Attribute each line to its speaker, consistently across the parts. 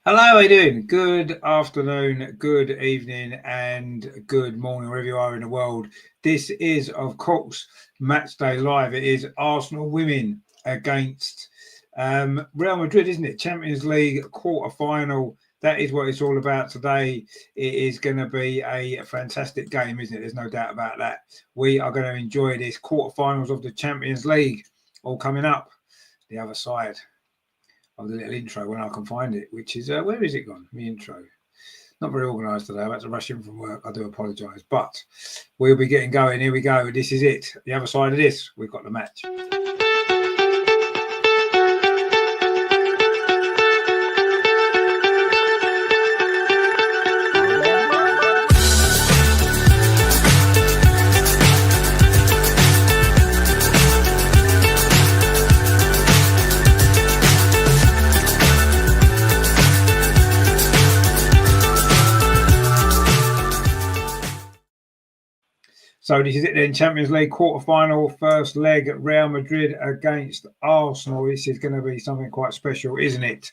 Speaker 1: Hello, how are you doing? Good afternoon, good evening, and good morning, wherever you are in the world. This is, of course, Matchday Live. It is Arsenal women against Real Madrid, isn't it? Champions League quarter-final. That is what it's all about today. It is going to be a fantastic game, isn't it? There's no doubt about that. We are going to enjoy this quarter-finals of the Champions League all coming up the other side of the little intro when I can find it, which is where is it gone? The intro. Not very organised today. I've had to rush in from work. I do apologise, but we'll be getting going. Here we go. This is it. The other side of this, we've got the match. So this is it then, Champions League quarter-final, first leg, Real Madrid against Arsenal. This is going to be something quite special, isn't it?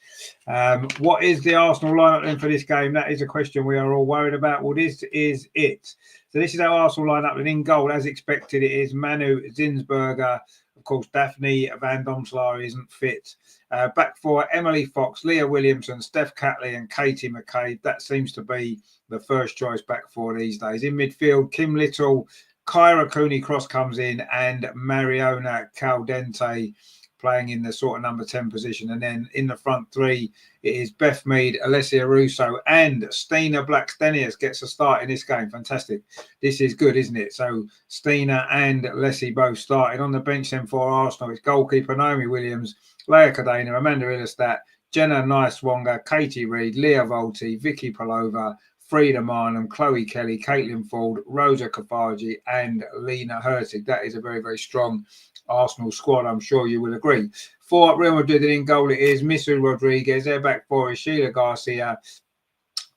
Speaker 1: What is the Arsenal lineup then for this game? That is a question we are all worried about. Well, this is it. So this is our Arsenal lineup, and in goal, as expected, it is Manu Zinsberger. Of course, Daphne Van Domslaar isn't fit. Back four, Emily Fox, Leah Williamson, Steph Catley and Katie McCabe. That seems to be the first choice back four these days. In midfield, Kim Little, Kyra Cooney-Cross comes in and Mariona Caldente playing in the sort of number 10 position. And then in the front three, it is Beth Mead, Alessia Russo and Stina Blackstenius gets a start in this game. Fantastic. This is good, isn't it? So Stina and Leslie both starting. On the bench then for Arsenal, it's goalkeeper Naomi Williams, Leia Cadena, Amanda Illerstadt, Jenna Nice-Wonga, Katie Reid, Leah Volti, Vicky Palova, Frida Marnham, Chloe Kelly, Caitlin Ford, Rosa Kafaji and Lena Hurtig. That is a very, very strong Arsenal squad, I'm sure you will agree. For Real Madrid in goal, it is Misu Rodriguez. Their back four is Sheila Garcia,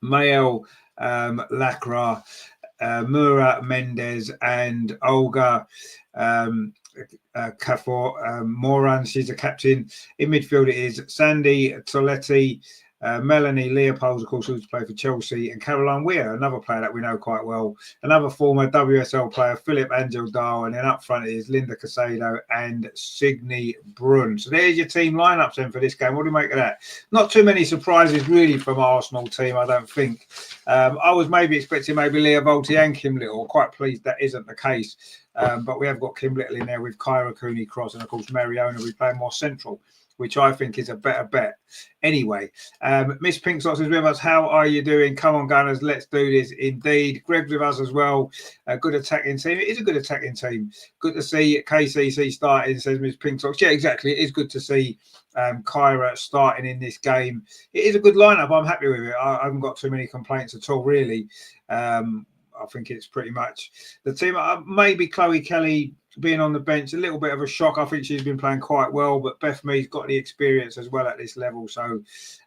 Speaker 1: Mael Lacra, Mura Mendes and Olga Kafor Moran. She's a captain. In midfield, it is Sandy Toletti, Melanie Leopold, of course, who's played for Chelsea, and Caroline Weir, another player that we know quite well. Another former WSL player, Philip Angel Dahl, and then up front it is Linda Casado and Signe Brun. So there's your team lineups then for this game. What do you make of that? Not too many surprises really from Arsenal team, I don't think. I was maybe expecting maybe Leah Volti and Kim Little. Quite pleased that isn't the case. But we have got Kim Little in there with Kyra Cooney-Cross and, of course, Mariona. We play more central, which I think is a better bet. Anyway, Miss Pinksocks is with us. How are you doing? Come on, Gunners, let's do this. Indeed. Greg's with us as well. A good attacking team. It is a good attacking team. Good to see KCC starting, says Miss Pinksocks. Yeah, exactly. It is good to see Kyra starting in this game. It is a good lineup. I'm happy with it. I haven't got too many complaints at all, really. I think it's pretty much the team. Maybe Chloe Kelly being on the bench, a little bit of a shock. I think she's been playing quite well, but Beth Mead's got the experience as well at this level. So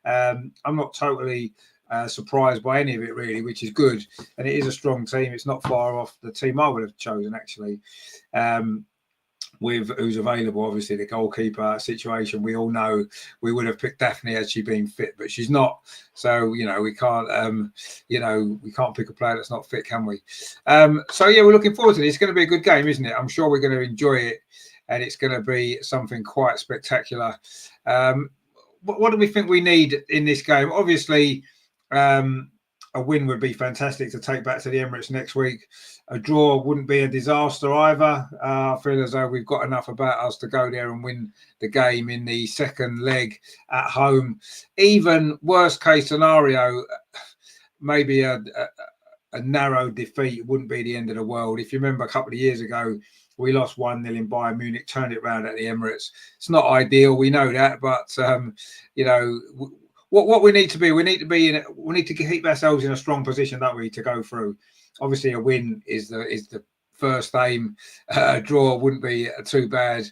Speaker 1: I'm not totally surprised by any of it, really, which is good. And it is a strong team. It's not far off the team I would have chosen, actually. With who's available, obviously the goalkeeper situation, we all know we would have picked Daphne had she been fit, but she's not. So we can't we can't pick a player that's not fit, can we? So yeah, we're looking forward to this. It's going to be a good game, isn't it? I'm sure we're going to enjoy it, and it's going to be something quite spectacular. What do we think we need in this game? Obviously, a win would be fantastic to take back to the Emirates next week. A draw wouldn't be a disaster either. I feel as though we've got enough about us to go there and win the game in the second leg at home. Even worst case scenario, maybe a narrow defeat wouldn't be the end of the world. If you remember a couple of years ago, we lost 1-0 in Bayern Munich, turned it around at the Emirates. It's not ideal, we know that, but what we need to be, we need to keep ourselves in a strong position, don't we, to go through. Obviously, a win is the first aim. A draw wouldn't be too bad.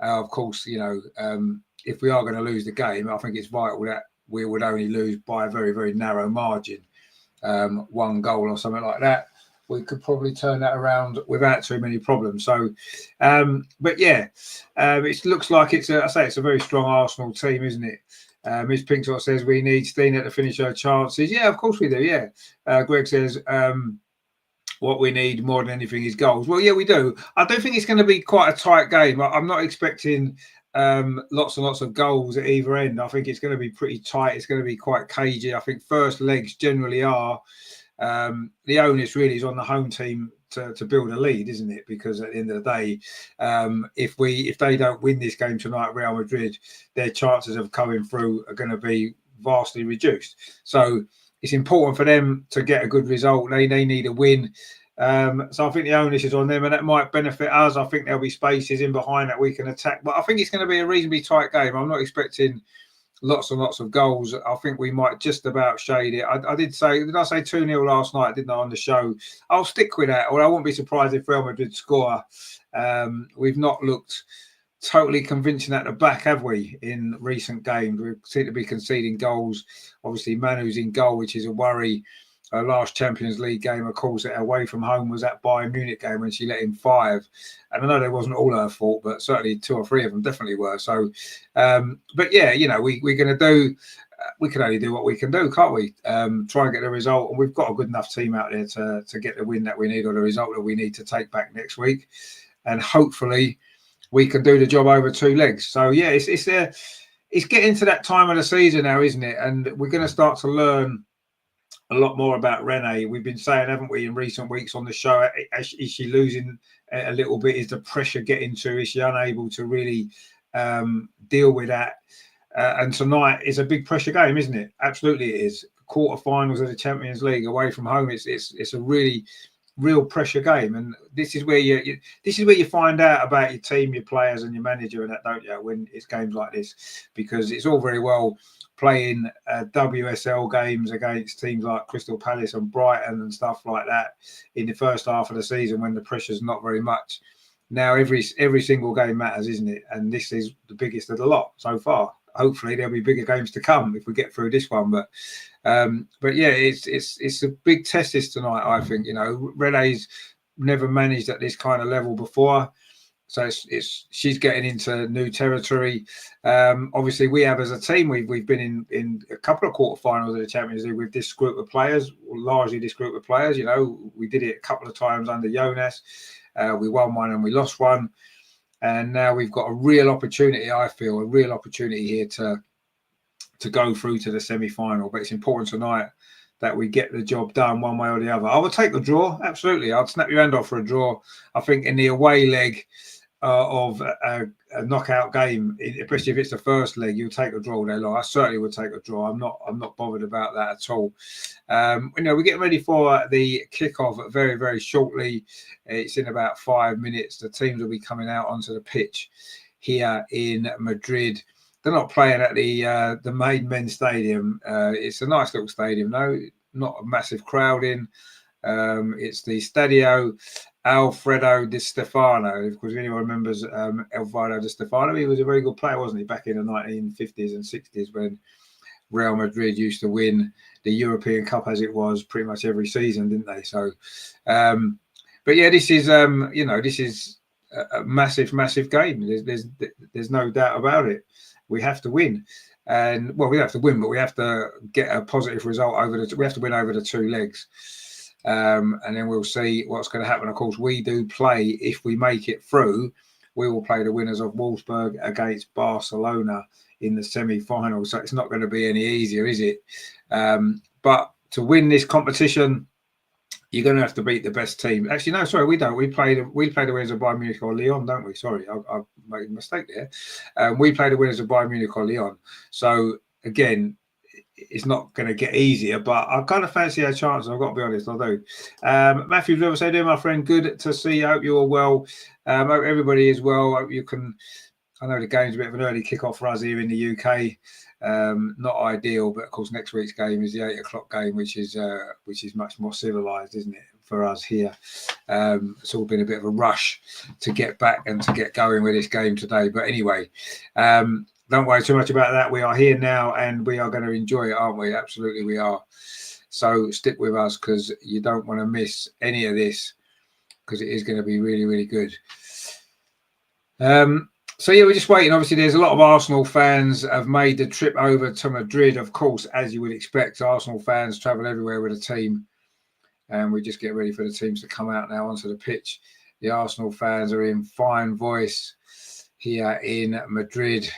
Speaker 1: Of course, if we are going to lose the game, I think it's vital that we would only lose by a very, very narrow margin, 1 goal or something like that. We could probably turn that around without too many problems. So, but yeah, it looks like it's a very strong Arsenal team, isn't it? Miss Pinkshot says we need Stina to finish her chances. Yeah, of course we do. Yeah. Greg says what we need more than anything is goals. Well, yeah, we do. I don't think it's going to be quite a tight game. I'm not expecting lots and lots of goals at either end. I think it's going to be pretty tight. It's going to be quite cagey. I think first legs generally are. The onus really is on the home team to build a lead, isn't it? Because at the end of the day, if they don't win this game tonight, Real Madrid, their chances of coming through are going to be vastly reduced. So it's important for them to get a good result. They need a win. So I think the onus is on them, and that might benefit us. I think there'll be spaces in behind that we can attack. But I think it's going to be a reasonably tight game. I'm not expecting lots and lots of goals. I think we might just about shade it. Did I say 2-0 last night, didn't I, on the show? I'll stick with that, or I won't be surprised if Real Madrid score. We've not looked totally convincing at the back, have we, in recent games? We seem to be conceding goals. Obviously, Manu's in goal, which is a worry. Her last Champions League game, of course, away from home was that Bayern Munich game when she let in 5. And I know that wasn't all her fault, but certainly 2 or 3 of them definitely were. So, but yeah, we're going to do, we can only do what we can do, can't we? Try and get the result. And we've got a good enough team out there to get the win that we need, or the result that we need to take back next week. And hopefully we can do the job over 2 legs. So yeah, it's getting to that time of the season now, isn't it? And we're going to start to learn a lot more about Renee. We've been saying, haven't we, in recent weeks on the show, is she losing a little bit? Is the pressure getting to her? Is she unable to really deal with that? And tonight is a big pressure game, isn't it? Absolutely it is. Quarterfinals of the Champions League away from home. It's a really real pressure game, and this is where you find out about your team, your players, and your manager, and that, don't you, when it's games like this? Because it's all very well playing WSL games against teams like Crystal Palace and Brighton and stuff like that in the first half of the season when the pressure's not very much. Now every single game matters, isn't it? And this is the biggest of the lot so far. Hopefully there'll be bigger games to come if we get through this one. But yeah, it's a big test this tonight, I think. Renee's never managed at this kind of level before. So she's getting into new territory. Obviously, we have as a team, we've been in a couple of quarterfinals of the Champions League with this group of players, largely this group of players. We did it a couple of times under Jonas. We won one and we lost one. And now we've got a real opportunity, I feel, here to go through to the semi-final. But it's important tonight that we get the job done one way or the other. I will take the draw, absolutely. I'd snap your hand off for a draw. I think in the away leg of a knockout game, especially if it's the first leg, you'll take a draw all day long. I certainly would take a draw. I'm not bothered about that at all. We're getting ready for the kickoff very, very shortly. It's in about 5 minutes. The teams will be coming out onto the pitch here in Madrid. They're not playing at the main men's stadium. It's a nice little stadium, though. Not a massive crowd in. It's the Stadio Alfredo Di Stefano. Of course, if anyone remembers Alfredo Di Stefano, he was a very good player, wasn't he, back in the 1950s and 60s when Real Madrid used to win the European Cup as it was pretty much every season, didn't they? So, but yeah, this is this is a massive, massive game. There's no doubt about it. We have to win. And we have to win, but we have to get a positive result we have to win over the 2 legs. And then we'll see what's going to happen. Of course, we do play, if we make it through, we will play the winners of Wolfsburg against Barcelona in the semi-final. So it's not going to be any easier, is it? But to win this competition, you're going to have to beat the best team. Actually, no, sorry, we don't. We play the winners of Bayern Munich or Lyon, don't we? Sorry, I made a mistake there. We play the winners of Bayern Munich or Lyon. So again, it's not going to get easier, but I kind of fancy our chances. I've got to be honest, I do. Matthew River said, my friend, good to see you. I hope you're all well. I hope everybody is well. I hope you can. I know the game's a bit of an early kickoff for us here in the UK. Not ideal, but of course next week's game is the 8 o'clock game, which is much more civilized, isn't it, for us here? It's all been a bit of a rush to get back and to get going with this game today. But anyway, don't worry too much about that. We are here now and we are going to enjoy it, aren't we? Absolutely we are. So stick with us because you don't want to miss any of this because it is going to be really, really good. So yeah, we're just waiting. Obviously, there's a lot of Arsenal fans have made the trip over to Madrid. Of course, as you would expect, Arsenal fans travel everywhere with a team, and we just get ready for the teams to come out now onto the pitch. The Arsenal fans are in fine voice here in Madrid.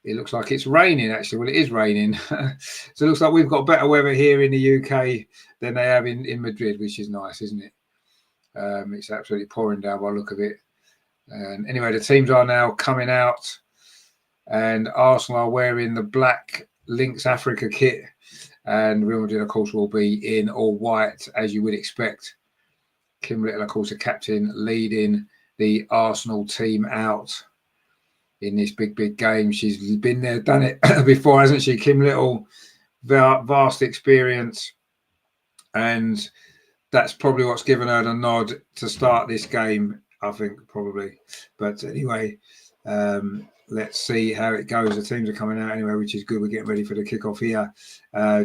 Speaker 1: It looks like it's raining, actually. Well, it is raining. So it looks like we've got better weather here in the UK than they have in Madrid, which is nice, isn't it? It's absolutely pouring down by the look of it. And anyway, the teams are now coming out, and Arsenal are wearing the black Lynx Africa kit, and Real Madrid, of course, will be in all white, as you would expect. Kim Little, of course, the captain, leading the Arsenal team out in this big game. She's been there, done it before, hasn't she? Kim Little, vast experience, and that's probably what's given her the nod to start this game, I think, probably. But anyway, let's see how it goes. The teams are coming out anyway, which is good. We're getting ready for the kickoff here.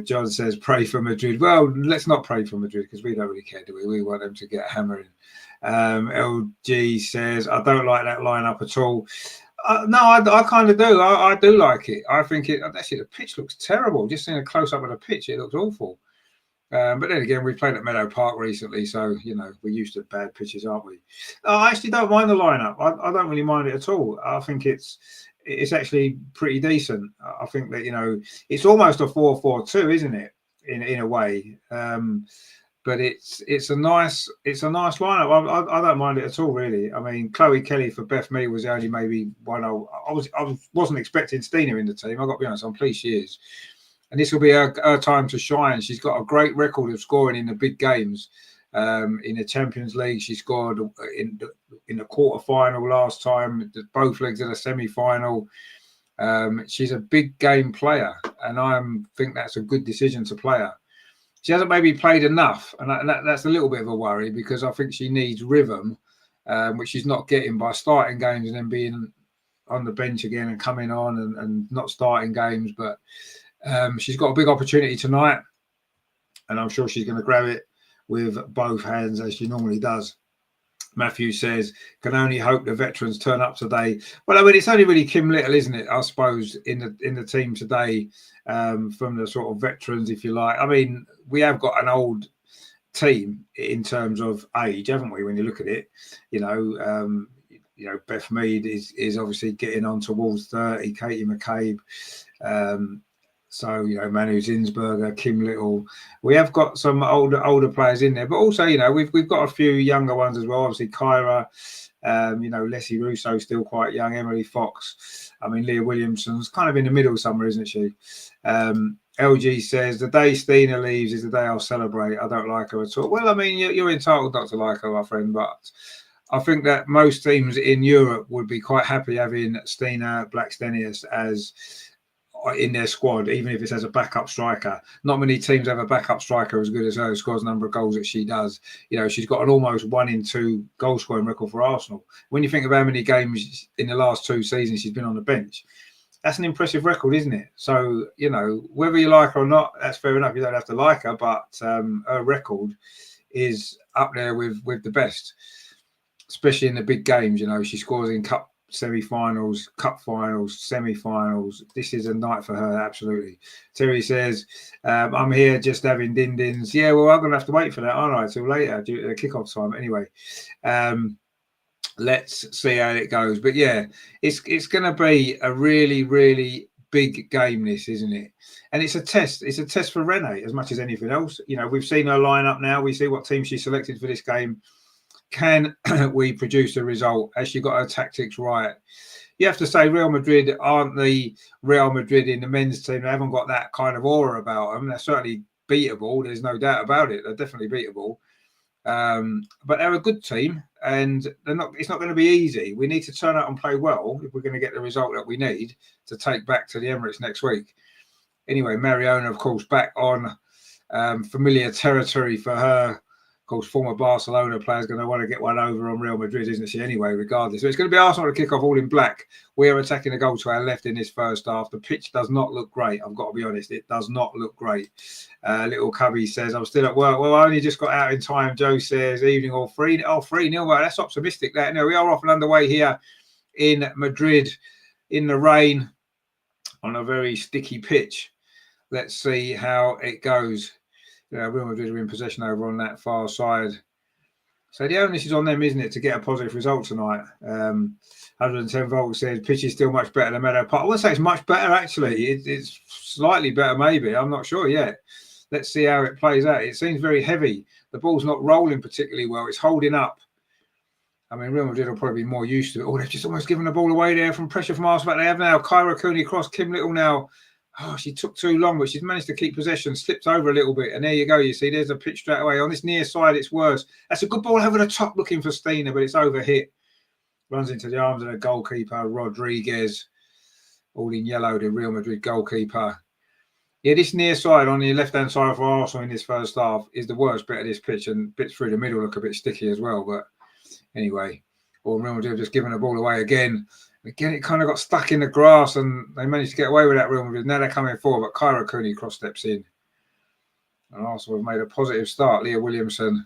Speaker 1: John says, pray for Madrid. Well, let's not pray for Madrid because we don't really care, do we? We want them to get hammering. LG says, I don't like that lineup at all. No, I kind of do. I do like it. I think it. Actually, the pitch looks terrible. Just seeing a close up of the pitch, it looks awful. But then again, we played at Meadow Park recently, so we're used to bad pitches, aren't we? I actually don't mind the lineup. I don't really mind it at all. I think it's actually pretty decent. I think that it's almost a 4-4-2, isn't it? In a way. But it's a nice lineup. I don't mind it at all, really. I mean, Chloe Kelly for Beth Mead was the only maybe one I wasn't expecting Stina in the team. I got to be honest, I'm pleased she is, and this will be her time to shine. She's got a great record of scoring in the big games. In the Champions League, she scored in the quarter-final last time. Both legs of the semi-final. She's a big game player, and I think that's a good decision to play her. She hasn't maybe played enough, and that's a little bit of a worry because I think she needs rhythm, which she's not getting by starting games and then being on the bench again and coming on and not starting games. But she's got a big opportunity tonight, and I'm sure she's going to grab it with both hands as she normally does. Matthew says, can only hope the veterans turn up today. Well, I mean, it's only really Kim Little, isn't it? I suppose in the team today, from the sort of veterans, if you like. I mean, we have got an old team in terms of age, haven't we? When you look at it, Beth Mead is obviously getting on towards 30. Katie McCabe. So, Manu Zinsberger, Kim Little. We have got some older players in there, but also, we've got a few younger ones as well. Obviously, Kyra, Leslie Russo still quite young. Emily Fox. I mean, Leah Williamson's kind of in the middle somewhere, isn't she? LG says, the day Stina leaves is the day I'll celebrate. I don't like her at all. Well, I mean, you're entitled not to like her, my friend, but I think that most teams in Europe would be quite happy having Stina Blackstenius as in their squad, even if it's as a backup striker. Not many teams have a backup striker as good as her, who scores the number of goals that she does. She's got an almost 1 in 2 goal scoring record for Arsenal. When you think of how many games in the last 2 seasons she's been on the bench, that's an impressive record, isn't it? So, whether you like her or not, that's fair enough. You don't have to like her, but her record is up there with the best, especially in the big games. She scores in cup semi-finals, cup finals, semi-finals. This is a night for her, absolutely. Terry says, I'm here just having din-dins. Yeah, well, I'm going to have to wait for that, aren't I, till later due to the kickoff time. Anyway, let's see how it goes. But yeah, it's going to be a really, really big game, this, isn't it? And it's a test. It's a test for Renee as much as anything else. We've seen her lineup now. We see what team she selected for this game. Can we produce a result? Has she got her tactics right? You have to say Real Madrid aren't the Real Madrid in the men's team. They haven't got that kind of aura about them. They're certainly beatable. There's no doubt about it. They're definitely beatable. But they're a good team, and it's not going to be easy. We need to turn out and play well if we're going to get the result that we need to take back to the Emirates next week. Anyway, Mariona, of course, back on familiar territory for her. Of course, former Barcelona player's going to want to get one over on Real Madrid, isn't she? Anyway, regardless. So it's going to be Arsenal to kick off all in black. We're attacking the goal to our left in this first half. The pitch does not look great. I've got to be honest. It does not look great. Little Cubby says, I'm still at work. Well, I only just got out in time. Joe says, evening or 3-0. Well, that's optimistic. That we are off and underway here in Madrid in the rain on a very sticky pitch. Let's see how it goes. Real Madrid are in possession over on that far side. So the onus is on them, isn't it, to get a positive result tonight. 110 volts says pitch is still much better than Meadow Park. I wouldn't say it's much better, actually. It's slightly better, maybe. I'm not sure yet. Let's see how it plays out. It seems very heavy. The ball's not rolling particularly well. It's holding up. I mean, Real Madrid will probably be more used to it. Oh, they've just almost given the ball away there from pressure from Arsenal. They have now. Kyra Cooney across Kim Little now. Oh, she took too long, but she's managed to keep possession, slipped over a little bit. And there you go. You see, there's a pitch straight away. On this near side, it's worse. That's a good ball over the top looking for Stina, but it's overhit. Runs into the arms of the goalkeeper, Rodriguez. All in yellow, the Real Madrid goalkeeper. Yeah, this near side on the left-hand side for Arsenal in this first half is the worst bit of this pitch. And bits through the middle look a bit sticky as well. But anyway, Real Madrid have just given the ball away again. Again, it kind of got stuck in the grass and they managed to get away with that Real Madrid. Now they're coming forward, but Kyra Cooney cross steps in. And Arsenal have made a positive start. Leah Williamson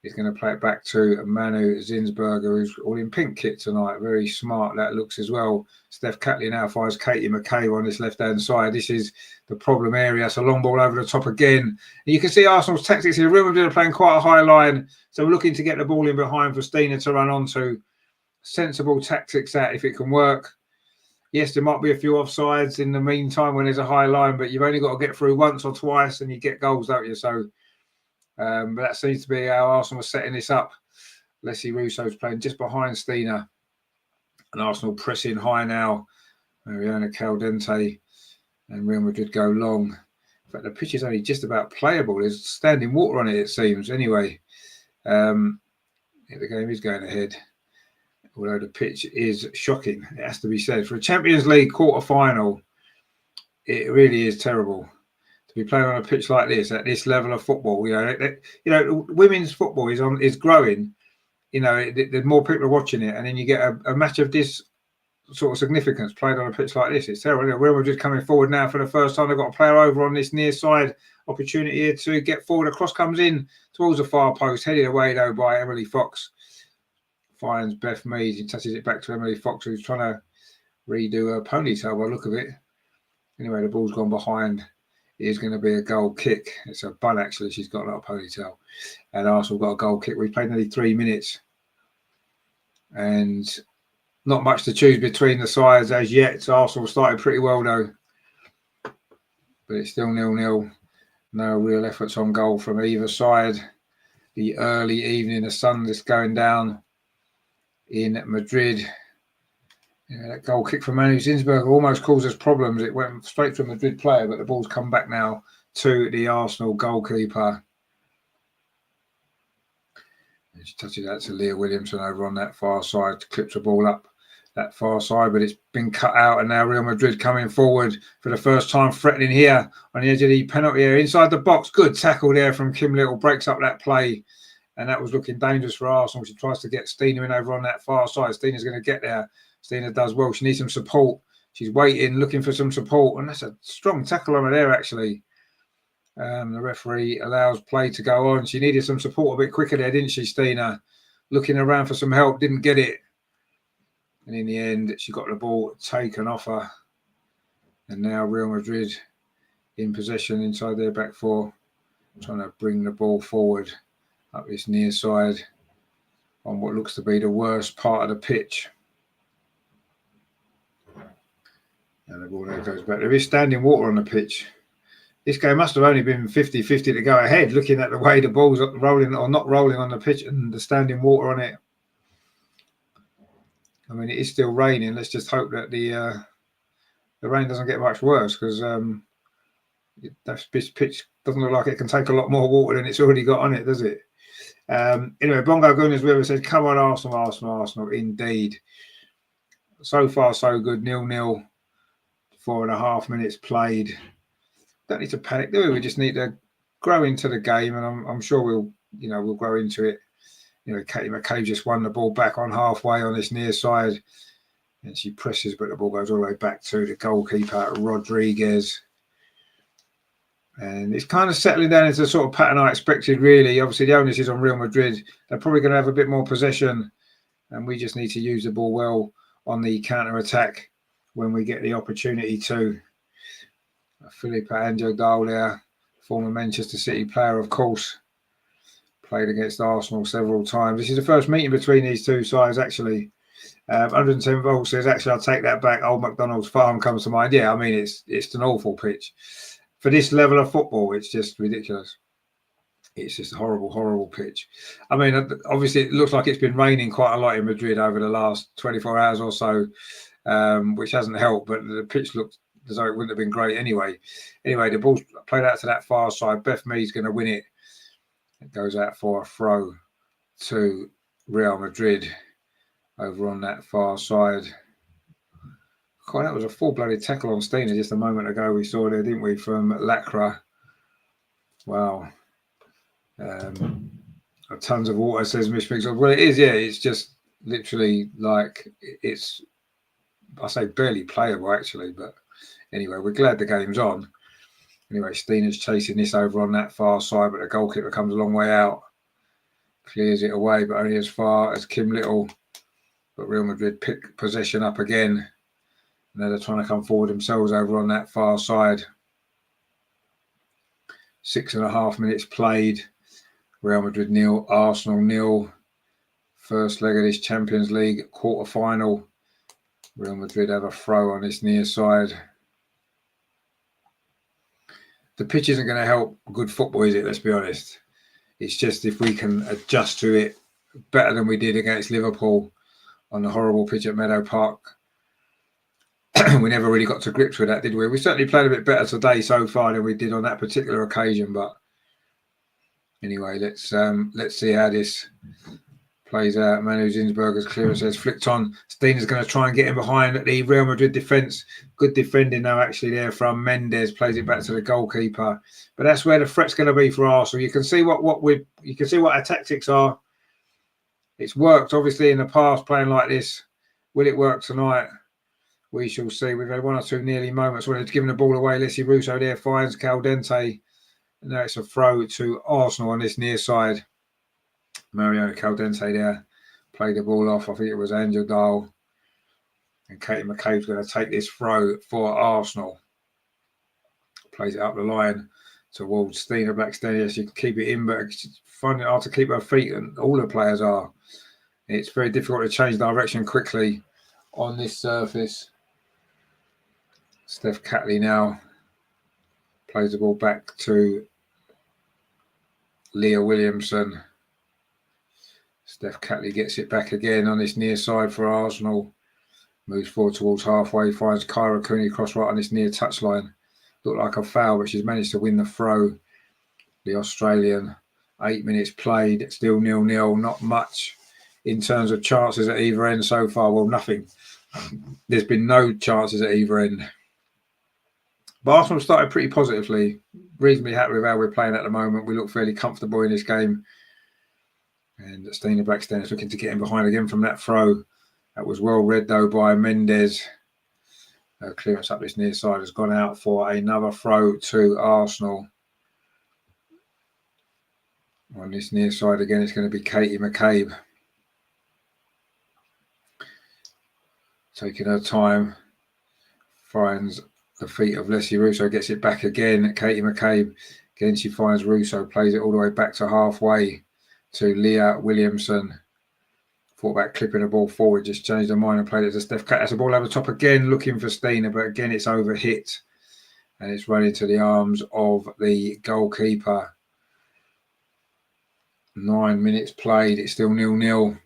Speaker 1: is going to play it back to Manu Zinsberger, who's all in pink kit tonight. Very smart that looks as well. Steph Catley now finds Katie McCabe on this left-hand side. This is the problem area. It's a long ball over the top again. And you can see Arsenal's tactics here. Real Madrid are playing quite a high line. So we're looking to get the ball in behind for Stina to run onto. Sensible tactics that if it can work. Yes, there might be a few offsides in the meantime when there's a high line, but you've only got to get through once or twice and you get goals, don't you? So but that seems to be how Arsenal was setting this up. Leslie Russo's playing just behind Stina. And Arsenal pressing high now. Mariana Caldente and Real Madrid go long. In fact, the pitch is only just about playable. There's standing water on it, it seems. Anyway, the game is going ahead. Although the pitch is shocking, it has to be said. For a Champions League quarter-final, it really is terrible to be playing on a pitch like this at this level of football. Women's football is growing. There's more people are watching it, and then you get a match of this sort of significance played on a pitch like this. It's terrible. Real Madrid coming forward now for the first time. They've got a player over on this near side opportunity here to get forward. A cross comes in towards the far post, headed away though by Emily Fox. Finds Beth Mead. He touches it back to Emily Fox, who's trying to redo her ponytail by the look of it. Anyway, the ball's gone behind. It is going to be a goal kick. It's a bun, actually. She's got a ponytail. And Arsenal got a goal kick. We've played nearly 3 minutes. And not much to choose between the sides as yet. Arsenal started pretty well, though. But it's still 0-0. No real efforts on goal from either side. The early evening, the sun is going down in Madrid. That goal kick from Manu Zinsberger almost caused us problems. It went straight to a Madrid player, but the ball's come back now to the Arsenal goalkeeper. And she touches that to Leah Williamson over on that far side, clips the ball up that far side, but it's been cut out, and now Real Madrid coming forward for the first time, threatening here on the edge of the penalty area inside the box. Good tackle there from Kim Little, breaks up that play. And that was looking dangerous for Arsenal. She tries to get Stina in over on that far side. Stina's going to get there. Stina does well. She needs some support. She's waiting, looking for some support. And that's a strong tackle on her there, actually. The referee allows play to go on. She needed some support a bit quicker there, didn't she, Stina? Looking around for some help, didn't get it. And in the end, she got the ball taken off her. And now Real Madrid in possession inside their back four, trying to bring the ball forward up this near side on what looks to be the worst part of the pitch. And the ball there goes back. There is standing water on the pitch. This game must have only been 50-50 to go ahead, looking at the way the ball's rolling or not rolling on the pitch and the standing water on it. I mean, it is still raining. Let's just hope that the rain doesn't get much worse, because this pitch doesn't look like it can take a lot more water than it's already got on it, does it? Anyway, Bongo Gunners River said, come on, Arsenal, Arsenal, Arsenal. Indeed. So far, so good. 0-0. 4.5 minutes played. Don't need to panic, do we? We just need to grow into the game, and I'm sure we'll grow into it. Katie McCabe just won the ball back on halfway on this near side, and she presses, but the ball goes all the way back to the goalkeeper, Rodriguez. And it's kind of settling down into the sort of pattern I expected, really. Obviously, the onus is on Real Madrid. They're probably going to have a bit more possession, and we just need to use the ball well on the counter-attack when we get the opportunity to. Philippe Anjodal there, former Manchester City player, of course. Played against Arsenal several times. This is the first meeting between these two sides, actually. 110 volts says, actually, I'll take that back. Old McDonald's Farm comes to mind. Yeah, I mean, it's an awful pitch. For this level of football, it's just ridiculous. It's just a horrible, horrible pitch. I mean, obviously, it looks like it's been raining quite a lot in Madrid over the last 24 hours or so, which hasn't helped, but the pitch looked as though it wouldn't have been great anyway. Anyway, the ball's played out to that far side. Beth Mead's going to win it. It goes out for a throw to Real Madrid over on that far side. God, that was a full-blooded tackle on Steiner just a moment ago. We saw there, didn't we, from Lacra. Wow. Tons of water, says Miss Mix. Well, it is, yeah. It's just literally like it's, I say barely playable, actually. But anyway, we're glad the game's on. Anyway, Steiner's chasing this over on that far side, but the goalkeeper comes a long way out. Clears it away, but only as far as Kim Little. But Real Madrid pick possession up again. Now they're trying to come forward themselves over on that far side. 6.5 minutes played. Real Madrid 0, Arsenal 0. First leg of this Champions League quarter-final. Real Madrid have a throw on this near side. The pitch isn't going to help good football, is it? Let's be honest. It's just if we can adjust to it better than we did against Liverpool on the horrible pitch at Meadow Park. We never really got to grips with that, did we? We certainly played a bit better today so far than we did on that particular occasion. But anyway, let's see how this plays out. Manu Zinsberger's clearance says flicked on. Steiner's going to try and get him behind the Real Madrid defence. Good defending now, actually, there from Mendes. Plays it back to the goalkeeper. But that's where the threat's going to be for Arsenal. You can see what our tactics are. It's worked, obviously, in the past playing like this. Will it work tonight? We shall see. We've had one or two nearly moments where they've given the ball away. Leslie Russo there finds Caldente. And now it's a throw to Arsenal on this near side. Mariano Caldente there played the ball off. I think it was Angel Dahl. And Katie McCabe's going to take this throw for Arsenal. Plays it up the line towards Stina Blackstone. She can keep it in, but it's finding it hard to keep her feet, and all the players are. It's very difficult to change direction quickly on this surface. Steph Catley now plays the ball back to Leah Williamson. Steph Catley gets it back again on this near side for Arsenal. Moves forward towards halfway, finds Kyra Cooney cross right on this near touchline. Looked like a foul, but she's managed to win the throw. The Australian, 8 minutes played, still 0-0. Not much in terms of chances at either end so far. Well, nothing. There's been no chances at either end. But Arsenal started pretty positively. Reasonably happy with how we're playing at the moment. We look fairly comfortable in this game. And Stina Blackstone is looking to get in behind again from that throw. That was well read, though, by Mendes. Clearance up this near side has gone out for another throw to Arsenal. On this near side again, it's going to be Katie McCabe. Taking her time. Finds the feet of Leslie Russo, gets it back again. Katie McCabe. Again, she finds Russo, plays it all the way back to halfway to Leah Williamson. Thought about clipping the ball forward, just changed her mind and played it to Steph Catley. That's the ball over the top again, looking for Steiner, but again it's overhit. And it's run into the arms of the goalkeeper. 9 minutes played, it's still 0-0.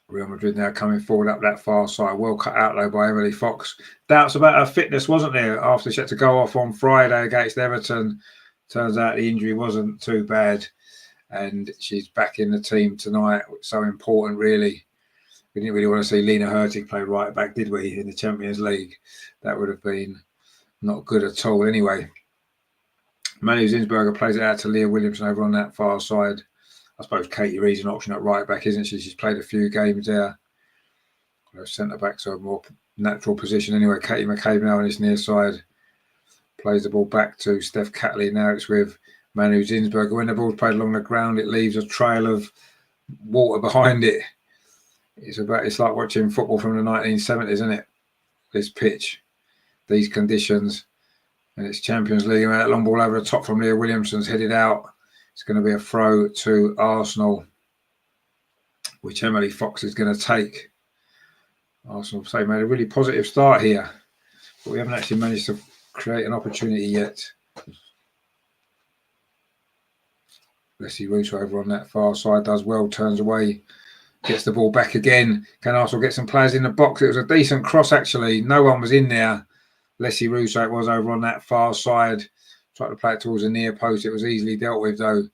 Speaker 1: Real Madrid now coming forward up that far side. Well cut out, though, by Emily Fox. Doubts about her fitness, wasn't there, after she had to go off on Friday against Everton. Turns out the injury wasn't too bad. And she's back in the team tonight. So important, really. We didn't really want to see Lena Hurtig play right back, did we, in the Champions League? That would have been not good at all. Anyway, Manu Zinsberger plays it out to Leah Williamson over on that far side. I suppose Katie Reid's an option at right back, isn't she? She's played a few games there. Centre back to a more natural position. Anyway, Katie McCabe now on his near side. Plays the ball back to Steph Catley. Now it's with Manu Zinsberger. When the ball's played along the ground, it leaves a trail of water behind it. It's like watching football from the 1970s, isn't it? This pitch, these conditions, and it's Champions League. And that long ball over the top from Leah Williamson's headed out. It's going to be a throw to Arsenal, which Emily Fox is going to take. Arsenal say made a really positive start here, but we haven't actually managed to create an opportunity yet. Leslie Russo over on that far side does well, turns away, gets the ball back again. Can Arsenal get some players in the box? It was a decent cross, actually. No one was in there. Leslie Russo was over on that far side. Tried to play it towards the near post. It was easily dealt with, though.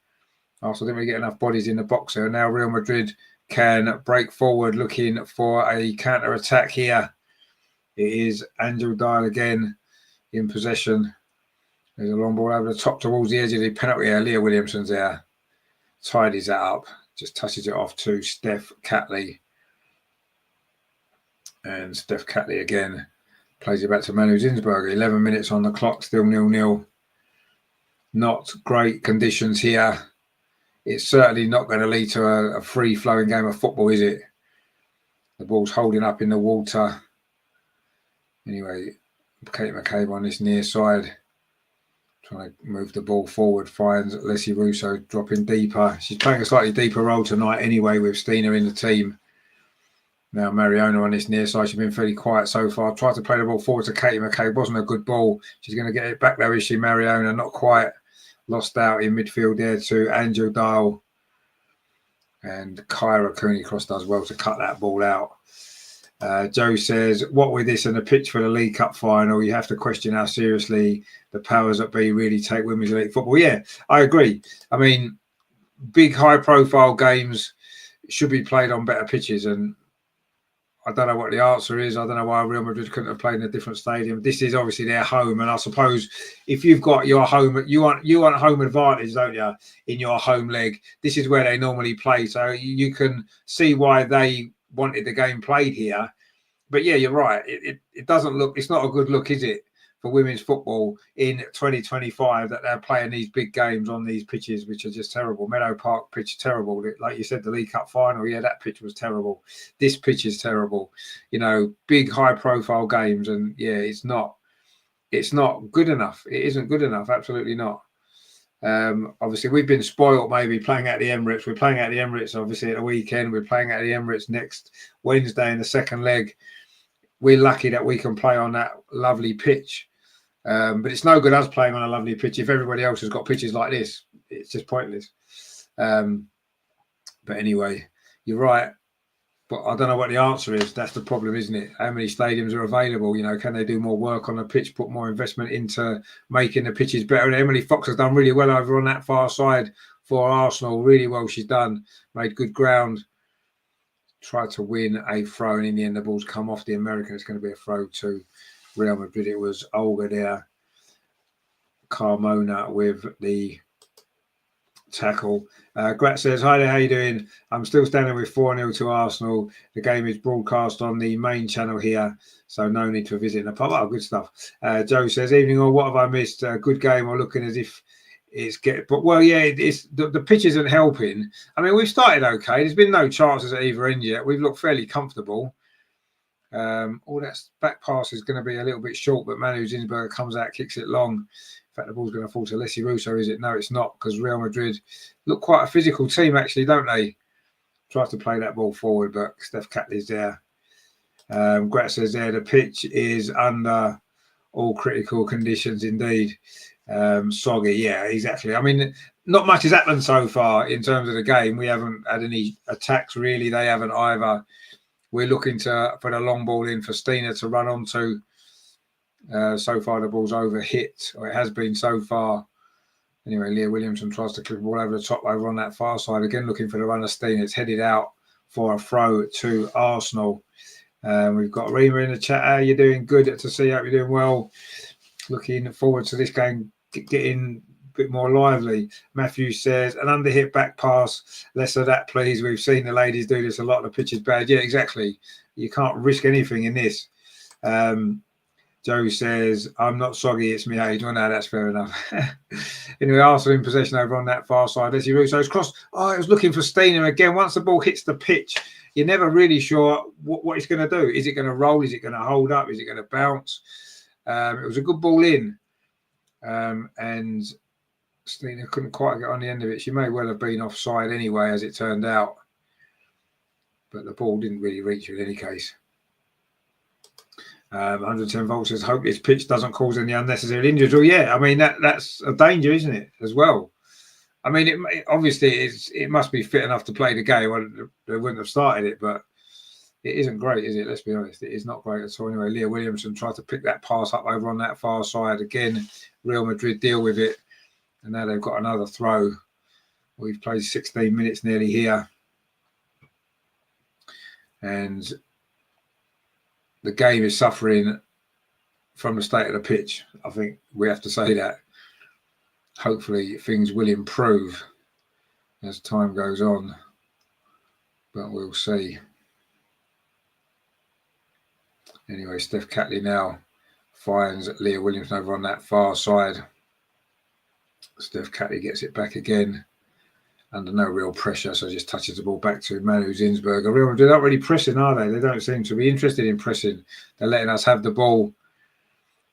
Speaker 1: Arsenal didn't really get enough bodies in the box there. Now Real Madrid can break forward, looking for a counter-attack here. It is Angel Dial again in possession. There's a long ball over the top towards the edge of the penalty area. Leah Williamson's there. Tidies that up. Just touches it off to Steph Catley. And Steph Catley again plays it back to Manu Zinsberger. 11 minutes on the clock, still 0-0. Not great conditions here. It's certainly not going to lead to a free-flowing game of football, is it? The ball's holding up in the water. Anyway, Kate McCabe on this near side. Trying to move the ball forward. Finds Leslie Russo dropping deeper. She's playing a slightly deeper role tonight anyway with Stina in the team. Now Mariona on this near side. She's been fairly quiet so far. Tried to play the ball forward to Katie McCabe. Wasn't a good ball. She's going to get it back though, is she, Mariona? Not quite. Lost out in midfield there to Angel Dial. And Kyra Cooney Cross does well to cut that ball out. Joe says, what with this and the pitch for the League Cup final, you have to question how seriously the powers that be really take women's elite football. Yeah, I agree. I mean, big high-profile games should be played on better pitches, and I don't know what the answer is. I don't know why Real Madrid couldn't have played in a different stadium. This is obviously their home, and I suppose if you've got your home, you want home advantage, don't you, in your home leg? This is where they normally play, so you can see why they wanted the game played here. But yeah, you're right. It doesn't look. It's not a good look, is it, for women's football in 2025 that they're playing these big games on these pitches, which are just terrible. Meadow Park pitch, terrible. Like you said, the League Cup final, yeah, that pitch was terrible. This pitch is terrible. You know, big high-profile games, and yeah, it's not good enough. It isn't good enough. Absolutely not. Obviously, we've been spoiled maybe playing at the Emirates. We're playing at the Emirates, obviously, at the weekend. We're playing at the Emirates next Wednesday in the second leg. We're lucky that we can play on that lovely pitch. But it's no good us playing on a lovely pitch if everybody else has got pitches like this. It's just pointless. But anyway, you're right. But I don't know what the answer is. That's the problem, isn't it? How many stadiums are available? You know, can they do more work on the pitch, put more investment into making the pitches better? And Emily Fox has done really well over on that far side for Arsenal. Really well she's done. Made good ground. Tried to win a throw, and in the end, the ball's come off the American. It's going to be a throw to Real Madrid. It was Olga there. Carmona with the tackle. Grat says, hi there, how you doing? I'm still standing with 4-0 to Arsenal. The game is broadcast on the main channel here, so no need for visiting the pub. Oh, good stuff. Joe says, evening all, what have I missed? Good game, or looking as if it's but well, yeah, it's the pitch isn't helping. I mean, we've started okay. There's been no chances at either end yet. We've looked fairly comfortable. All that back pass is going to be a little bit short, but Manu Zinsberger comes out, kicks it long. In fact, the ball's going to fall to Leslie Russo, is it? No, it's not, because Real Madrid look quite a physical team, actually, don't they? Tries to play that ball forward, but Steph Catley's there. Grat says there, the pitch is under all critical conditions indeed. Soggy, yeah, exactly. I mean, not much has happened so far in terms of the game. We haven't had any attacks, really. They haven't either. We're looking for the long ball in for Stina to run onto. So far, the ball's over hit, or it has been so far. Anyway, Leah Williamson tries to clip the ball over the top over on that far side. Again, looking for the runner Stina. It's headed out for a throw to Arsenal. We've got Rima in the chat. How are you doing? Good to see. Hope you're doing well. Looking forward to this game getting a bit more lively. Matthew says, an underhit back pass. Less of that, please. We've seen the ladies do this a lot. The pitch is bad. Yeah, exactly. You can't risk anything in this. Joe says, I'm not soggy, it's me age. Well, no, that's fair enough. Anyway, Arsenal in possession over on that far side. Leslie Russo's cross. Oh, it was looking for Stina again. Once the ball hits the pitch, you're never really sure what it's going to do. Is it going to roll? Is it going to hold up? Is it going to bounce? It was a good ball in, and Stina couldn't quite get on the end of it. She may well have been offside anyway, as it turned out, but the ball didn't really reach her in any case. 110 volts says, hope this pitch doesn't cause any unnecessary injuries. Well, yeah, I mean, that's a danger, isn't it, as well? I mean, it must be fit enough to play the game. Well, they wouldn't have started it, but it isn't great, is it? Let's be honest. It is not great at all. Anyway, Leah Williamson tried to pick that pass up over on that far side. Again, Real Madrid deal with it. And now they've got another throw. We've played 16 minutes nearly here. And the game is suffering from the state of the pitch. I think we have to say that. Hopefully things will improve as time goes on, but we'll see. Anyway, Steph Catley now finds Leah Williamson over on that far side. Steph Catley gets it back again under no real pressure, so just touches the ball back to Manu Zinsberger. Real Madrid aren't really pressing, are they? They don't seem to be interested in pressing. They're letting us have the ball.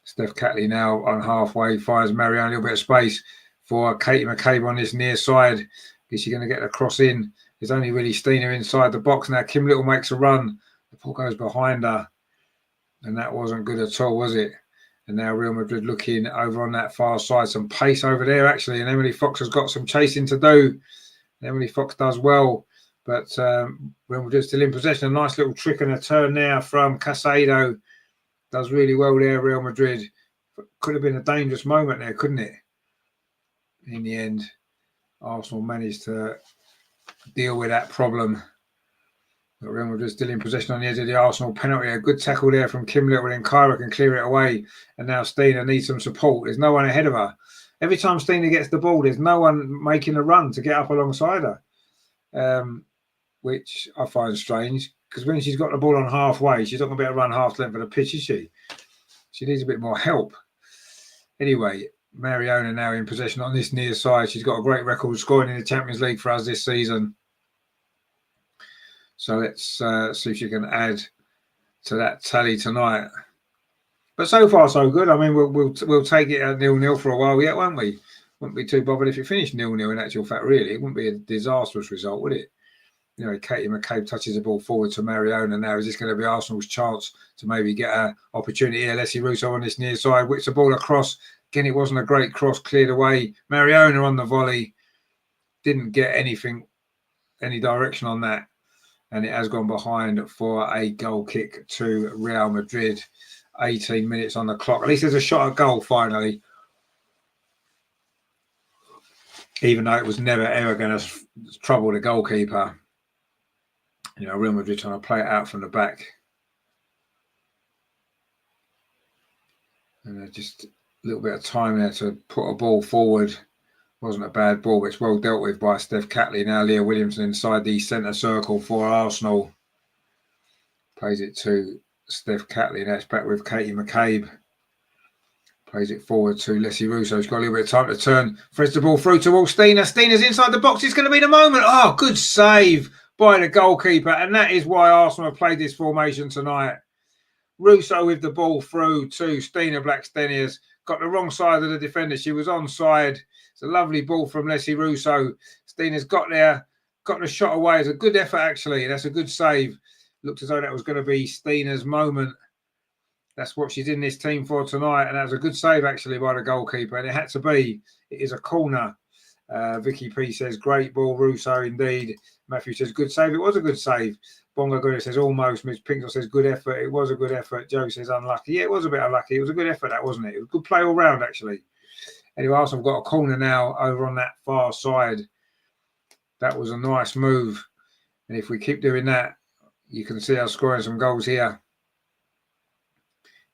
Speaker 1: Steph Catley now on halfway, finds Marianne a little bit of space for Katie McCabe on this near side. Is she going to get the cross in? There's only really Stina inside the box now. Kim Little makes a run. The ball goes behind her. And that wasn't good at all, was it? And now Real Madrid looking over on that far side. Some pace over there, actually. And Emily Fox has got some chasing to do. Emily Fox does well. But Real Madrid still in possession. A nice little trick and a turn there from Casado. Does really well there, Real Madrid. Could have been a dangerous moment there, couldn't it? In the end, Arsenal managed to deal with that problem. But Real Madrid still in possession on the edge of the Arsenal penalty. A good tackle there from Kim Little, and Kyra can clear it away. And now Stina needs some support. There's no one ahead of her. Every time Stina gets the ball, there's no one making a run to get up alongside her, which I find strange. Because when she's got the ball on halfway, she's not going to be able to run half length of the pitch, is she? She needs a bit more help. Anyway, Mariona now in possession on this near side. She's got a great record scoring in the Champions League for us this season. So let's see if she can add to that tally tonight. But so far, so good. I mean, we'll take it at 0-0 for a while yet, won't we? Wouldn't be too bothered if it finished 0-0 in actual fact, really. It wouldn't be a disastrous result, would it? You know, Katie McCabe touches the ball forward to Mariona now. Is this going to be Arsenal's chance to maybe get an opportunity here? Leslie Russo on this near side, whips the ball across. Again, it wasn't a great cross, cleared away. Mariona on the volley. Didn't get any direction on that. And it has gone behind for a goal kick to Real Madrid. 18 minutes on the clock. At least there's a shot at goal finally. Even though it was never, ever going to trouble the goalkeeper. You know, Real Madrid trying to play it out from the back. And just a little bit of time there to put a ball forward. Wasn't a bad ball, but it's well dealt with by Steph Catley. Now Leah Williamson inside the centre circle for Arsenal. Plays it to Steph Catley. That's back with Katie McCabe. Plays it forward to Leslie Russo. She's got a little bit of time to turn. Threads the ball through towards Stina. Stina's inside the box. It's going to be the moment. Oh, good save by the goalkeeper. And that is why Arsenal have played this formation tonight. Russo with the ball through to Stina Blackstenius. Got the wrong side of the defender. She was onside. It's a lovely ball from Leslie Russo. Stina's got there. Got the shot away. It's a good effort, actually. That's a good save. Looked as though that was going to be Stina's moment. That's what she's in this team for tonight. And that was a good save, actually, by the goalkeeper. And it had to be. It is a corner. Vicky P says, great ball, Russo, indeed. Matthew says, good save. It was a good save. Bongo Good says, almost. Ms. Pinkle says, good effort. It was a good effort. Joe says, unlucky. Yeah, it was a bit unlucky. It was a good effort, that, wasn't it? It was a good play all round, actually. Anyway, Arsenal have got a corner now over on that far side. That was a nice move. And if we keep doing that, you can see us scoring some goals here.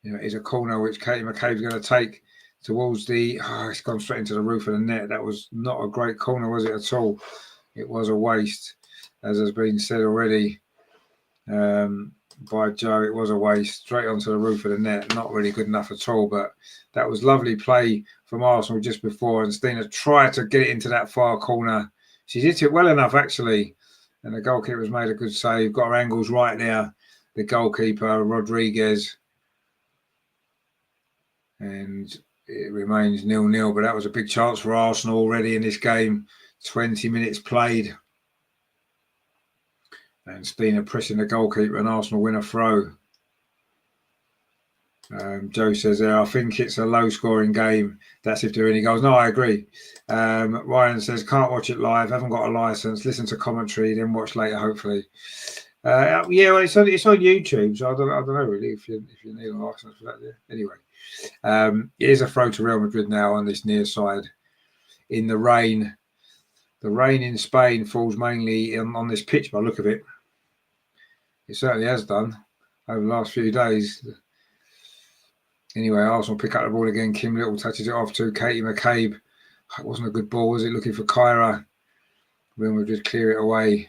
Speaker 1: You know, it's a corner which Katie McCabe's going to take towards the... Oh, it's gone straight into the roof of the net. That was not a great corner, was it, at all? It was a waste, as has been said already by Joe. It was a waste, straight onto the roof of the net. Not really good enough at all, but that was lovely play from Arsenal just before. And Stina tried to get it into that far corner. She did it well enough, actually. And the goalkeeper's made a good save. Got her angles right there. The goalkeeper, Rodriguez. And it remains 0-0. But that was a big chance for Arsenal already in this game. 20 minutes played. And Stina pressing the goalkeeper, and Arsenal win a throw. Joe says there, I think it's a low-scoring game. That's if there are any goals. No, I agree. Ryan says, can't watch it live. Haven't got a license. Listen to commentary, then watch later, hopefully. Yeah, well, it's on YouTube, so I don't know really if you need a license for that. Yeah. Anyway, it is a throw to Real Madrid now on this near side. In the rain. The rain in Spain falls mainly on this pitch by the look of it. It certainly has done over the last few days. Anyway, Arsenal pick up the ball again. Kim Little touches it off to Katie McCabe. It wasn't a good ball, was it? Looking for Kyra. Real Madrid clear it away.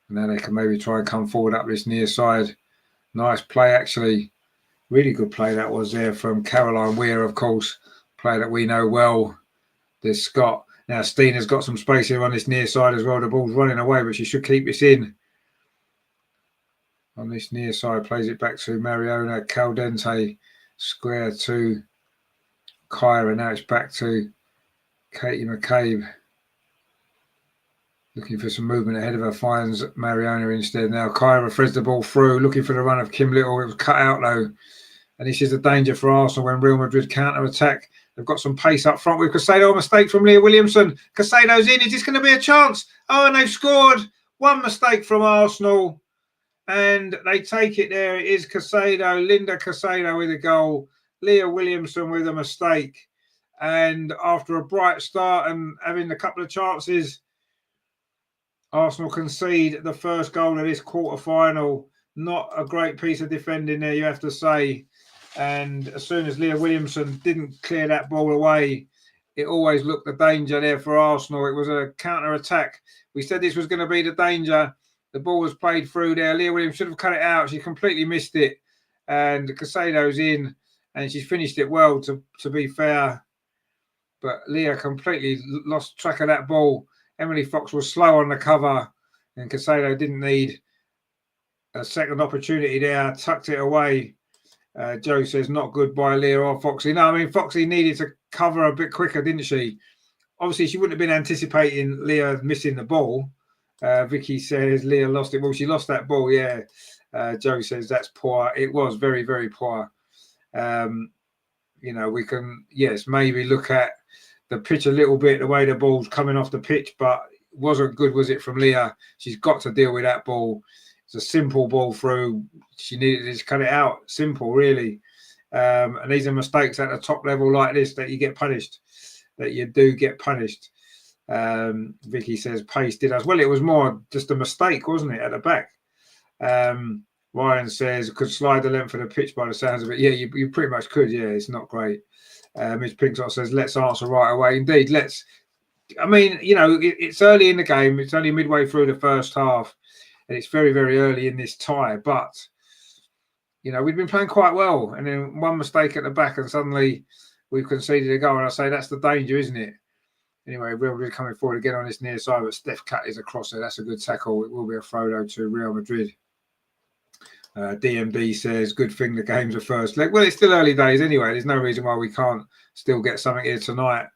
Speaker 1: And now they can maybe try and come forward up this near side. Nice play, actually. Really good play that was there from Caroline Weir, of course. Player that we know well. There's Scott. Now, Stina's got some space here on this near side as well. The ball's running away, but she should keep this in. On this near side, plays it back to Mariona Caldente. Square to Kyra. Now it's back to Katie McCabe. Looking for some movement ahead of her. Finds Mariona instead. Now Kyra threads the ball through. Looking for the run of Kim Little. It was cut out though. And this is a danger for Arsenal when Real Madrid counter-attack. They've got some pace up front with Casado. A mistake from Leah Williamson. Casado's in. Is this going to be a chance? Oh, and they've scored. One mistake from Arsenal. And they take it there. It is Casado, Linda Casado with a goal. Leah Williamson with a mistake. And after a bright start and having a couple of chances, Arsenal concede the first goal of this quarter-final. Not a great piece of defending there, you have to say. And as soon as Leah Williamson didn't clear that ball away, it always looked the danger there for Arsenal. It was a counter-attack. We said this was going to be the danger. The ball was played through there. Leah Williams should have cut it out. She completely missed it. And Casado's in. And she's finished it well, to be fair. But Leah completely lost track of that ball. Emily Fox was slow on the cover. And Casado didn't need a second opportunity there. Tucked it away. Joe says, not good by Leah or Foxy. No, I mean, Foxy needed to cover a bit quicker, didn't she? Obviously, she wouldn't have been anticipating Leah missing the ball. Vicky says Leah lost it. Well, she lost that ball, yeah. Joe says that's poor. It was very, very poor. We can, yes, maybe look at the pitch a little bit, the way the ball's coming off the pitch, but wasn't good, was it, from Leah? She's got to deal with that ball. It's a simple ball through. She needed to just cut it out. Simple, really. And these are mistakes at the top level like this that you get punished, that you do get punished. Vicky says pace did us well. It was more just a mistake, wasn't it, at the back? Ryan says could slide the length of the pitch by the sounds of it. Yeah, you pretty much could. Yeah, it's not great. Mitch Pinksock says let's answer right away. Indeed, let's. I mean, it's early in the game. It's only midway through the first half, and it's very, very early in this tie. But we've been playing quite well, and then one mistake at the back, and suddenly we've conceded a goal. And I say that's the danger, isn't it? Anyway, Real Madrid coming forward again on this near side, but Steph cut is across there. That's a good tackle. It will be a throw though to Real Madrid. DMB says, good thing the game's a first leg. Well, it's still early days anyway. There's no reason why we can't still get something here tonight.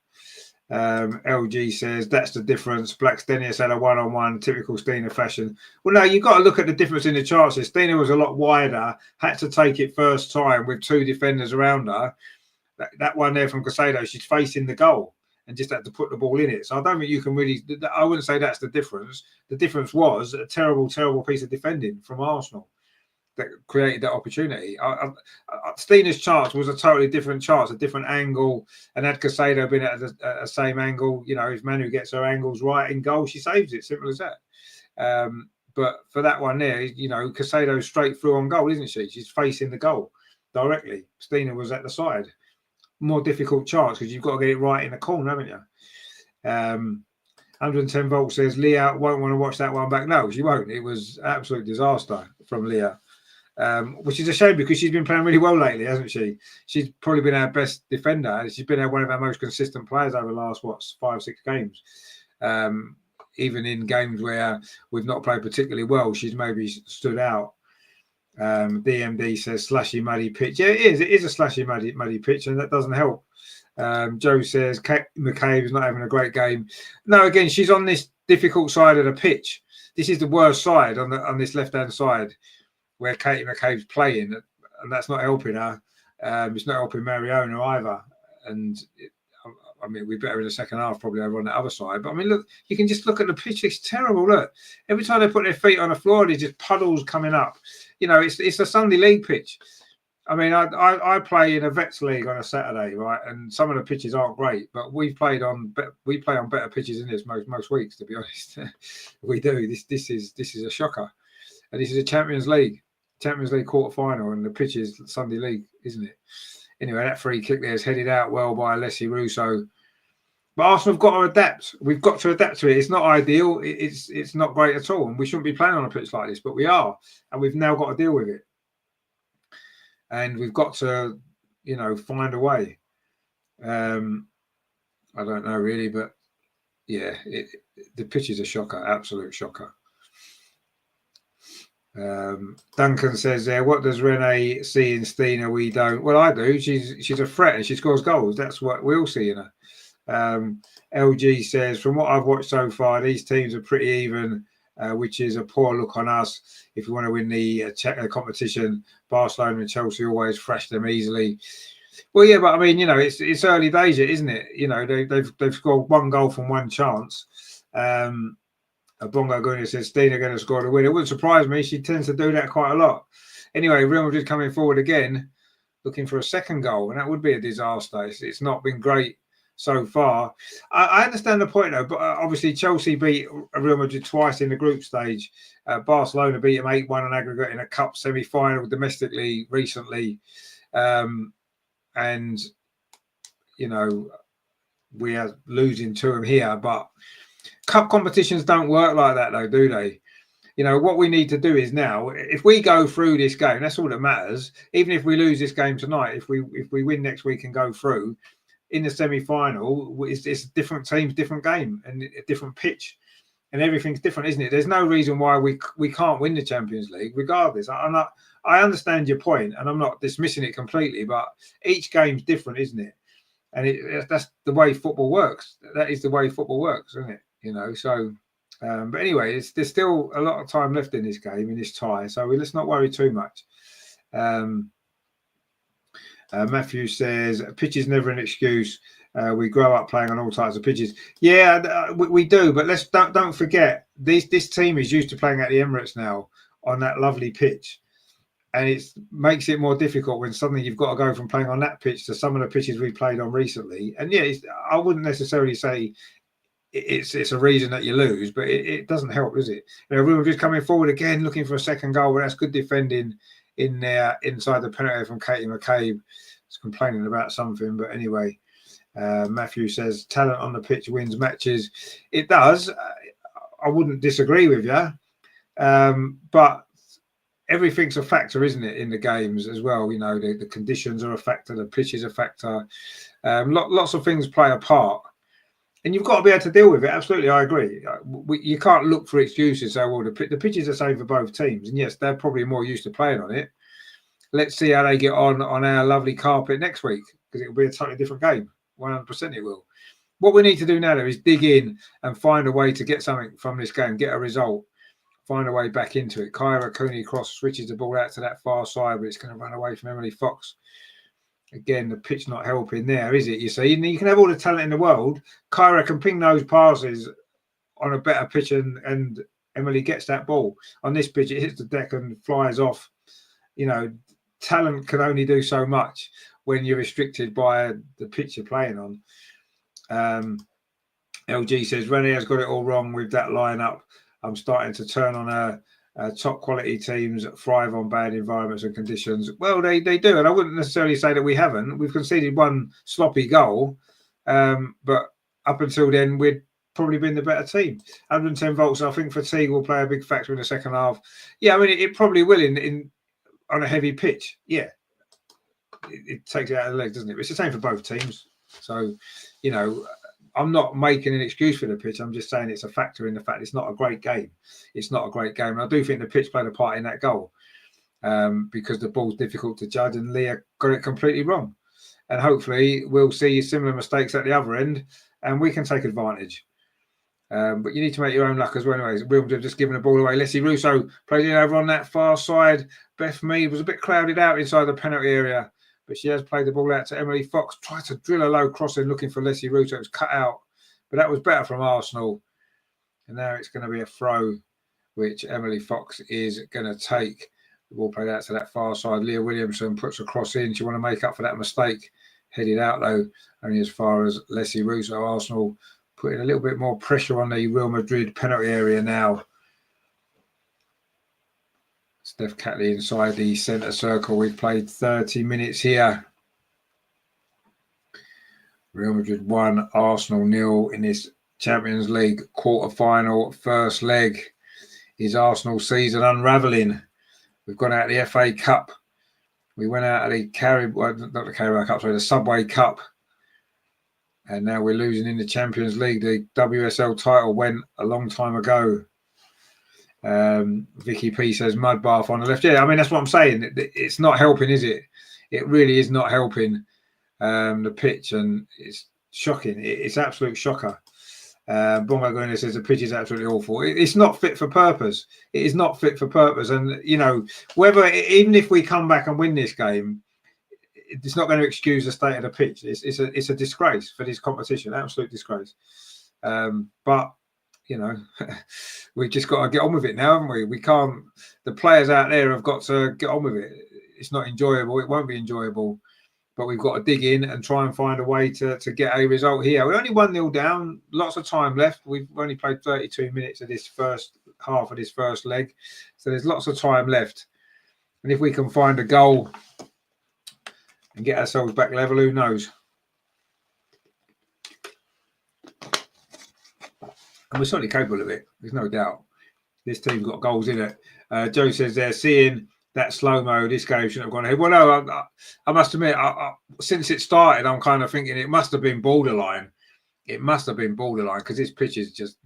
Speaker 1: LG says, that's the difference. Black Stenius had a one-on-one, typical Stina fashion. Well, no, you've got to look at the difference in the chances. Stina was a lot wider, had to take it first time with two defenders around her. That one there from Casado, she's facing the goal and just had to put the ball in it. So I don't think you can really, I wouldn't say that's the difference. The difference was a terrible, terrible piece of defending from Arsenal that created that opportunity. Stina's chance was a totally different chance, a different angle, and had Casado been at the same angle, if Manu gets her angles right in goal, she saves it. Simple as that. But for that one there, Casado's straight through on goal, isn't she? She's facing the goal directly. Stina was at the side. More difficult chance because you've got to get it right in the corner, haven't you? 110 volts says Leah won't want to watch that one back. No, she won't. It was an absolute disaster from Leah. Which is a shame because she's been playing really well lately, hasn't she? She's probably been our best defender. She's been one of our most consistent players over the last, 5-6 games. even in games where we've not played particularly well, she's maybe stood out. DMD says slashy muddy pitch. Yeah, it is. It is a slashy muddy pitch, and that doesn't help. Joe says Kate McCabe is not having a great game. No, again, she's on this difficult side of the pitch. This is the worst side on this left-hand side where Katie McCabe's playing, and that's not helping her. It's not helping Mariona either. And I mean, we're better in the second half probably over on the other side. But I mean, look, you can just look at the pitch. It's terrible. Look, every time they put their feet on the floor, there's just puddles coming up. You know, it's a Sunday league pitch. I mean, I play in a Vets league on a Saturday, right? And some of the pitches aren't great, but we play on better pitches in this most weeks. To be honest, we do. This is a shocker, and this is a Champions League quarter final, and the pitch is Sunday league, isn't it? Anyway, that free kick there is headed out well by Alessi Russo. But Arsenal have got to adapt. We've got to adapt to it. It's not ideal. It's not great at all, and we shouldn't be playing on a pitch like this, but we are, and we've now got to deal with it. And we've got to, you know, find a way. I don't know really, but yeah, the pitch is a shocker, absolute shocker. Duncan says there, what does Renee see in Stina we don't? Well, I do. She's a threat and she scores goals. That's what we all see in her. LG says, from what I've watched so far, these teams are pretty even, which is a poor look on us. If we want to win the competition, Barcelona and Chelsea always thrash them easily. Well, yeah, but I mean, you know, it's early days, isn't it? You know, they've scored one goal from one chance. Bongo Guna says Stina going to score the win. It wouldn't surprise me. She tends to do that quite a lot. Anyway, Real Madrid coming forward again, looking for a second goal, and that would be a disaster. It's not been great so far. I understand the point, though, but obviously Chelsea beat Real Madrid twice in the group stage. Barcelona beat them 8-1 on aggregate in a cup semi-final domestically recently. And, you know, we are losing to them here, but cup competitions don't work like that, though, do they? You know, what we need to do is now, if we go through this game, that's all that matters. Even if we lose this game tonight, if we win next week and go through, in the semi-final, it's different teams, different game, and a different pitch, and everything's different, isn't it? There's no reason why we can't win the Champions League, regardless. I understand your point, and I'm not dismissing it completely, but each game's different, isn't it? And that's the way football works. That is the way football works, isn't it? You know, so. But anyway, there's still a lot of time left in this game, in this tie, so let's not worry too much. Matthew says, pitch is never an excuse. We grow up playing on all types of pitches. Yeah, we do, but don't forget, this team is used to playing at the Emirates now on that lovely pitch. And it makes it more difficult when suddenly you've got to go from playing on that pitch to some of the pitches we played on recently. And yeah, I wouldn't necessarily say it's a reason that you lose, but it doesn't help, does it? You know, we were just coming forward again, looking for a second goal, but that's good defending in there inside the penalty from Katie McCabe. Is complaining about something, but anyway, Matthew says talent on the pitch wins matches. It does. I wouldn't disagree with you, but everything's a factor, isn't it, in the games as well? You know, the conditions are a factor, the pitch is a factor. Lots of things play a part. And you've got to be able to deal with it. Absolutely, I agree. You can't look for excuses. So, well, the pitch is the same for both teams. And yes, they're probably more used to playing on it. Let's see how they get on our lovely carpet next week, because it will be a totally different game. 100% it will. What we need to do now, though, is dig in and find a way to get something from this game, get a result, find a way back into it. Kyra Cooney cross switches the ball out to that far side, but it's going to run away from Emily Fox. Again, the pitch not helping there, is it? You see, and you can have all the talent in the world. Kyra can ping those passes on a better pitch, and Emily gets that ball. On this pitch, it hits the deck and flies off. You know, talent can only do so much when you're restricted by the pitch you're playing on. LG says, Renee has got it all wrong with that lineup. I'm starting to turn on her. Top quality teams thrive on bad environments and conditions. Well, they do, and I wouldn't necessarily say that we haven't. We've conceded one sloppy goal, but up until then, we'd probably been the better team. 110 volts. I think fatigue will play a big factor in the second half. Yeah, I mean, it probably will in on a heavy pitch. Yeah, it takes it out of the leg, doesn't it? But it's the same for both teams. So, you know, I'm not making an excuse for the pitch. I'm just saying it's a factor in the fact it's not a great game. It's not a great game. And I do think the pitch played a part in that goal because the ball's difficult to judge and Leah got it completely wrong. And hopefully we'll see similar mistakes at the other end and we can take advantage. But you need to make your own luck as well. Anyways, Williams have just given the ball away. Leslie Russo plays it over on that far side. Beth Mead was a bit crowded out inside the penalty area, but she has played the ball out to Emily Fox. Tried to drill a low crossing looking for Leslie Russo. It was cut out, but that was better from Arsenal. And now it's going to be a throw, which Emily Fox is going to take. The ball played out to that far side. Leah Williamson puts a cross in. She want to make up for that mistake. Headed out, though, only as far as Leslie Russo. Arsenal putting a little bit more pressure on the Real Madrid penalty area now. Steph Catley inside the centre circle. We've played 30 minutes here. Real Madrid 1, Arsenal 0 in this Champions League quarter-final first leg. Is Arsenal season unravelling? We've gone out of the FA Cup. We went out of the the Subway Cup. And now we're losing in the Champions League. The WSL title went a long time ago. Vicky P says mud bath on the left. Yeah, I mean, that's what I'm saying. It's not helping, is it? It really is not helping the pitch. And it's shocking. It's absolute shocker. Bongo Guna says the pitch is absolutely awful. It's not fit for purpose. It is not fit for purpose. And, you know, even if we come back and win this game, it's not going to excuse the state of the pitch. It's a disgrace for this competition, absolute disgrace. But you know, we've just got to get on with it now, haven't we? We can't. The players out there have got to get on with it. It's not enjoyable. It won't be enjoyable. But we've got to dig in and try and find a way to get a result here. We're only 1-0 down. Lots of time left. We've only played 32 minutes of this first half of this first leg, so there's lots of time left. And if we can find a goal and get ourselves back level, who knows? And we're certainly capable of it. There's no doubt. This team's got goals in it. Joe says they're seeing that slow-mo. This game shouldn't have gone ahead. Well, no, I must admit, since it started, I'm kind of thinking it must have been borderline. It must have been borderline because this pitch is just.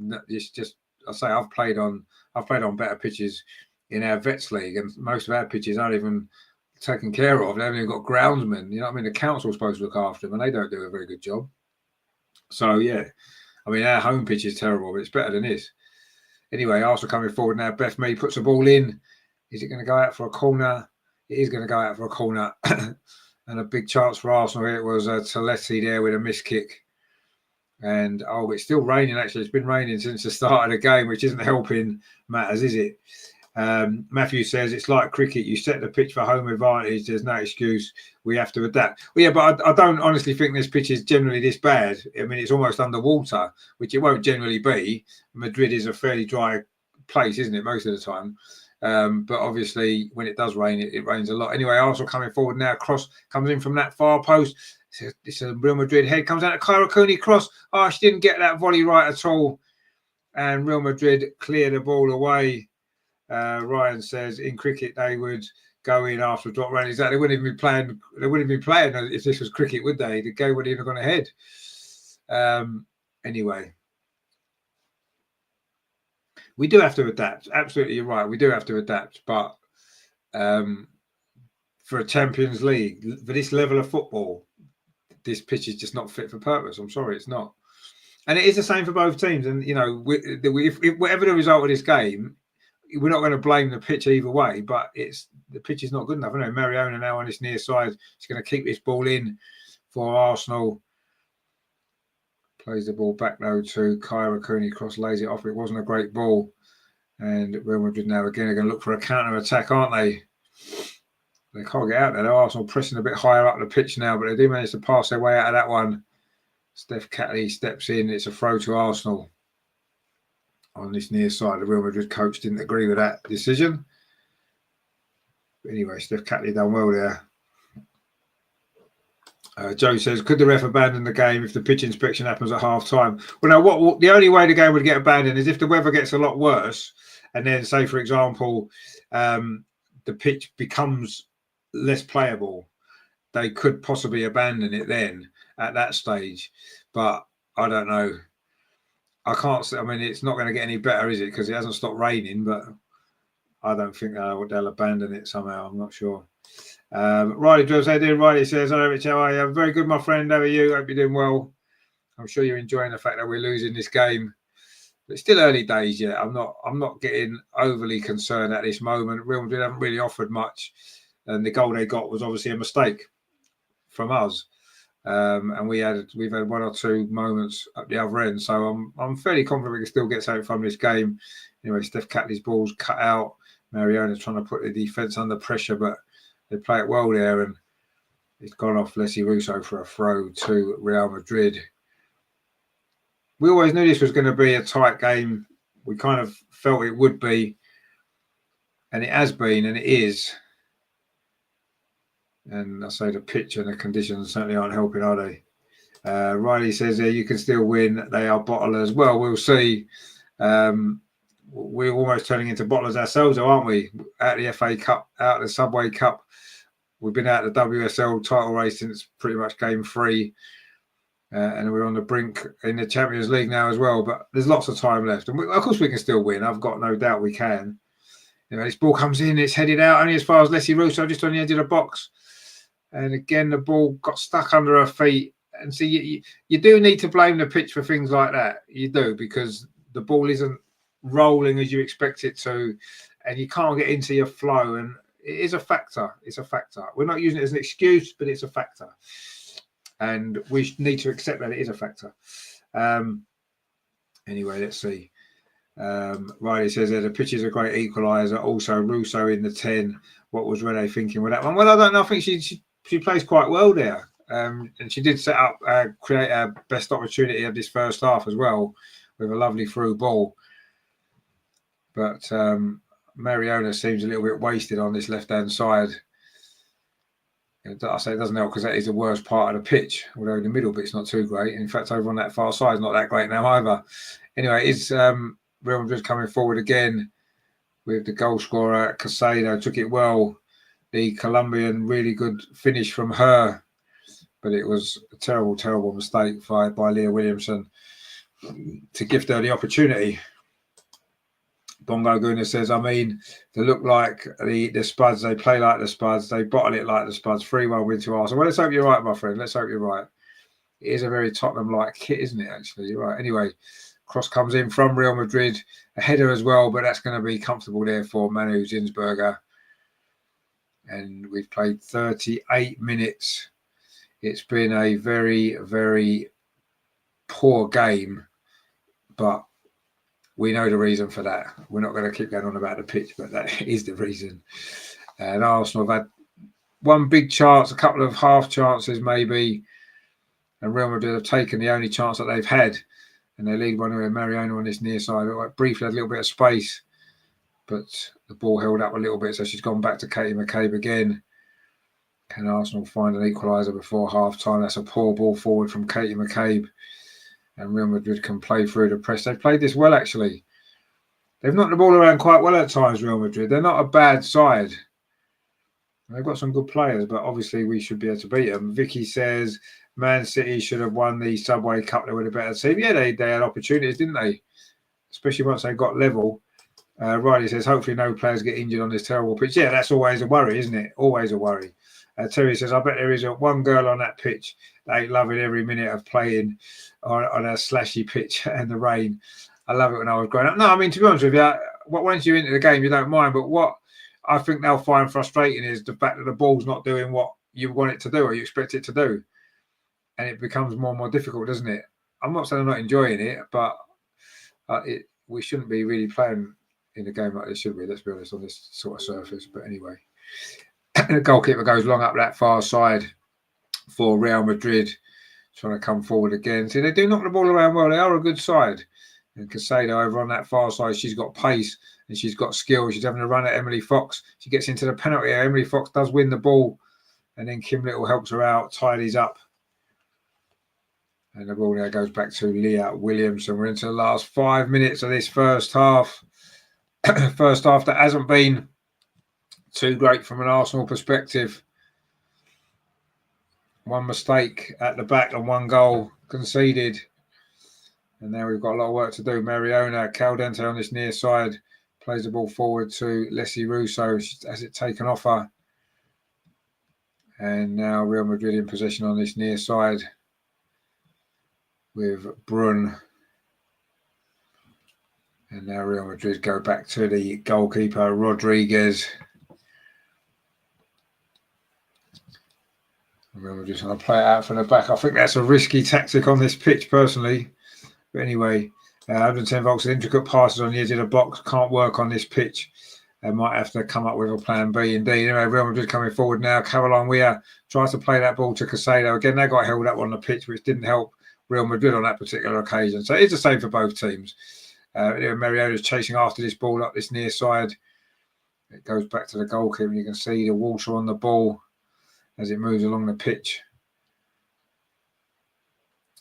Speaker 1: I say I've played on better pitches in our Vets League, and most of our pitches aren't even taken care of. They haven't even got groundsmen. You know what I mean? The council's supposed to look after them, and they don't do a very good job. So yeah, I mean our home pitch is terrible, but it's better than this. Anyway, Arsenal coming forward now. Beth Mead puts the ball in. Is it going to go out for a corner? It is going to go out for a corner, and a big chance for Arsenal. It was Talesi there with a missed kick. And it's still raining. Actually, it's been raining since the start of the game, which isn't helping matters, is it? Matthew says it's like cricket. You set the pitch for home advantage. There's no excuse. We have to adapt. Well, yeah, but I don't honestly think this pitch is generally this bad. I mean, it's almost underwater, which it won't generally be. Madrid is a fairly dry place, isn't it, most of the time? But obviously, when it does rain, it rains a lot. Anyway, Arsenal coming forward now. Cross comes in from that far post. It's a Real Madrid head. Comes out to Kyra Cooney cross. Oh, she didn't get that volley right at all. And Real Madrid clear the ball away. Ryan says in cricket they would go in after a drop round. Exactly, they wouldn't even be playing. They wouldn't be playing if this was cricket, would they? The game wouldn't even have gone ahead. Anyway, we do have to adapt. Absolutely, you're right. We do have to adapt, but for a Champions League, for this level of football, this pitch is just not fit for purpose. I'm sorry, it's not. And it is the same for both teams. And you know, if whatever the result of this game, we're not going to blame the pitch either way, but the pitch is not good enough. I know Mariona now on this near side. She's going to keep this ball in for Arsenal. Plays the ball back though to Kyra Cooney. Cross lays it off. It wasn't a great ball. And Real Madrid now again are going to look for a counter attack, aren't they? They can't get out there. Arsenal pressing a bit higher up the pitch now, but they do manage to pass their way out of that one. Steph Catley steps in. It's a throw to Arsenal. On this near side, the Real Madrid coach didn't agree with that decision. But anyway, Steph Catley done well there. Joe says, could the ref abandon the game if the pitch inspection happens at half time? Well, no, the only way the game would get abandoned is if the weather gets a lot worse. And then, say, for example, the pitch becomes less playable. They could possibly abandon it then at that stage. But I don't know. I can't say. I mean, it's not going to get any better, is it? Because it hasn't stopped raining, but I don't think they'll abandon it somehow. I'm not sure. Riley Drills, how you doing? Riley says, hello, Rich, how are you? Very good, my friend. How are you? Hope you're doing well. I'm sure you're enjoying the fact that we're losing this game. But it's still early days yet. I'm not getting overly concerned at this moment. Real Madrid haven't really offered much. And the goal they got was obviously a mistake from us. And we've had one or two moments at the other end. So I'm fairly confident we can still get something from this game. Anyway, Steph Catley's ball's cut out. Mariona's trying to put the defence under pressure, but they play it well there, and it's gone off Leslie Russo for a throw to Real Madrid. We always knew this was going to be a tight game. We kind of felt it would be, and it has been, and it is. And I say the pitch and the conditions certainly aren't helping, are they? Riley says you can still win. They are bottlers. Well, we'll see. We're almost turning into bottlers ourselves, aren't we? Out of the FA Cup, out of the Subway Cup. We've been out of the WSL title race since pretty much game 3. And we're on the brink in the Champions League now as well. But there's lots of time left. And of course we can still win. I've got no doubt we can. You know, this ball comes in, it's headed out only as far as Leslie Russo, just on the edge of the box. And again, the ball got stuck under her feet. And see, you do need to blame the pitch for things like that. You do, because the ball isn't rolling as you expect it to. And you can't get into your flow. And it is a factor. It's a factor. We're not using it as an excuse, but it's a factor. And we need to accept that it is a factor. Anyway, let's see. Riley says the pitch is a great equaliser. Also, Russo in the 10. What was Rene thinking with that one? Well, I don't know. I think she plays quite well there. And she did set up, create our best opportunity of this first half as well, with a lovely through ball. But Mariona seems a little bit wasted on this left-hand side. I say it doesn't help because that is the worst part of the pitch, although the middle bit's not too great. In fact, over on that far side is not that great now either. Anyway, it's Real Madrid coming forward again with the goal scorer, Casado. Took it well. The Colombian, really good finish from her. But it was a terrible, terrible mistake by Leah Williamson to gift her the opportunity. Bongo Guna says, I mean, they look like the Spuds. They play like the Spuds. They bottle it like the Spuds. 3-1 win to Arsenal. Well, let's hope you're right, my friend. Let's hope you're right. It is a very Tottenham-like kit, isn't it, actually? You're right. Anyway, cross comes in from Real Madrid. A header as well, but that's going to be comfortable there for Manu Zinsberger. And we've played 38 minutes. It's been a very, very poor game, but we know the reason for that. We're not going to keep going on about the pitch, but that is the reason. And Arsenal have had one big chance, a couple of half chances maybe, and Real Madrid have taken the only chance that they've had, and they lead 1-0. Mariona on this near side. Briefly had a little bit of space, but the ball held up a little bit, so she's gone back to Katie McCabe again. Can Arsenal find an equaliser before half-time? That's a poor ball forward from Katie McCabe. And Real Madrid can play through the press. They've played this well, actually. They've knocked the ball around quite well at times, Real Madrid. They're not a bad side. They've got some good players, but obviously we should be able to beat them. Vicky says, Man City should have won the Subway Cup. They were a better team. Yeah, they had opportunities, didn't they? Especially once they got level. Riley says, hopefully no players get injured on this terrible pitch. Yeah, that's always a worry, isn't it? Always a worry. Terry says, I bet there is one girl on that pitch that ain't loving every minute of playing on a slashy pitch and the rain. I love it when I was growing up. No, I mean, to be honest with you, once you're into the game, you don't mind. But what I think they'll find frustrating is the fact that the ball's not doing what you want it to do or you expect it to do. And it becomes more and more difficult, doesn't it? I'm not saying I'm not enjoying it, but we shouldn't be really playing in a game like this, should we? Let's be honest, on this sort of surface. But anyway. The goalkeeper goes long up that far side for Real Madrid, trying to come forward again. See, they do knock the ball around well. They are a good side. And Casado over on that far side, she's got pace and she's got skill. She's having a run at Emily Fox. She gets into the penalty area. Emily Fox does win the ball. And then Kim Little helps her out, tidies up. And the ball there goes back to Leah Williamson. We're into the last 5 minutes of this first half. First half that hasn't been too great from an Arsenal perspective. One mistake at the back and one goal conceded. And now we've got a lot of work to do. Mariona Caldente on this near side plays the ball forward to Leslie Russo. Has it taken off her? And now Real Madrid in possession on this near side with Brun. And now Real Madrid go back to the goalkeeper, Rodriguez. Real Madrid trying to play it out from the back. I think that's a risky tactic on this pitch, personally. But anyway, 110 volts, intricate passes on the edge of the box can't work on this pitch. They might have to come up with a plan B indeed. Anyway, Real Madrid coming forward now. Caroline Weir tries to play that ball to Casado. Again, they got held up on the pitch, which didn't help Real Madrid on that particular occasion. So it's the same for both teams. Mariota's chasing after this ball up this near side. It goes back to the goalkeeper. You can see the water on the ball as it moves along the pitch.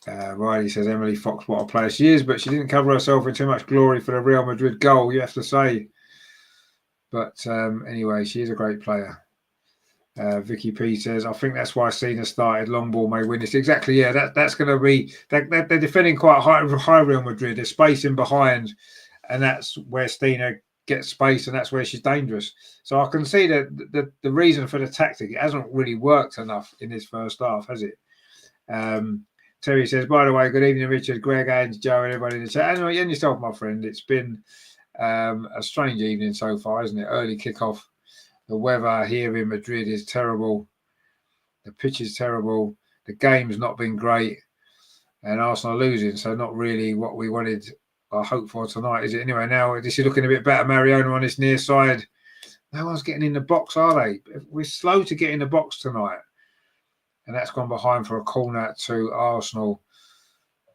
Speaker 1: Riley says Emily Fox, what a player she is, but she didn't cover herself in too much glory for the Real Madrid goal, you have to say. But anyway, she is a great player. Vicky P says, I think that's why Cena started. Long ball may win this. Exactly, yeah. That's going to be. They're defending quite high Real Madrid. They're spacing behind, and that's where Stina gets space, and that's where she's dangerous. So I can see that the reason for the tactic, it hasn't really worked enough in this first half, has it? Terry says, by the way, good evening, Richard, Greg, and Joe, and everybody in the chat. And yourself, my friend. It's been a strange evening so far, isn't it? Early kickoff. The weather here in Madrid is terrible. The pitch is terrible. The game's not been great. And Arsenal losing, so not really what we wanted or hoped for tonight, is it? Anyway, now this is looking a bit better. Mariona on this near side. No one's getting in the box, are they? We're slow to get in the box tonight. And that's gone behind for a corner to Arsenal.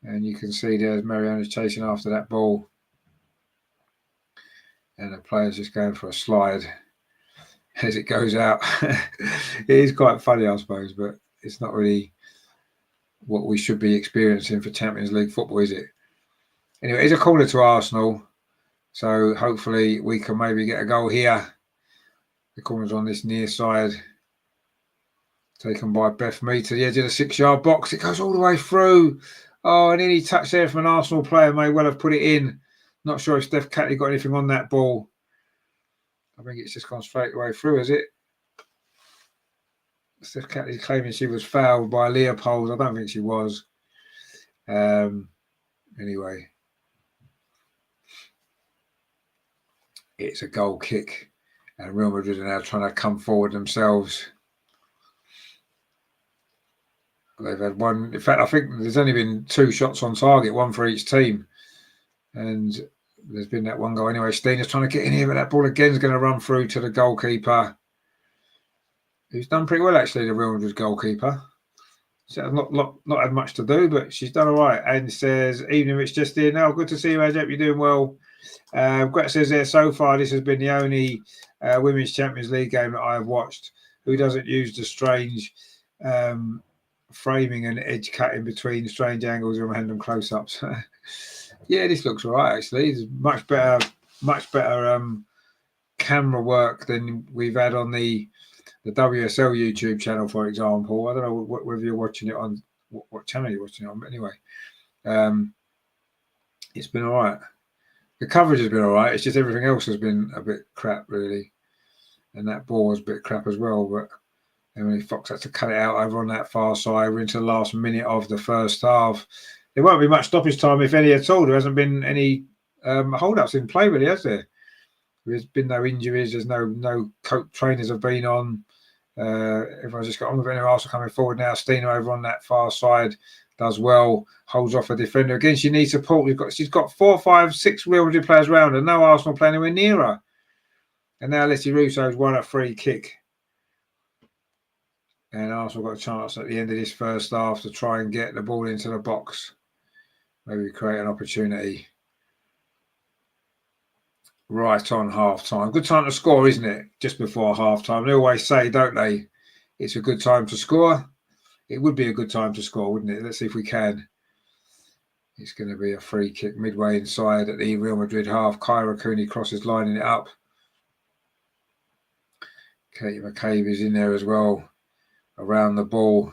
Speaker 1: And you can see there's Mariona's chasing after that ball. And the player's just going for a slide as it goes out. It is quite funny, I suppose, but it's not really what we should be experiencing for Champions League football, is it? Anyway, it's a corner to Arsenal. So hopefully we can maybe get a goal here. The corner's on this near side. Taken by Beth Mead to the edge of the 6-yard box. It goes all the way through. Oh, and any touch there from an Arsenal player may well have put it in. Not sure if Steph Catley got anything on that ball. I think it's just gone straight away through, is it? Steph Catley's claiming she was fouled by Leopold. I don't think she was. Anyway. It's a goal kick. And Real Madrid are now trying to come forward themselves. They've had one. In fact, I think there's only been 2 shots on target, one for each team. And there's been that one goal. Anyway, Steen's trying to get in here, but that ball again is going to run through to the goalkeeper, who's done pretty well, actually, the Real Madrid goalkeeper. She's not had much to do, but she's done all right. And says, evening, Rich, just here. No, good to see you, Ed. Hope you're doing well. Gret says there, so far, this has been the only Women's Champions League game that I've watched. Who doesn't use the strange framing and edge cutting between strange angles and random close-ups? Yeah, this looks all right, actually. It's much better camera work than we've had on the WSL YouTube channel, for example. I don't know whether you're watching it on what channel you're watching it on, but anyway, it's been all right. The coverage has been all right. It's just everything else has been a bit crap, really, and that ball was a bit crap as well. But Emily Fox had to cut it out over on that far side. We're into the last minute of the first half. There won't be much stoppage time, if any at all. There hasn't been any hold-ups in play, really, has there? There's been no injuries. There's no trainers have been on. Everyone's just got on with it. Arsenal coming forward now. Stina over on that far side does well. Holds off a defender. Again, she needs support. She's got 4, 5, 6 Real Madrid players around her. No Arsenal playing anywhere near her. And now Leslie Russo's won a free kick. And Arsenal got a chance at the end of this first half to try and get the ball into the box. Maybe create an opportunity. Right on half-time. Good time to score, isn't it? Just before half-time. They always say, don't they, it's a good time to score. It would be a good time to score, wouldn't it? Let's see if we can. It's going to be a free kick midway inside at the Real Madrid half. Kyra Cooney crosses, lining it up. Katie McCabe is in there as well, around the ball.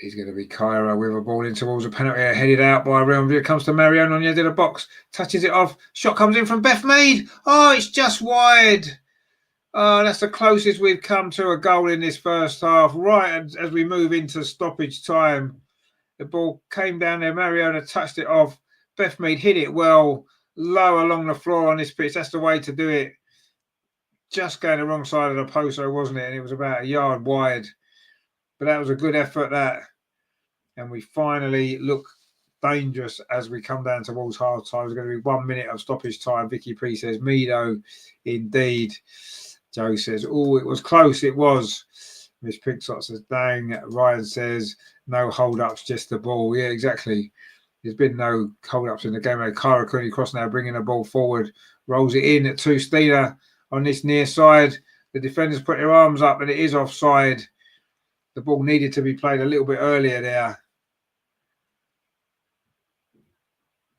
Speaker 1: He's going to be Kyra with a ball in towards a penalty area, headed out by Real Madrid. Comes to Marion on the end of the box, touches it off. Shot comes in from Beth Mead. Oh, it's just wide. Oh, that's the closest we've come to a goal in this first half. Right as we move into stoppage time, the ball came down there. Mariona touched it off. Beth Mead hit it well, low along the floor on this pitch. That's the way to do it. Just going the wrong side of the post, though, wasn't it? And it was about a yard wide. But that was a good effort, that. And we finally look dangerous as we come down towards half time. There's going to be 1 minute of stoppage time. Vicky P says, Mido, indeed. Joe says, oh, it was close. It was. Miss Pigtot says, dang. Ryan says, no hold-ups, just the ball. Yeah, exactly. There's been no hold-ups in the game. Cara Cooney cross now, bringing the ball forward. Rolls it in to Stina on this near side. The defenders put their arms up, and it is offside. The ball needed to be played a little bit earlier there.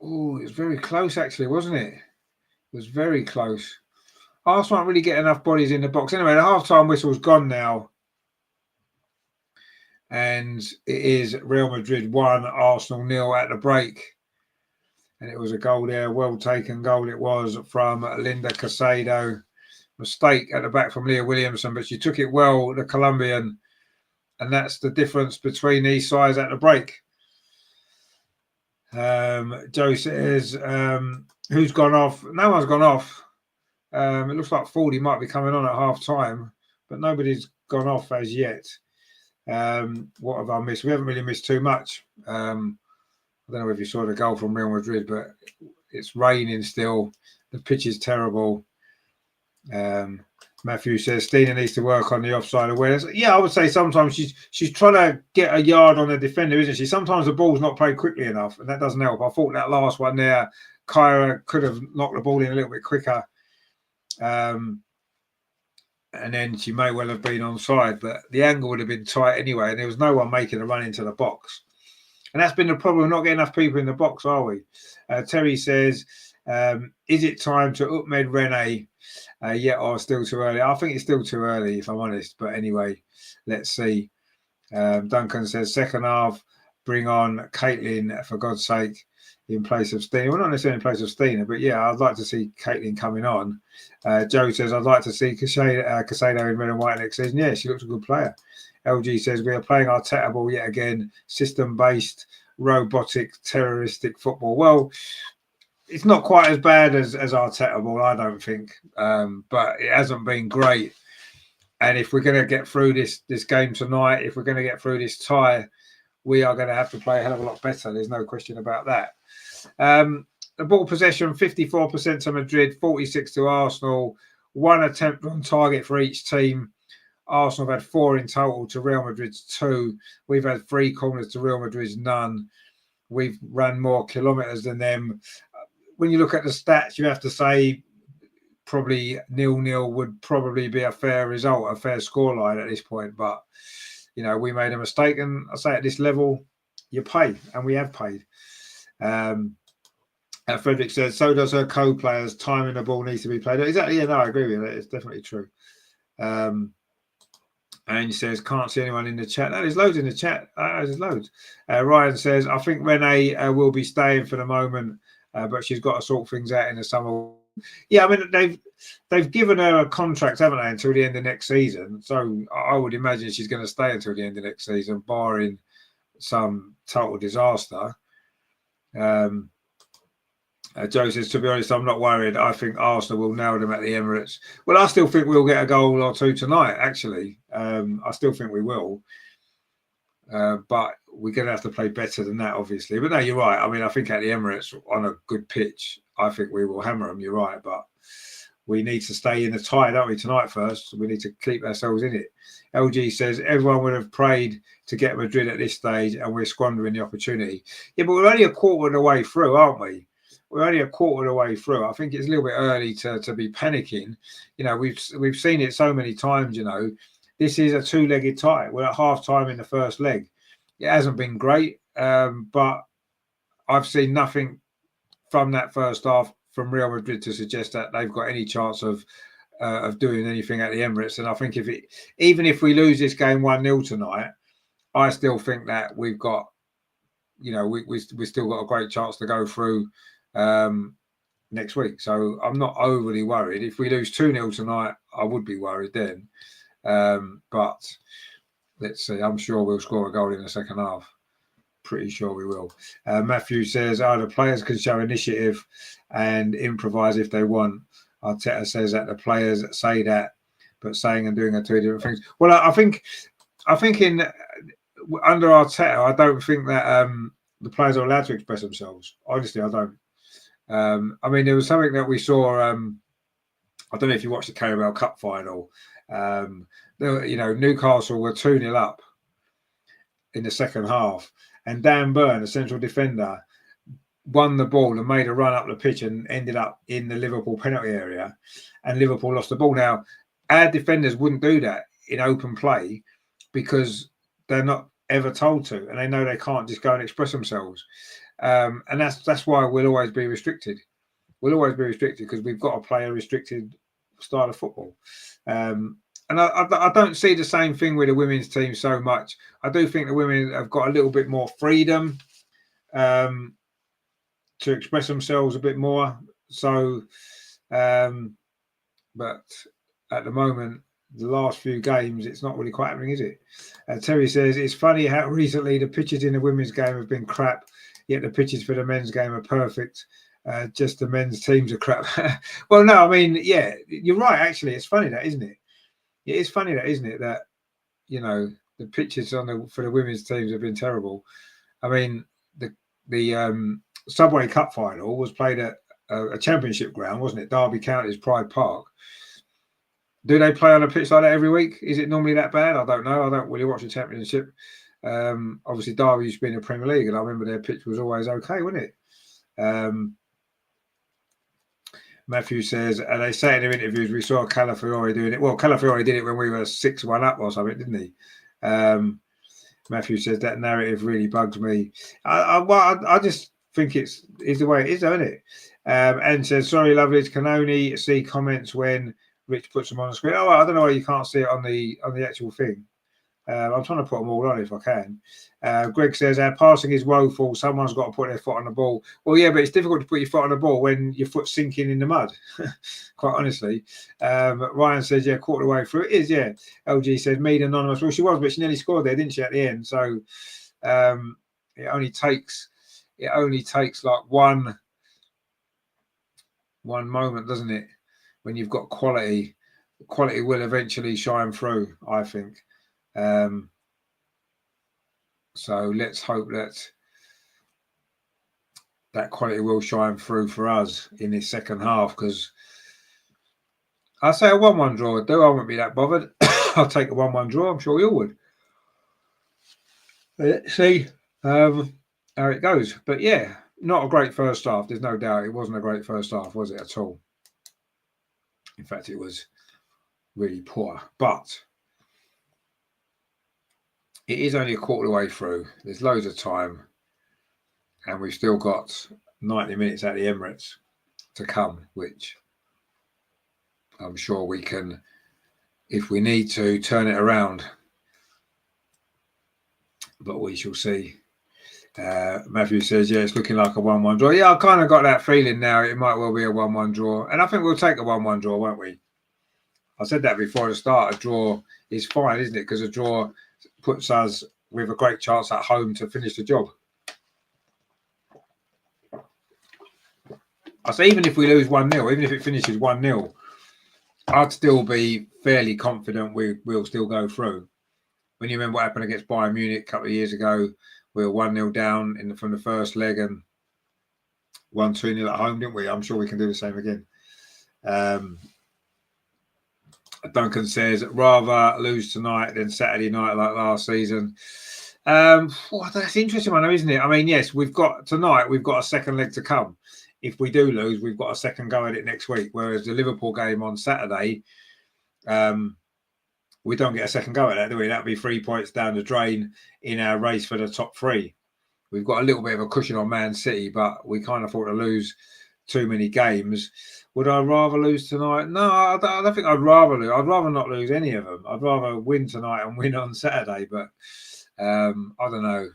Speaker 1: Oh, it was very close, actually, wasn't it? It was very close. Arsenal won't really get enough bodies in the box. Anyway, the half-time whistle's gone now. And it is Real Madrid 1, Arsenal 0 at the break. And it was a goal there, well taken goal it was from Linda Casado. Mistake at the back from Leah Williamson, but she took it well, the Colombian. And that's the difference between these sides at the break. Joe says, who's gone off? No one's gone off. It looks like 40 might be coming on at half time, but nobody's gone off as yet. What have I missed? We haven't really missed too much. I don't know if you saw the goal from Real Madrid, but it's raining still. The pitch is terrible. Matthew says Stina needs to work on the offside awareness. Yeah, I would say sometimes she's trying to get a yard on the defender, isn't she? Sometimes the ball's not played quickly enough, and that doesn't help. I thought that last one there, Kyra could have knocked the ball in a little bit quicker. And then she may well have been onside, but the angle would have been tight anyway, and there was no one making a run into the box. And that's been the problem, not getting enough people in the box, are we? Terry says, is it time to Utmed Rene? Yet or still too early? I think it's still too early, if I'm honest. But anyway, let's see. Duncan says, second half, bring on Caitlin, for God's sake, in place of Stina. Well, not necessarily in place of Stina, but yeah, I'd like to see Caitlin coming on. Joe says, I'd like to see Casado in red and white next season. Yeah, she looks a good player. LG says, we are playing our ball yet again, system-based, robotic, terroristic football. Well, it's not quite as bad as Arteta ball, I don't think, but it hasn't been great. And if we're going to get through this game tonight, if we're going to get through this tie, we are going to have to play a hell of a lot better. There's no question about that. The ball possession, 54% to Madrid, 46% to Arsenal. 1 attempt on target for each team. Arsenal have had 4 in total to Real Madrid's 2. We've had 3 corners to Real Madrid's none. We've run more kilometres than them. When you look at the stats, you have to say probably 0-0 would probably be a fair result, a fair scoreline at this point. But, you know, we made a mistake. And I say at this level, you pay. And we have paid. Frederick says, so does her co-players. Timing the ball needs to be played. Exactly. Yeah, no, I agree with you. It's definitely true. And he says, can't see anyone in the chat. No, there's loads in the chat. There's loads. Ryan says, I think Renee will be staying for the moment. But she's got to sort things out in the summer. Yeah, I mean, they've given her a contract, haven't they, until the end of next season. So I would imagine she's going to stay until the end of next season, barring some total disaster. Joe says, to be honest, I'm not worried. I think Arsenal will nail them at the Emirates. Well, I still think we'll get a goal or two tonight, actually. I still think we will. But we're going to have to play better than that, obviously. But no, you're right. I mean, I think at the Emirates, on a good pitch, I think we will hammer them. You're right. But we need to stay in the tie, don't we, tonight first? We need to keep ourselves in it. LG says, everyone would have prayed to get Madrid at this stage, and we're squandering the opportunity. Yeah, but we're only a quarter of the way through, aren't we? We're only a quarter of the way through. I think it's a little bit early to be panicking. You know, we've seen it so many times, you know. This is a two-legged tie. We're at half-time in the first leg. It hasn't been great, but I've seen nothing from that first half from Real Madrid to suggest that they've got any chance of doing anything at the Emirates. And I think even if we lose this game 1-0 tonight, I still think that we've got, we still got a great chance to go through next week. So I'm not overly worried. If we lose 2-0 tonight, I would be worried then. But let's see. I'm sure we'll score a goal in the second half. Pretty sure we will. Matthew says, the players can show initiative and improvise if they want. Arteta says that the players say that, but saying and doing are two different things. Well, I think in under Arteta, I don't think that the players are allowed to express themselves. Honestly, I don't. I mean, there was something that we saw. I don't know if you watched the Carabao Cup final. Newcastle were 2-0 up in the second half, and Dan Burn, the central defender, won the ball and made a run up the pitch and ended up in the Liverpool penalty area, and Liverpool lost the ball. Now, our defenders wouldn't do that in open play because they're not ever told to, and they know they can't just go and express themselves. And that's why we'll always be restricted. We'll always be restricted because we've got to play a restricted style of football. And I don't see the same thing with the women's team so much. I do think the women have got a little bit more freedom to express themselves a bit more. So, but at the moment, the last few games, it's not really quite happening, is it? Terry says, it's funny how recently the pitches in the women's game have been crap, yet the pitches for the men's game are perfect. Just the men's teams are crap. Well, no, I mean, yeah, you're right, actually. It's funny that, isn't it? It is funny that, isn't it, that, the pitches for the women's teams have been terrible. I mean, the Subway Cup final was played at a championship ground, wasn't it? Derby County's Pride Park. Do they play on a pitch like that every week? Is it normally that bad? I don't know. I don't really watch the championship. Obviously, Derby used to be in the Premier League, and I remember their pitch was always okay, wasn't it? Matthew says, and they say in their interviews, we saw Calafiore doing it. Well, Calafiore did it when we were 6-1 up or something, didn't he? Matthew says that narrative really bugs me. I just think it's the way it is, isn't it? And says, sorry, lovelies, can only see comments when Rich puts them on the screen. Oh, I don't know why you can't see it on the actual thing. I'm trying to put them all on if I can. Greg says, our passing is woeful. Someone's got to put their foot on the ball. Well, yeah, but it's difficult to put your foot on the ball when your foot's sinking in the mud, quite honestly. Ryan says, yeah, quarter way through. It is, yeah. LG says, Mead anonymous. Well, she was, but she nearly scored there, didn't she, at the end? So it only takes like one moment, doesn't it? When you've got quality will eventually shine through, I think. So let's hope that quality will shine through for us in this second half, because I say a 1-1 draw. I won't be that bothered. I'll take a 1-1 draw. I'm sure you would. Let's see how it goes. But yeah, not a great first half. There's no doubt it wasn't a great first half, was it, at all? In fact, it was really poor. But it is only a quarter of the way through. There's loads of time. And we've still got 90 minutes at the Emirates to come, which I'm sure we can, if we need to, turn it around. But we shall see. Matthew says, yeah, it's looking like a 1-1 draw. Yeah, I've kind of got that feeling now. It might well be a 1-1 draw. And I think we'll take a 1-1 draw, won't we? I said that before the start. A draw is fine, isn't it? Because a draw puts us with a great chance at home to finish the job. I say, even if we lose 1-0, even if it finishes 1-0, I'd still be fairly confident we'll still go through. When you remember what happened against Bayern Munich a couple of years ago, we were 1-0 down from the first leg and won 2-0 at home, didn't we? I'm sure we can do the same again. Duncan says, rather lose tonight than Saturday night like last season. That's an interesting one, isn't it? I mean, yes, we've got a second leg to come. If we do lose, we've got a second go at it next week. Whereas the Liverpool game on Saturday, we don't get a second go at that, do we? That'll be 3 points down the drain in our race for the top 3. We've got a little bit of a cushion on Man City, but we can't afford to lose too many games. Would I rather lose tonight? No, I don't think I'd rather lose. I'd rather not lose any of them. I'd rather win tonight and win on Saturday. But I don't know.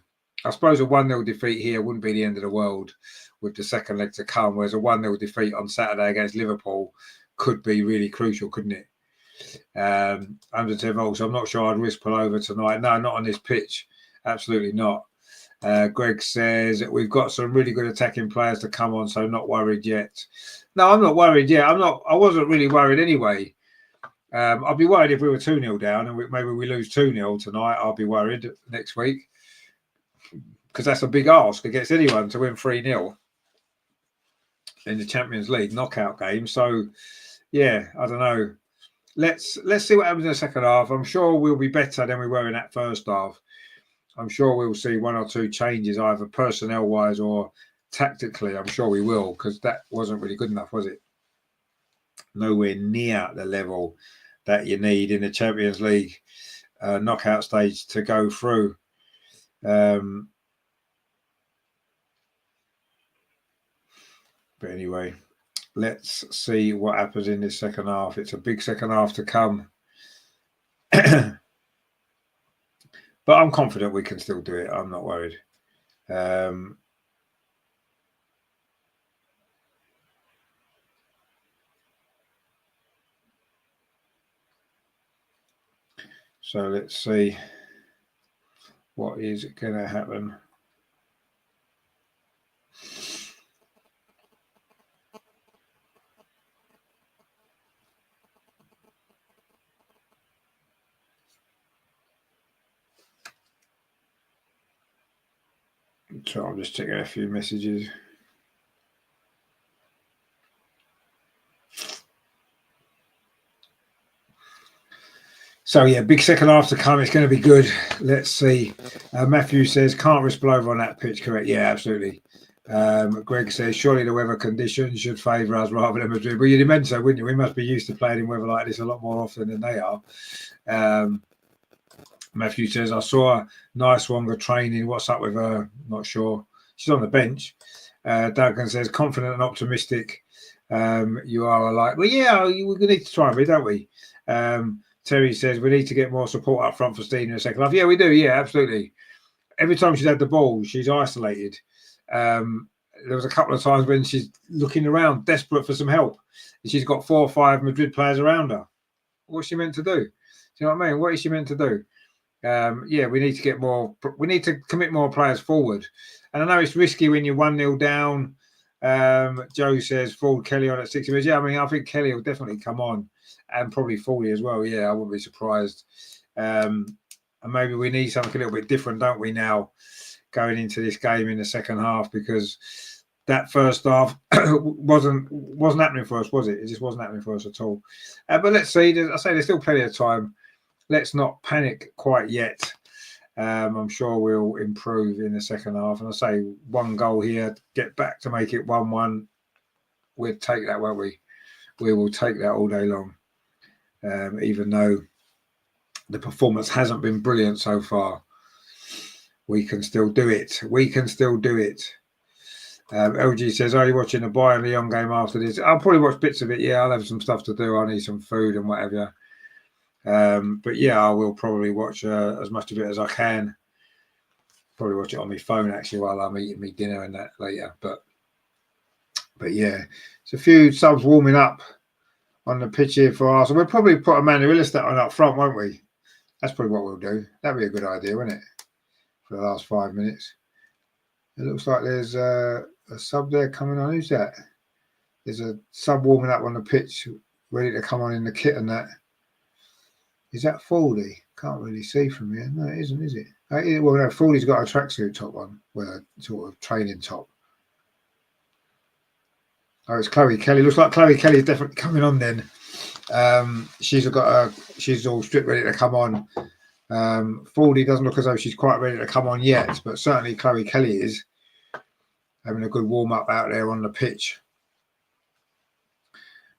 Speaker 1: I suppose a 1-0 defeat here wouldn't be the end of the world with the second leg to come, whereas a 1-0 defeat on Saturday against Liverpool could be really crucial, couldn't it? Under 10 volts, I'm not sure I'd risk pull over tonight. No, not on this pitch. Absolutely not. Greg says we've got some really good attacking players to come on, so not worried yet. No, I'm not worried yet. I wasn't really worried anyway. I'd be worried if we were 2-0 down and maybe we lose 2-0 tonight. I'll be worried next week because that's a big ask against anyone to win 3-0 in the Champions League knockout game. So, yeah, I don't know. Let's see what happens in the second half. I'm sure we'll be better than we were in that first half. I'm sure we'll see 1 or 2 changes, either personnel-wise or tactically. I'm sure we will, because that wasn't really good enough, was it? Nowhere near the level that you need in the Champions League knockout stage to go through. But anyway, let's see what happens in this second half. It's a big second half to come. But I'm confident we can still do it. I'm not worried. So let's see what is going to happen. So I'm just checking a few messages. So, yeah, big second half to come. It's going to be good. Let's see. Matthew says, can't risk blow over on that pitch. Correct. Yeah, absolutely. Greg says, surely the weather conditions should favour us rather than Madrid. Well, you'd imagine so, wouldn't you? We must be used to playing in weather like this a lot more often than they are. Matthew says, I saw a nice Wonga training. What's up with her? Not sure. She's on the bench. Duncan says, confident and optimistic. You are alike. Well, yeah, we're going to need to try and be, don't we? Terry says, we need to get more support up front for Stina in the second half. Yeah, we do. Yeah, absolutely. Every time she's had the ball, she's isolated. There was a couple of times when she's looking around, desperate for some help. And she's got 4 or 5 Madrid players around her. What's she meant to do? Do you know what I mean? What is she meant to do? Yeah, we need to get more. We need to commit more players forward. And I know it's risky when you're 1-0 down. Joe says, Ford Kelly on at 60 minutes. Yeah, I mean, I think Kelly will definitely come on. And probably Foley as well. Yeah, I wouldn't be surprised. And maybe we need something a little bit different, don't we, now, going into this game in the second half, because that first half wasn't happening for us, was it? It just wasn't happening for us at all. But let's see. I say there's still plenty of time. Let's not panic quite yet. I'm sure we'll improve in the second half. And I say 1 goal here, get back to make it 1-1. We'll take that, won't we? We will take that all day long. Even though the performance hasn't been brilliant so far, we can still do it. We can still do it. LG says, are you watching the Bayern Lyon game after this? I'll probably watch bits of it. Yeah, I'll have some stuff to do. I need some food and whatever. But yeah, I will probably watch as much of it as I can. Probably watch it on my phone actually while I'm eating my dinner and that later. But yeah, it's a few subs warming up on the pitch here for Arsenal. We'll probably put Amanda Illister on up front, won't we? That's probably what we'll do. That'd be a good idea, wouldn't it? For the last 5 minutes. It looks like there's a sub there coming on. Who's that? There's a sub warming up on the pitch, ready to come on in the kit and that. Is that Foley? Can't really see from here. No, it isn't, is it? Well, no, Foley's got a tracksuit top on, with a sort of training top. Oh, it's Chloe Kelly. Looks like Chloe Kelly is definitely coming on then. She's all stripped, ready to come on. Fordy doesn't look as though she's quite ready to come on yet, but certainly Chloe Kelly is having a good warm up out there on the pitch.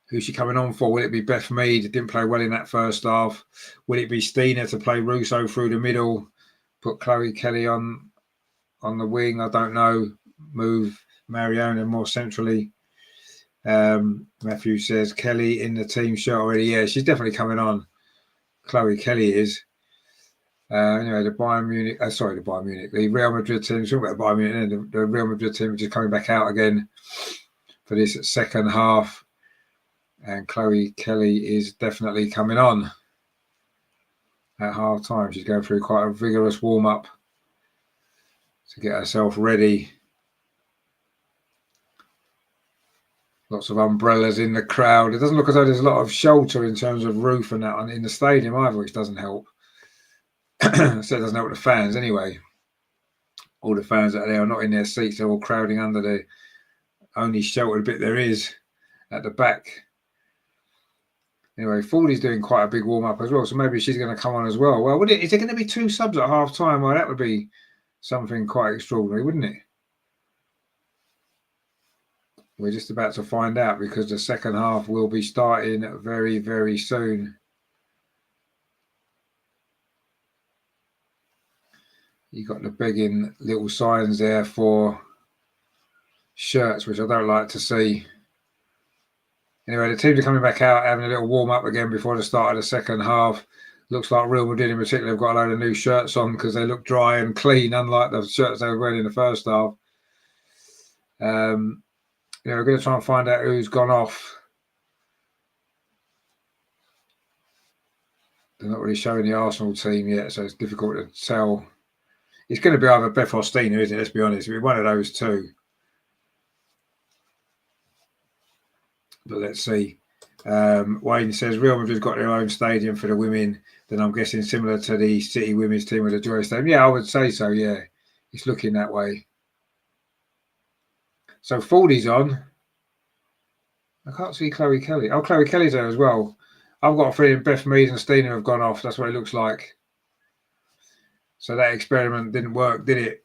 Speaker 1: Who's she coming on for? Will it be Beth Mead? Didn't play well in that first half. Will it be Stina to play Russo through the middle? Put Chloe Kelly on the wing? I don't know. Move Mariona more centrally. Matthew says Kelly in the team shirt already. Yeah, she's definitely coming on. Chloe Kelly is. Anyway, the Real Madrid team. Talking about Bayern Munich, the Real Madrid team just coming back out again for this second half, and Chloe Kelly is definitely coming on at half time. She's going through quite a vigorous warm up to get herself ready. Lots of umbrellas in the crowd. It doesn't look as though there's a lot of shelter in terms of roof and that in the stadium either, which doesn't help. So it doesn't help the fans anyway. All the fans that are there are not in their seats. They're all crowding under the only sheltered bit there is at the back. Anyway, Fordy's doing quite a big warm-up as well, so maybe she's going to come on as well. Well, is there going to be 2 subs at half-time? Well, that would be something quite extraordinary, wouldn't it? We're just about to find out because the second half will be starting very, very soon. You got the begging little signs there for shirts, which I don't like to see. Anyway, the teams are coming back out, having a little warm-up again before the start of the second half. Looks like Real Madrid in particular have got a load of new shirts on because they look dry and clean, unlike the shirts they were wearing in the first half. We're going to try and find out who's gone off. They're not really showing the Arsenal team yet, so it's difficult to tell. It's going to be either Beth or Stina, isn't it? Let's be honest. It'll be one of those two. But let's see. Wayne says Real Madrid's got their own stadium for the women. Then I'm guessing similar to the City women's team with the Joy Stadium. Yeah, I would say so. Yeah, it's looking that way. So Fordy's on. I can't see Chloe Kelly. Oh, Chloe Kelly's there as well. I've got a feeling Beth Mead and Stina have gone off. That's what it looks like. So that experiment didn't work, did it?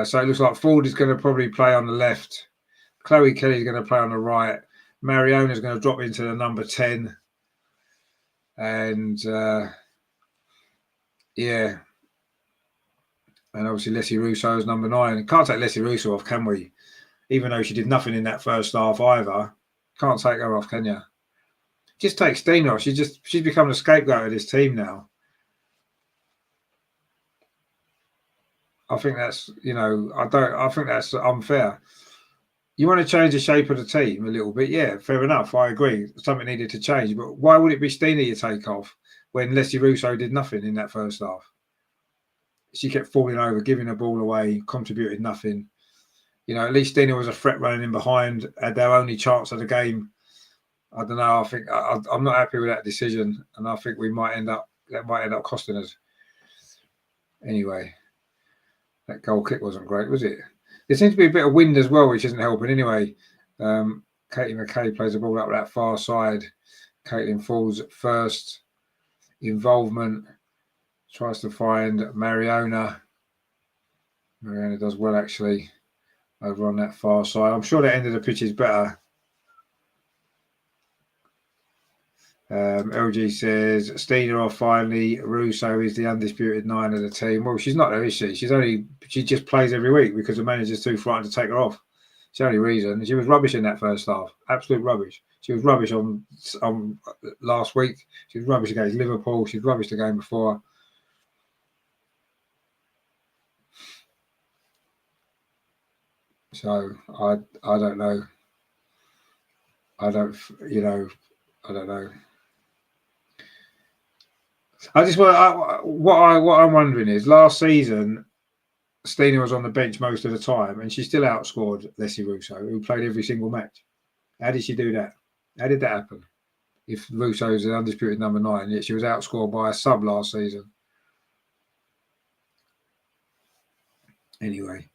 Speaker 1: So it looks like Fordy's going to probably play on the left. Chloe Kelly's going to play on the right. Mariona's going to drop into the number 10. And yeah. And obviously Leslie Russo's number 9. Can't take Leslie Russo off, can we? Even though she did nothing in that first half either. Can't take her off, can you? Just take Stina off. She's become the scapegoat of this team now. I think that's, I think that's unfair. You want to change the shape of the team a little bit, yeah, fair enough. I agree. Something needed to change. But why would it be Stina you take off when Leslie Russo did nothing in that first half? She kept falling over, giving the ball away, contributed nothing. At least Stina was a threat running in behind, had their only chance of the game. I don't know. I think I'm not happy with that decision, and I think that might end up costing us. Anyway, that goal kick wasn't great, was it? There seems to be a bit of wind as well, which isn't helping. Anyway, Katie McKay plays the ball up that far side. Caitlin falls first. Involvement. Tries to find Mariona. Mariona does well, actually, over on that far side. I'm sure the end of the pitch is better. LG says Stina off finally. Russo is the undisputed 9 of the team. Well, she's not there, is she? She just plays every week because the manager's too frightened to take her off. It's the only reason. She was rubbish in that first half. Absolute rubbish. She was rubbish on last week. She was rubbish against Liverpool. She was rubbish the game before. So I don't know. I don't know. I just what I'm wondering is last season Stina was on the bench most of the time and she still outscored Leslie Russo, who played every single match. How did she do that? How did that happen? If Russo is an undisputed number 9, yet she was outscored by a sub last season. Anyway,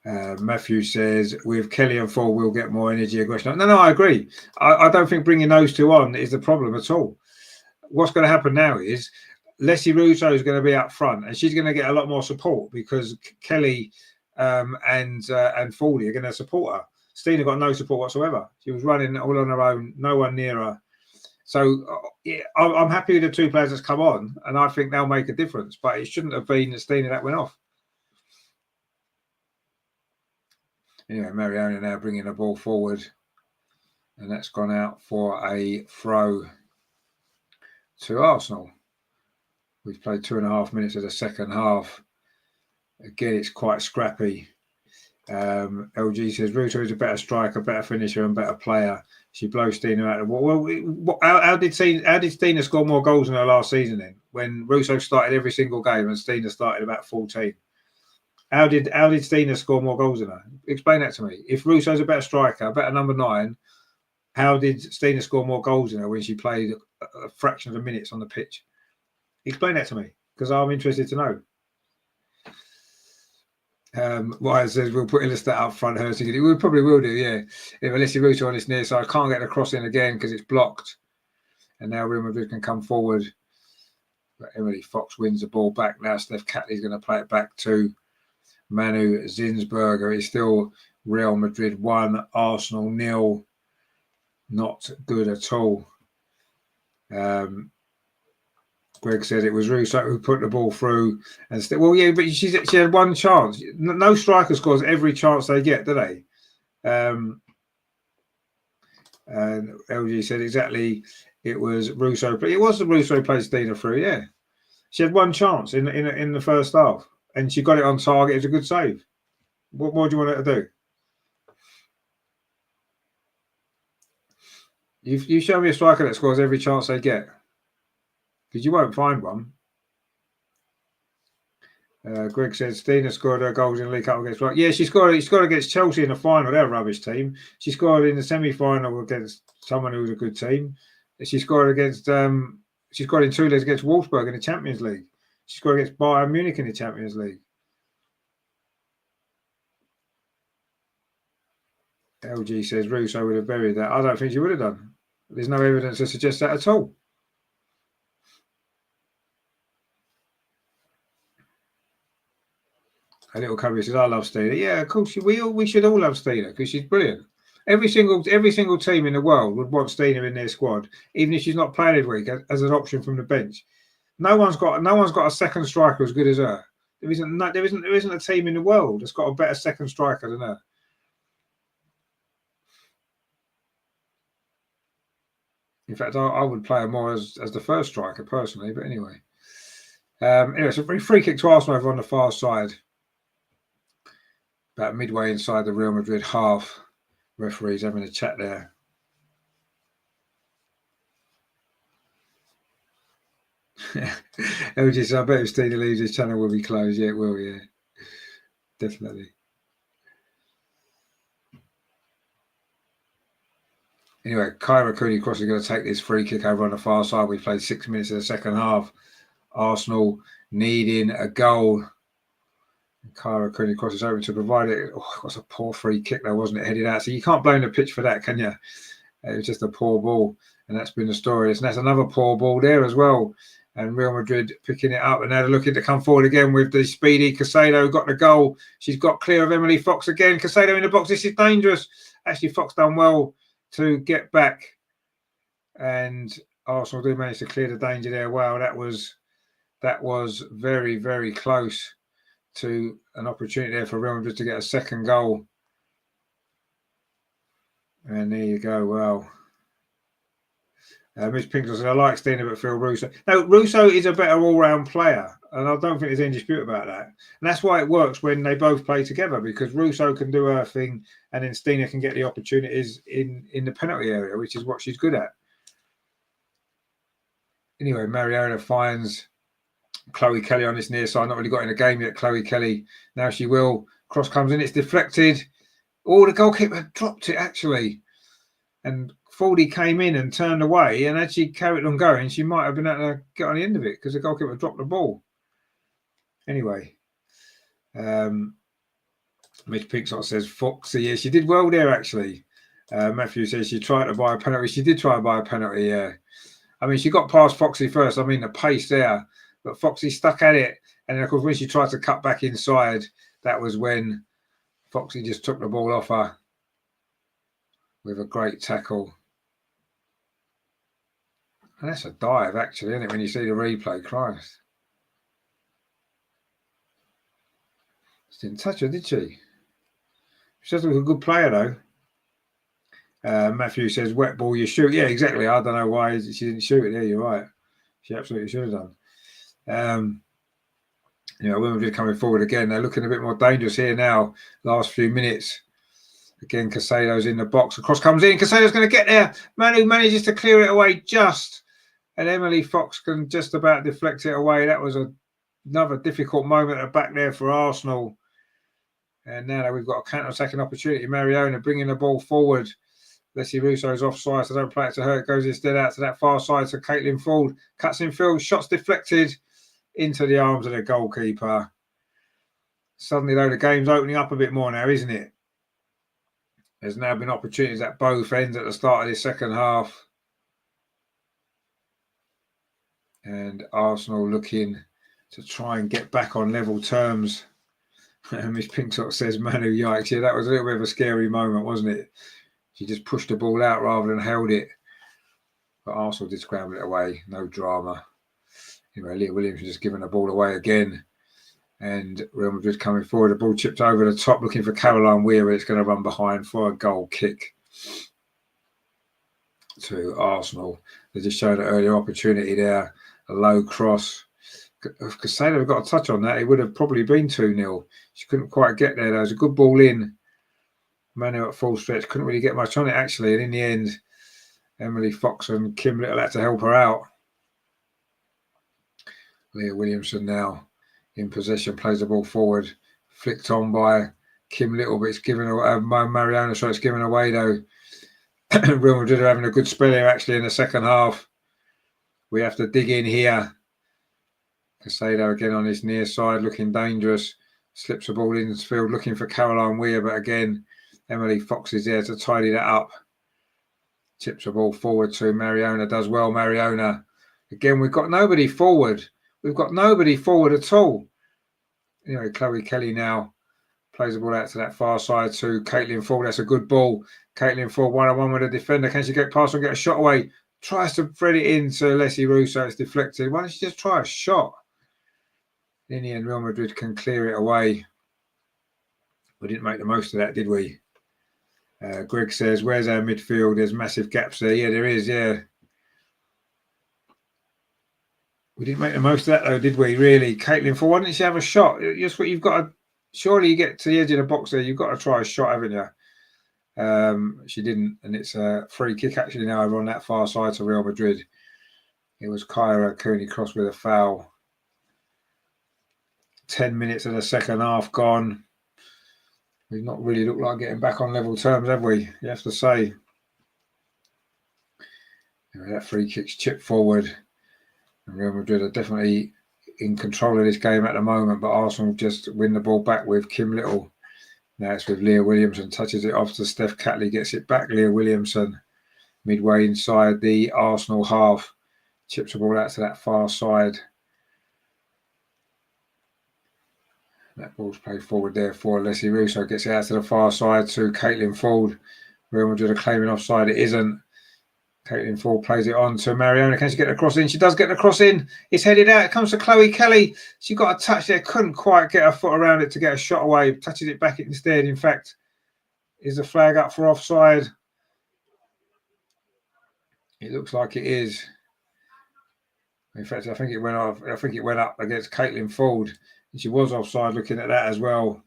Speaker 1: Matthew says with Kelly and Ford we'll get more energy, aggression. No, I agree. I don't think bringing those two on is the problem at all. What's going to happen now is Leslie Russo is going to be up front and she's going to get a lot more support because Kelly and Fordy are going to support her. Stina got no support whatsoever. She was running all on her own, no one near her. So I'm happy with the 2 players that's come on and I think they'll make a difference, but it shouldn't have been Stina that went off. Anyway, Mariona now bringing the ball forward and that's gone out for a throw to Arsenal. We've played 2.5 minutes of the second half. Again, it's quite scrappy. LG says Russo is a better striker, better finisher, and better player. She blows Stina out of the wall. Well, how did Stina score more goals in her last season then? When Russo started every single game and Stina started about 14. How did Stina score more goals than her? Explain that to me. If Russo's a better striker, a better number 9, how did Stina score more goals than her when she played a fraction of the minutes on the pitch? Explain that to me, because I'm interested to know. Wyatt says we'll put Illuster up front. We probably will do, yeah. If Alessia Russo on this near side, can't get the cross in again because it's blocked. And now Real Madrid can come forward. But Emily Fox wins the ball back. Now Steph Catley's going to play it back to Manu Zinsberger. It's still Real Madrid 1, Arsenal 0. Not good at all. Greg said it was Russo who put the ball through. And well, yeah, but she had one chance. No striker scores every chance they get, do they? And LG said exactly. It was Russo. It was the Russo played Stina through. Yeah, she had one chance in the first half, and she got it on target. It was a good save. What more do you want her to do? You show me a striker that scores every chance they get, because you won't find one. Greg said Stina scored her goals in the League Cup against. Yeah, she scored against Chelsea in the final. They're a rubbish team. She scored in the semi-final against someone who was a good team. She scored against. She scored in 2 legs against Wolfsburg in the Champions League. She scored against Bayern Munich in the Champions League. LG says Russo would have buried that. I don't think she would have done. There's no evidence to suggest that at all. A little cubby says, "I love Stina." Yeah, of course. We should all love Stina because she's brilliant. Every single team in the world would want Stina in their squad, even if she's not playing every week as an option from the bench. No one's got a second striker as good as her. There isn't a team in the world that's got a better second striker than her. In fact, I would play her more as the first striker personally. But anyway, it's a free kick to Arsenal over on the far side, about midway inside the Real Madrid half. Referees having a chat there. LG says, I bet if Stina leaves, his channel will be closed. Yeah, it will, yeah. Definitely. Anyway, Kyra Cooney-Cross is going to take this free kick over on the far side. We played 6 minutes of the second half. Arsenal needing a goal. Kyra Cooney-Cross is open to provide it. Oh, it was a poor free kick though, wasn't it? Headed out. So you can't blame the pitch for that, can you? It was just a poor ball. And that's been the story. And that's another poor ball there as well. And Real Madrid picking it up. And now they're looking to come forward again with the speedy Casado. Got the goal. She's got clear of Emily Fox again. Casado in the box. This is dangerous. Actually, Fox done well to get back. And Arsenal do manage to clear the danger there. Wow, that was very, very close to an opportunity there for Real Madrid to get a second goal. And there you go. Well, Miss Pinkton said, I like Stina, but feel Russo. No, Russo is a better all-round player, and I don't think there's any dispute about that. And that's why it works when they both play together, because Russo can do her thing, and then Stina can get the opportunities in the penalty area, which is what she's good at. Anyway, Mariona finds Chloe Kelly on this near side. Not really got in the game yet, Chloe Kelly. Now she will. Cross comes in. It's deflected. Oh, the goalkeeper dropped it, actually. And Fordy came in and turned away. And as she carried on going, she might have been able to get on the end of it because the goalkeeper dropped the ball. Anyway, Mitch Pixot says, Foxy. Yeah, she did well there, actually. Matthew says she tried to buy a penalty. She did try to buy a penalty, yeah. I mean, she got past Foxy first. I mean, the pace there. But Foxy stuck at it. And then, of course, when she tried to cut back inside, that was when Foxy just took the ball off her with a great tackle. And that's a dive, actually, isn't it, when you see the replay? Christ. She didn't touch her, did she? She does look a good player, though. Matthew says, wet ball, you shoot. Yeah, exactly. I don't know why she didn't shoot it there. You're right. She absolutely should have done. You know, Real Madrid coming forward again. They're looking a bit more dangerous here now. Last few minutes. Again, Casado's in the box. The cross comes in. Casado's going to get there. Manu manages to clear it away just. And Emily Fox can just about deflect it away. That was another difficult moment at the back there for Arsenal. And now we've got a counter-attacking opportunity. Mariona bringing the ball forward. Leslie Russo's offside, so don't play it to her. It goes instead out to that far side to Caitlin Ford. Cuts in field. Shots deflected into the arms of the goalkeeper. Suddenly, though, the game's opening up a bit more now, isn't it? There's now been opportunities at both ends at the start of the second half. And Arsenal looking to try and get back on level terms. Miss Pinksock says, Manu, yikes. Yeah, that was a little bit of a scary moment, wasn't it? She just pushed the ball out rather than held it. But Arsenal did scramble it away. No drama. Anyway, Leah Williams just giving the ball away again. And Real Madrid coming forward. The ball chipped over the top, looking for Caroline Weir. It's going to run behind for a goal kick to Arsenal. They just showed an earlier opportunity there. A low cross. If Casado had got a touch on that, it would have probably been 2-0. She couldn't quite get there. There was a good ball in. Manu at full stretch. Couldn't really get much on it, actually. And in the end, Emily Fox and Kim Little had to help her out. Leah Williamson now in possession, plays the ball forward. Flicked on by Kim Little, but it's given away. Mariona, so it's given away, though. Real Madrid are having a good spell here, actually, in the second half. We have to dig in here. Casado again on his near side, looking dangerous. Slips the ball into the field, looking for Caroline Weir, but again, Emily Fox is there to tidy that up. Chips the ball forward to Mariona. Does well, Mariona. Again, we've got nobody forward. We've got nobody forward at all. Anyway, Chloe Kelly now plays the ball out to that far side to Caitlin Ford. That's a good ball. Caitlin Ford one-on-one with a defender. Can she get past and get a shot away? Tries to thread it into Leslie Russo. It's deflected. Why don't she just try a shot? In the end, Real Madrid can clear it away. We didn't make the most of that, did we? Greg says, where's our midfield? There's massive gaps there. Yeah, there is, yeah. We didn't make the most of that, though, did we, really? Caitlin, for why didn't she have a shot? Just what you've got to... Surely you get to the edge of the box there. You've got to try a shot, haven't you? She didn't, and it's a free kick, actually, now over on that far side to Real Madrid. It was Kyra Cooney-Cross with a foul. 10 minutes of the second half gone. We've not really looked like getting back on level terms, have we? You have to say. That free kick's chipped forward. And Real Madrid are definitely in control of this game at the moment, but Arsenal just win the ball back with Kim Little. Now it's with Leah Williamson, touches it off to Steph Catley, gets it back. Leah Williamson, midway inside the Arsenal half, chips the ball out to that far side. That ball's played forward there for Leslie Russo. Gets it out to the far side to Caitlin Ford. Real Madrid are claiming offside. It isn't. Caitlin Ford plays it on to Mariona. Can she get the cross in? She does get the cross in. It's headed out. It comes to Chloe Kelly. She got a touch there. Couldn't quite get her foot around it to get a shot away. Touches it back instead. In fact, is the flag up for offside? It looks like it is. In fact, I think it went off. I think it went up against Caitlin Ford. And she was offside looking at that as well.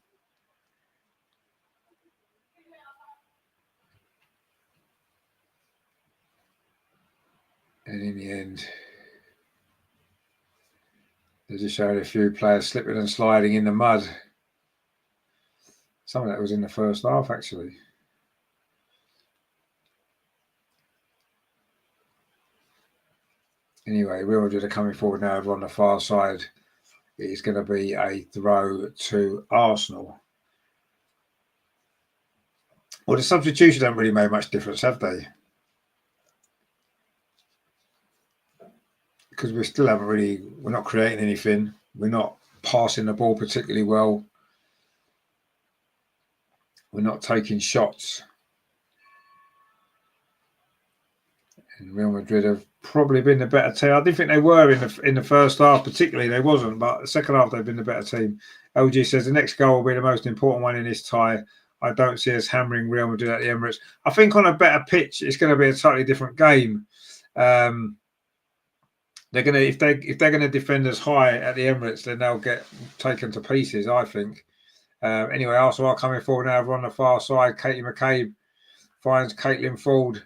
Speaker 1: And in the end, they just showed a few players slipping and sliding in the mud. Some of that was in the first half, actually. Anyway, Real Madrid are coming forward now over on the far side. It is going to be a throw to Arsenal. Well, the substitutions haven't really made much difference, have they? Because we still haven't really, we're not creating anything. We're not passing the ball particularly well. We're not taking shots. And Real Madrid have probably been the better team. I didn't think they were in the first half, particularly. They wasn't, but the second half they've been the better team. LG says the next goal will be the most important one in this tie. I don't see us hammering Real Madrid at the Emirates. I think on a better pitch, it's going to be a totally different game. The they're gonna if they're gonna defend us high at the Emirates, then they'll get taken to pieces, I think. Anyway, Arsenal are coming forward now. Over on the far side, Katie McCabe finds Caitlin Ford.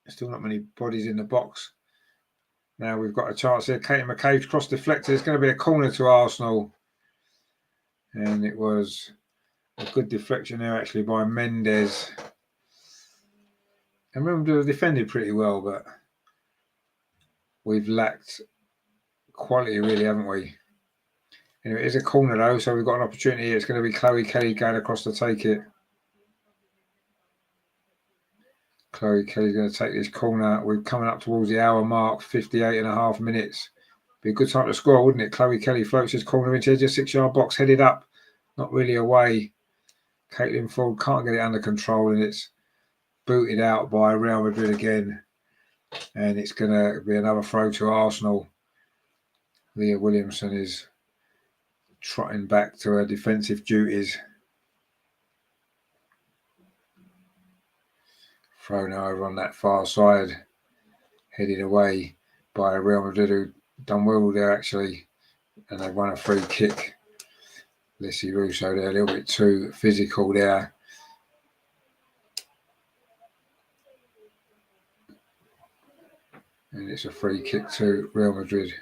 Speaker 1: Still not many bodies in the box. Now we've got a chance here. Katie McCabe's cross deflected. It's going to be a corner to Arsenal. And it was a good deflection there, actually, by Mendes. And remember, defended pretty well, but we've lacked quality, really, haven't we? Anyway, it is a corner, though, so we've got an opportunity here. It's going to be Chloe Kelly going across to take it. Chloe Kelly's going to take this corner. We're coming up towards the hour mark, 58.5 minutes. Be a good time to score, wouldn't it? Chloe Kelly floats this corner into just 6-yard box, headed up, not really away. Caitlin Ford can't get it under control, and it's booted out by Real Madrid again. And it's going to be another throw to Arsenal. Leah Williamson is trotting back to her defensive duties. Thrown over on that far side, headed away by Real Madrid, who done well there actually, and they've won a free kick. Lissy Russo there, a little bit too physical there. And it's a free kick to Real Madrid.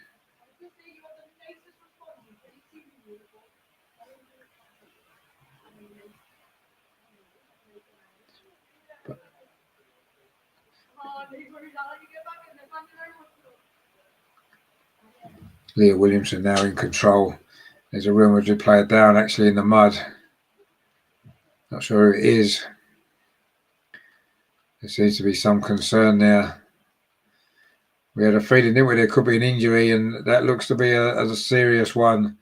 Speaker 1: Leah Williamson now in control. There's a Real Madrid player down actually in the mud. Not sure who it is. There seems to be some concern there. We had a feeling, didn't we, there could be an injury, and that looks to be a serious one.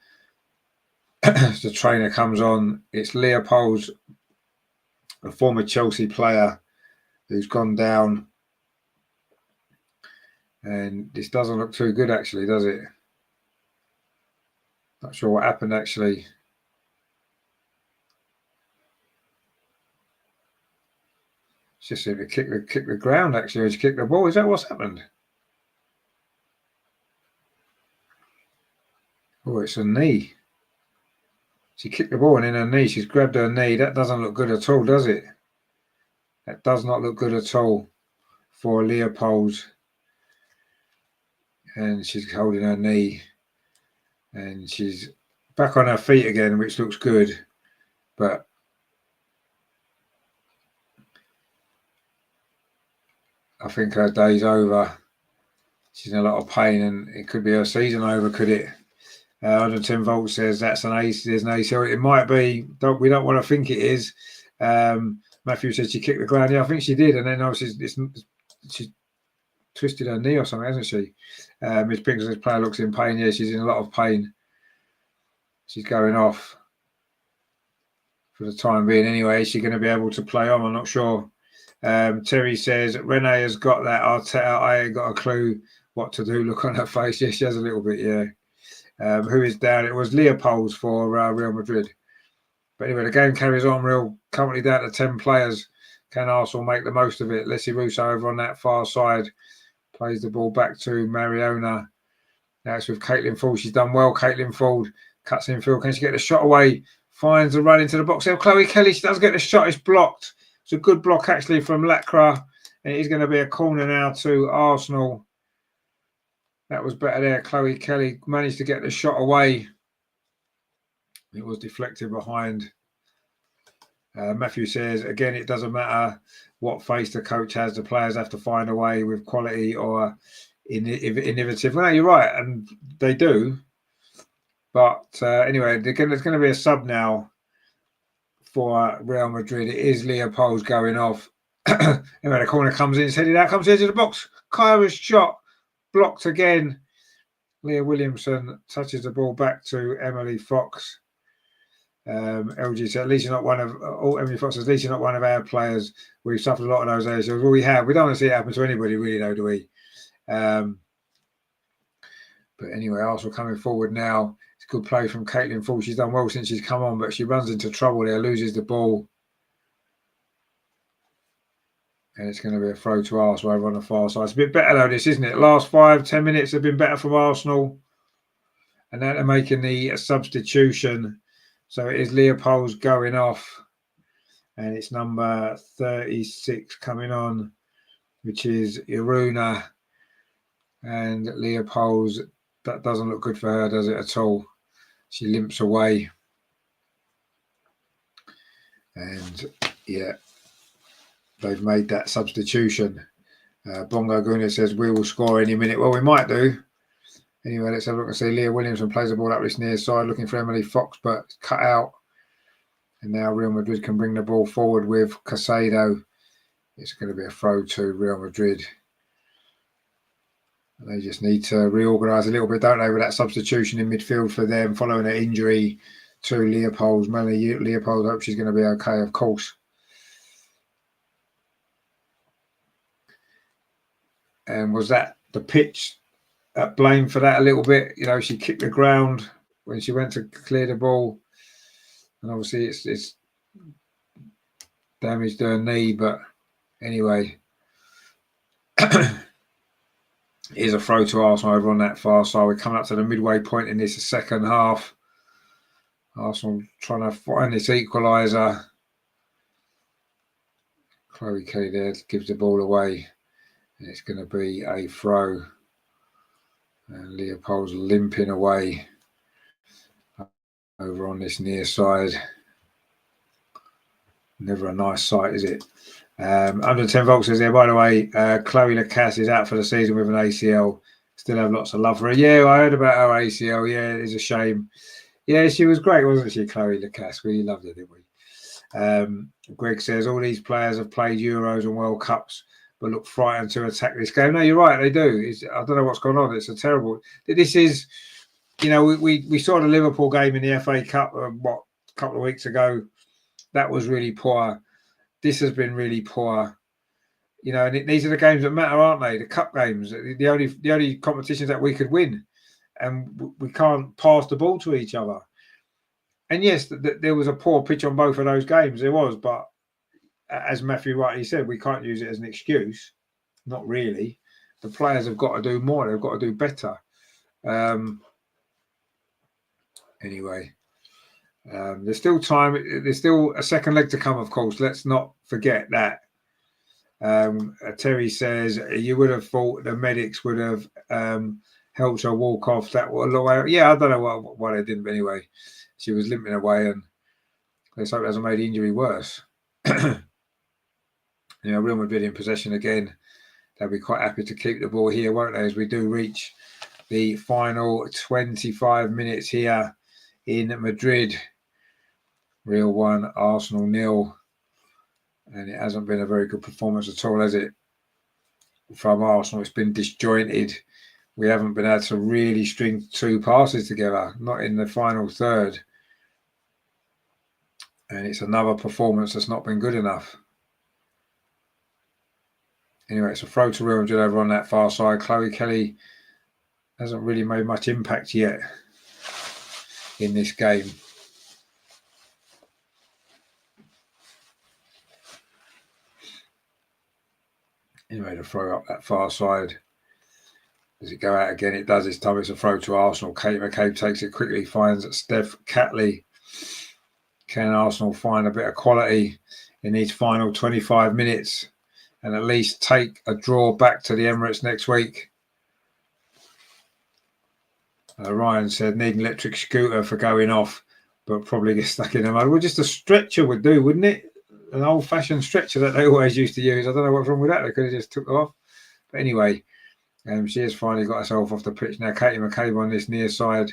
Speaker 1: As the trainer comes on, it's Leah Poles, a former Chelsea player, who's gone down. And this doesn't look too good actually, does it? Not sure what happened actually. It's just seemed to kick the ground actually, or she kicked the ball. Is that what's happened? Oh, it's a knee. She kicked the ball and in her knee, she's grabbed her knee. That doesn't look good at all, does it? That does not look good at all for Leah Poles. And she's holding her knee. And she's back on her feet again, which looks good. But I think her day's over. She's in a lot of pain, and it could be her season over, could it? 110 volts says that's an AC. There's an ACL. It might be. We don't want to think it is. Matthew said she kicked the ground. Yeah, I think she did. And then obviously she twisted her knee or something, hasn't she? Miss Pinks says player looks in pain. Yeah, she's in a lot of pain. She's going off for the time being anyway. Is she going to be able to play on? I'm not sure. Terry says Renee has got that. I ain't got a clue what to do. Look on her face. Yes, she has a little bit, yeah. Who is down? It was Leah Poles for Real Madrid. But anyway, the game carries on. Currently down to 10 players. Can Arsenal make the most of it? Lissy Russo over on that far side. Plays the ball back to Mariona. Now it's with Caitlin Ford. She's done well. Caitlin Ford cuts in field. Can she get the shot away? Finds the run into the box. There, Chloe Kelly. She does get the shot. It's blocked. It's a good block actually from Lacra. And it is going to be a corner now to Arsenal. That was better there. Chloe Kelly managed to get the shot away. It was deflected behind. Matthew says, again, it doesn't matter what face the coach has. The players have to find a way with quality or innovative. Well, no, you're right, and they do. But anyway, there's going to be a sub now for Real Madrid. It is Leah Poles going off. Anyway, the corner comes in, it's headed out, comes into the box. Kyra's shot. Blocked again. Leah Williamson touches the ball back to Emily Fox. LG said, at least you're not one of Emily Fox says, at least you're not one of our players. We've suffered a lot of those areas. Well, we have. We don't want to see it happen to anybody, really, though, do we? But anyway, Arsenal coming forward now. It's a good play from Caitlin Ford. She's done well since she's come on, but she runs into trouble there, loses the ball. And it's going to be a throw to Arsenal over on the far side. It's a bit better though, this, isn't it? Last 5-10 minutes have been better from Arsenal. And now they're making the substitution. So it is Leopold's going off. And it's number 36 coming on, which is Iruna. And Leopold's, that doesn't look good for her, does it, at all? She limps away. And, yeah, they've made that substitution. Bongo Guna says, we will score any minute. Well, we might do. Anyway, let's have a look and see. Leah Williamson plays the ball up this near side, looking for Emily Fox, but cut out. And now Real Madrid can bring the ball forward with Casado. It's going to be a throw to Real Madrid. They just need to reorganise a little bit, don't they, with that substitution in midfield for them following an injury to Leopold's. Melanie Leopold, hope she's going to be okay, of course. And was that the pitch at blame for that a little bit? You know, she kicked the ground when she went to clear the ball. And obviously it's damaged her knee, but anyway. Here's a throw to Arsenal over on that far side. We're coming up to the midway point in this second half. Arsenal trying to find this equaliser. Chloe Kelly there gives the ball away. And it's going to be a throw. And Leopold's limping away over on this near side. Never a nice sight, is it? Under 10 volts says there, by the way, Chloe Lacasse is out for the season with an ACL. Still have lots of love for her. Yeah, I heard about her ACL. Yeah, it is a shame. Yeah, she was great, wasn't she, Chloe Lacasse? We loved her, didn't we? Greg says all these players have played Euros and World Cups, but look frightened to attack this game. No, you're right, they do. I don't know what's going on. It's a terrible. This is, you know, we saw the Liverpool game in the FA Cup, a couple of weeks ago. That was really poor. This has been really poor. You know, and these are the games that matter, aren't they? The cup games, the only competitions that we could win, and we can't pass the ball to each other. And yes, there was a poor pitch on both of those games. There was, but as Matthew rightly said, we can't use it as an excuse. Not really. The players have got to do more. They've got to do better. Anyway. There's still time. There's still a second leg to come, of course. Let's not forget that. Terry says, you would have thought the medics would have helped her walk off that way. Yeah, I don't know why they didn't, but anyway, she was limping away, and let's hope it hasn't made the injury worse. You know, Real Madrid in possession again. They'll be quite happy to keep the ball here, won't they, as we do reach the final 25 minutes here in Madrid. Real 1, Arsenal 0. And it hasn't been a very good performance at all, has it? From Arsenal, it's been disjointed. We haven't been able to really string two passes together, not in the final third. And it's another performance that's not been good enough. Anyway, it's a throw to Real Madrid over on that far side. Chloe Kelly hasn't really made much impact yet in this game. Anyway, to throw up that far side. Does it go out again? It does this time. It's a throw to Arsenal. Kate McCabe takes it quickly, finds Steph Catley. Can Arsenal find a bit of quality in these final 25 minutes and at least take a draw back to the Emirates next week? Ryan said, need an electric scooter for going off, but probably get stuck in the mud. Well, just a stretcher would do, wouldn't it? An old-fashioned stretcher that they always used to use. I don't know what's wrong with that. They could have just took it off. But anyway, she has finally got herself off the pitch. Now, Katie McCabe on this near side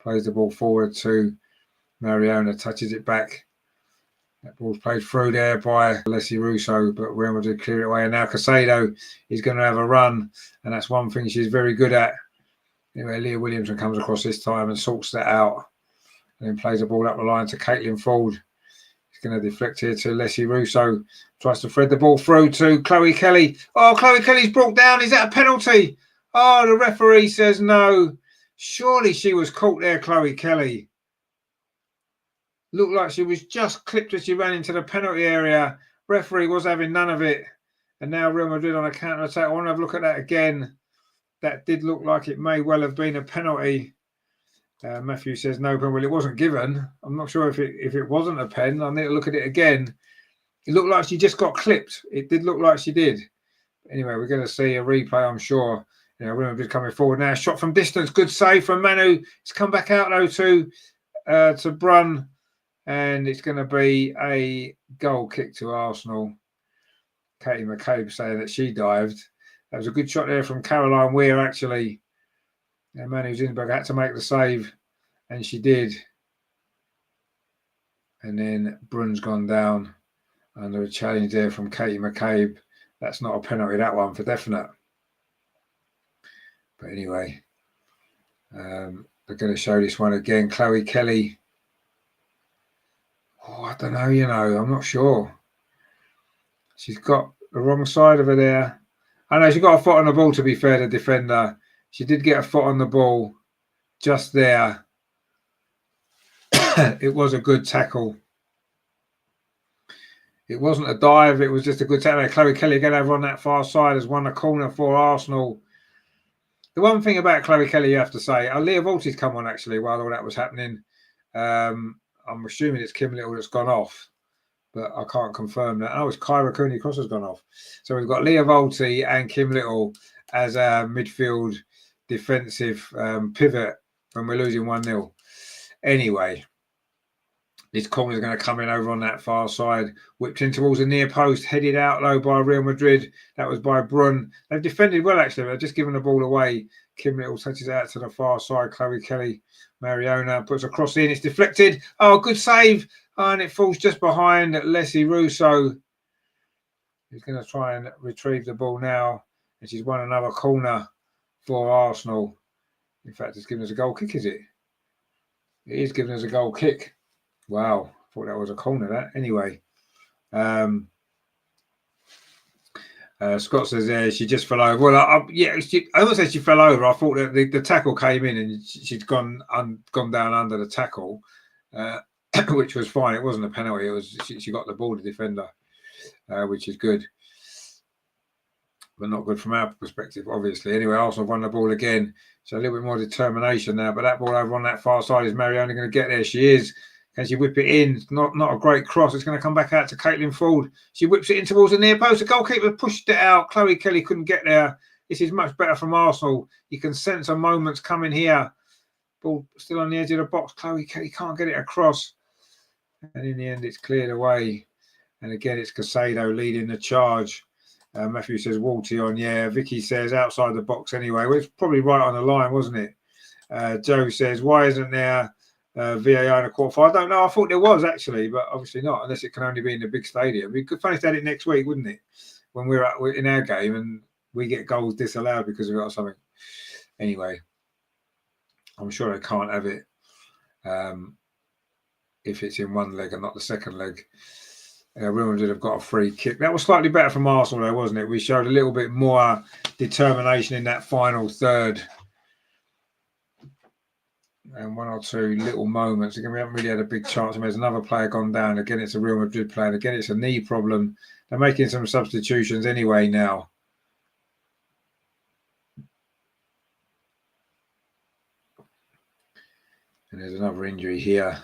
Speaker 1: plays the ball forward to Mariona, touches it back. That ball's played through there by Leslie Russo, but Real Madrid clear it away. And now Casado is going to have a run, and that's one thing she's very good at. Anyway, Leah Williamson comes across this time and sorts that out, and then plays the ball up the line to Caitlin Ford. Going to deflect here to Leslie Russo. Tries to thread the ball through to Chloe Kelly. Oh, Chloe Kelly's brought down. Is that a penalty? Oh, the referee says no. Surely she was caught there, Chloe Kelly. Looked like she was just clipped as she ran into the penalty area. Referee was having none of it. And now Real Madrid on a counter-attack. I want to have a look at that again. That did look like it may well have been a penalty. Matthew says no pen. Well, it wasn't given. I'm not sure if it wasn't a pen. I need to look at it again. It looked like she just got clipped. It did look like she did. Anyway, we're going to see a replay, I'm sure. Real Madrid coming forward now. Shot from distance. Good save from Manu. It's come back out, though, to Brun. And it's going to be a goal kick to Arsenal. Katie McCabe saying that she dived. That was a good shot there from Caroline Weir, actually. And Manu Zinberg had to make the save, and she did. And then Brun's gone down under a challenge there from Katie McCabe. That's not a penalty, that one, for definite. But anyway, they're going to show this one again. Chloe Kelly. Oh, I don't know, I'm not sure. She's got the wrong side of her there. I know she got a foot on the ball, to be fair, the defender. She did get a foot on the ball just there. It was a good tackle. It wasn't a dive. It was just a good tackle. Chloe Kelly again over on that far side has won a corner for Arsenal. The one thing about Chloe Kelly you have to say, Leah Volti's come on actually while all that was happening. I'm assuming it's Kim Little that's gone off, but I can't confirm that. Oh, it's Kyra Cooney Cross has gone off. So we've got Leah Volti and Kim Little as our midfield defensive pivot when we're losing 1-0. Anyway, this corner is going to come in over on that far side. Whipped in towards the near post. Headed out low by Real Madrid. That was by Brun. They've defended well, actually. They've just given the ball away. Kim Little touches out to the far side. Chloe Kelly, Mariona puts a cross in. It's deflected. Oh, good save. And it falls just behind Leslie Russo. He's going to try and retrieve the ball now. And she's won another corner for Arsenal. In fact, it's given us a goal kick, is it? It is giving us a goal kick. Wow, thought that was a corner, that. Anyway, Scott says, yeah, she just fell over. Well, I won't say she fell over. I thought that the tackle came in and she'd gone down under the tackle, which was fine. It wasn't a penalty. It was she got the ball, the defender, which is good. But not good from our perspective, obviously. Anyway, Arsenal won the ball again. So a little bit more determination now. But that ball over on that far side, is Mariona going to get there? She is. Can she whip it in? Not a great cross. It's going to come back out to Caitlin Ford. She whips it in towards the near post. The goalkeeper pushed it out. Chloe Kelly couldn't get there. This is much better from Arsenal. You can sense a moment's coming here. Ball still on the edge of the box. Chloe Kelly can't get it across. And in the end, it's cleared away. And again, it's Casado leading the charge. Matthew says, Walty on. Yeah, Vicky says, outside the box anyway. Well, it's probably right on the line, wasn't it? Joe says, why isn't there VAR in a quarterfinal? I don't know. I thought there was actually, but obviously not, unless it can only be in the big stadium. It'd be funny to have it next week, wouldn't it? When we're in our game and we get goals disallowed because we've got something. Anyway, I'm sure they can't have it if it's in one leg and not the second leg. Real Madrid have got a free kick. That was slightly better from Arsenal, though, wasn't it? We showed a little bit more determination in that final third. And one or two little moments. Again, we haven't really had a big chance. There's another player gone down. Again, it's a Real Madrid player. Again, it's a knee problem. They're making some substitutions anyway now. And there's another injury here.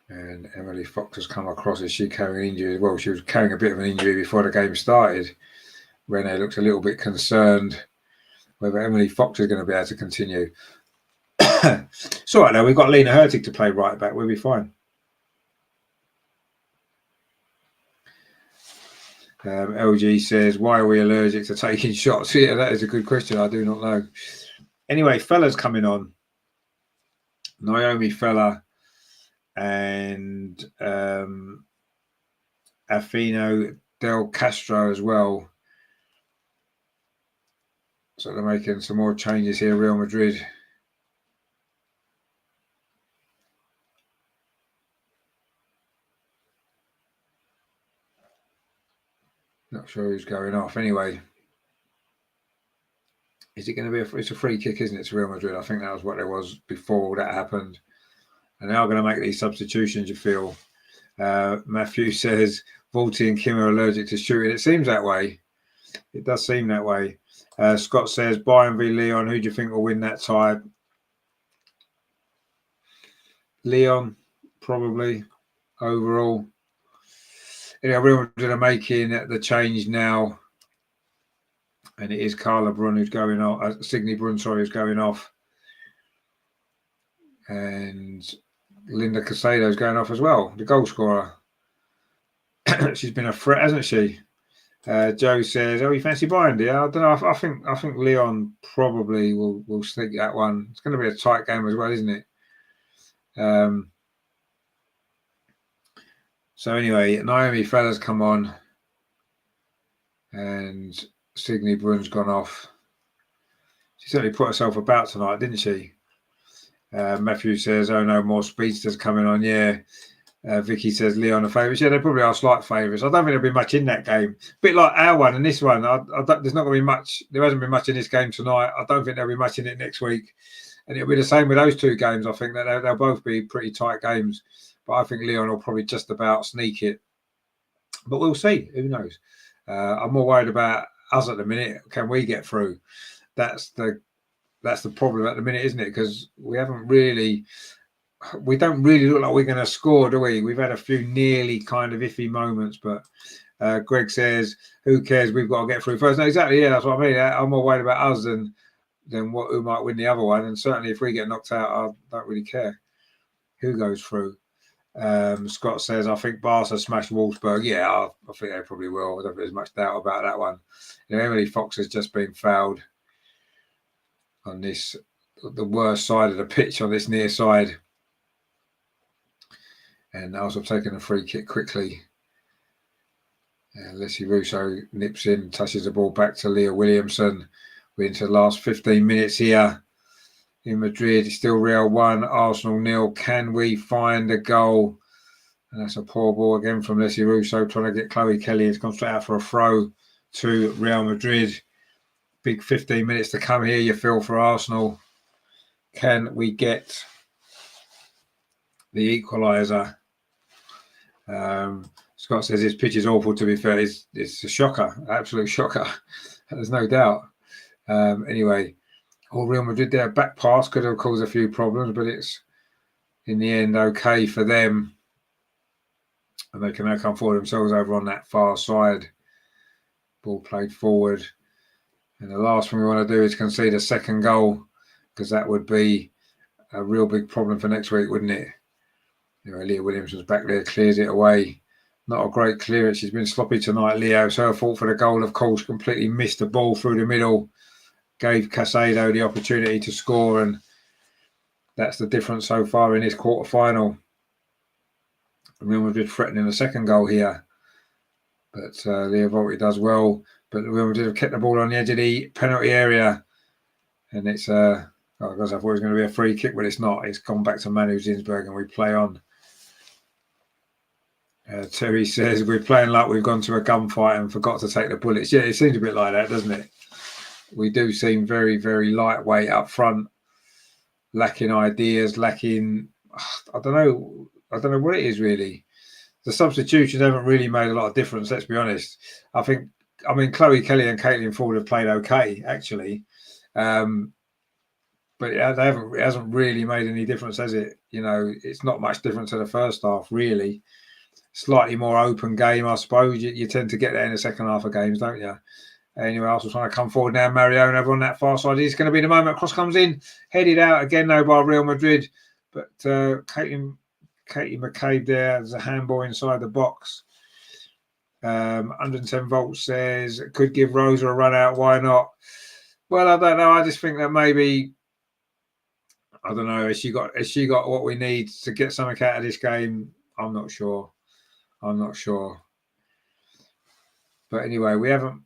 Speaker 1: And Emily Fox has come across. Is she carrying an injury as well? She was carrying a bit of an injury before the game started. Rene looks a little bit concerned whether Emily Fox is going to be able to continue. It's all right, though. We've got Lena Hurtig to play right back. We'll be fine. LG says, why are we allergic to taking shots? Yeah, that is a good question. I do not know. Anyway, Fella's coming on. Naomi Fella and Afino Del Castro as well. So they're making some more changes here, Real Madrid. Not sure who's going off. Anyway, is it going to be it's a free kick, isn't it, to Real Madrid? I think that was what there was before that happened. And they are going to make these substitutions, you feel. Matthew says Vaulty and Kim are allergic to shooting. It seems that way. It does seem that way. Scott says Bayern v Leon. Who do you think will win that tie? Leon, probably, overall. Real Madrid are making the change now. And it is Carla Brun who's going off. Signe Brun, sorry, is going off. And Linda Casado's going off as well, the goal scorer. She's been a threat, hasn't she? Joe says, "Oh, you fancy Bayern, do you?" I don't know. I think Leon probably will sneak that one. It's going to be a tight game as well, isn't it? So anyway, Naomi Feller's come on, and Signe Brun's gone off. She certainly put herself about tonight, didn't she? Matthew says, "Oh no, more speedsters coming on." Yeah. Vicky says Leon are favourites. Yeah, they probably are slight favourites. I don't think there'll be much in that game. A bit like our one and this one. There's not going to be much. There hasn't been much in this game tonight. I don't think there'll be much in it next week. And it'll be the same with those two games. I think that they'll both be pretty tight games. But I think Leon will probably just about sneak it. But we'll see. Who knows? I'm more worried about us at the minute. Can we get through? That's the problem at the minute, isn't it? Because we don't really look like we're going to score, do we? We've had a few nearly kind of iffy moments, but Greg says, "Who cares? We've got to get through first." No, exactly. Yeah, that's what I mean. I'm more worried about us than who might win the other one. And certainly, if we get knocked out, I don't really care who goes through. Scott says, "I think Barca smashed Wolfsburg." Yeah, I think they probably will. I don't think there's much doubt about that one. Emily Fox has just been fouled on the worst side of the pitch, on this near side. And also taking a free kick quickly. Leslie Russo nips in, touches the ball back to Leah Williamson. We're into the last 15 minutes here in Madrid. It's still Real 1, Arsenal 0. Can we find a goal? And that's a poor ball again from Leslie Russo, trying to get Chloe Kelly. It's gone straight out for a throw to Real Madrid. Big 15 minutes to come here, you feel, for Arsenal. Can we get the equaliser? Scott says his pitch is awful, to be fair. It's a shocker, absolute shocker. There's no doubt. Anyway, Real Madrid, their back pass could have caused a few problems, but it's in the end okay for them. And they can now come forward themselves over on that far side. Ball played forward. And the last thing we want to do is concede a second goal, because that would be a real big problem for next week, wouldn't it? Leah Williamson's back there, clears it away. Not a great clearance. She's been sloppy tonight, Leo. It's her fault for the goal, of course. Completely missed the ball through the middle. Gave Casado the opportunity to score, and that's the difference so far in this quarter-final. Real Madrid threatening a second goal here. But Leah Volti does well. But Real Madrid have kept the ball on the edge of the penalty area. And it's, I thought it was going to be a free kick, but it's not. It's gone back to Manu Zinsberg, and we play on. Terry says, "We're playing like we've gone to a gunfight and forgot to take the bullets." Yeah, it seems a bit like that, doesn't it? We do seem very, very lightweight up front, lacking ideas, lacking. I don't know what it is really. The substitutions haven't really made a lot of difference. Let's be honest. Chloe Kelly and Caitlin Ford have played okay, actually, but it hasn't really made any difference, has it? It's not much different to the first half, really. Slightly more open game, I suppose. You tend to get that in the second half of games, don't you? Anyway, Arsenal trying to come forward now. Marion over on that far side. It's going to be the moment. Cross comes in, headed out again though by Real Madrid. But Katie McCabe there. There's a handball inside the box. 110 volts says could give Rosa a run out. Why not? Well, I don't know. I just think that maybe, I don't know. Has she got what we need to get something out of this game? I'm not sure. But anyway, we haven't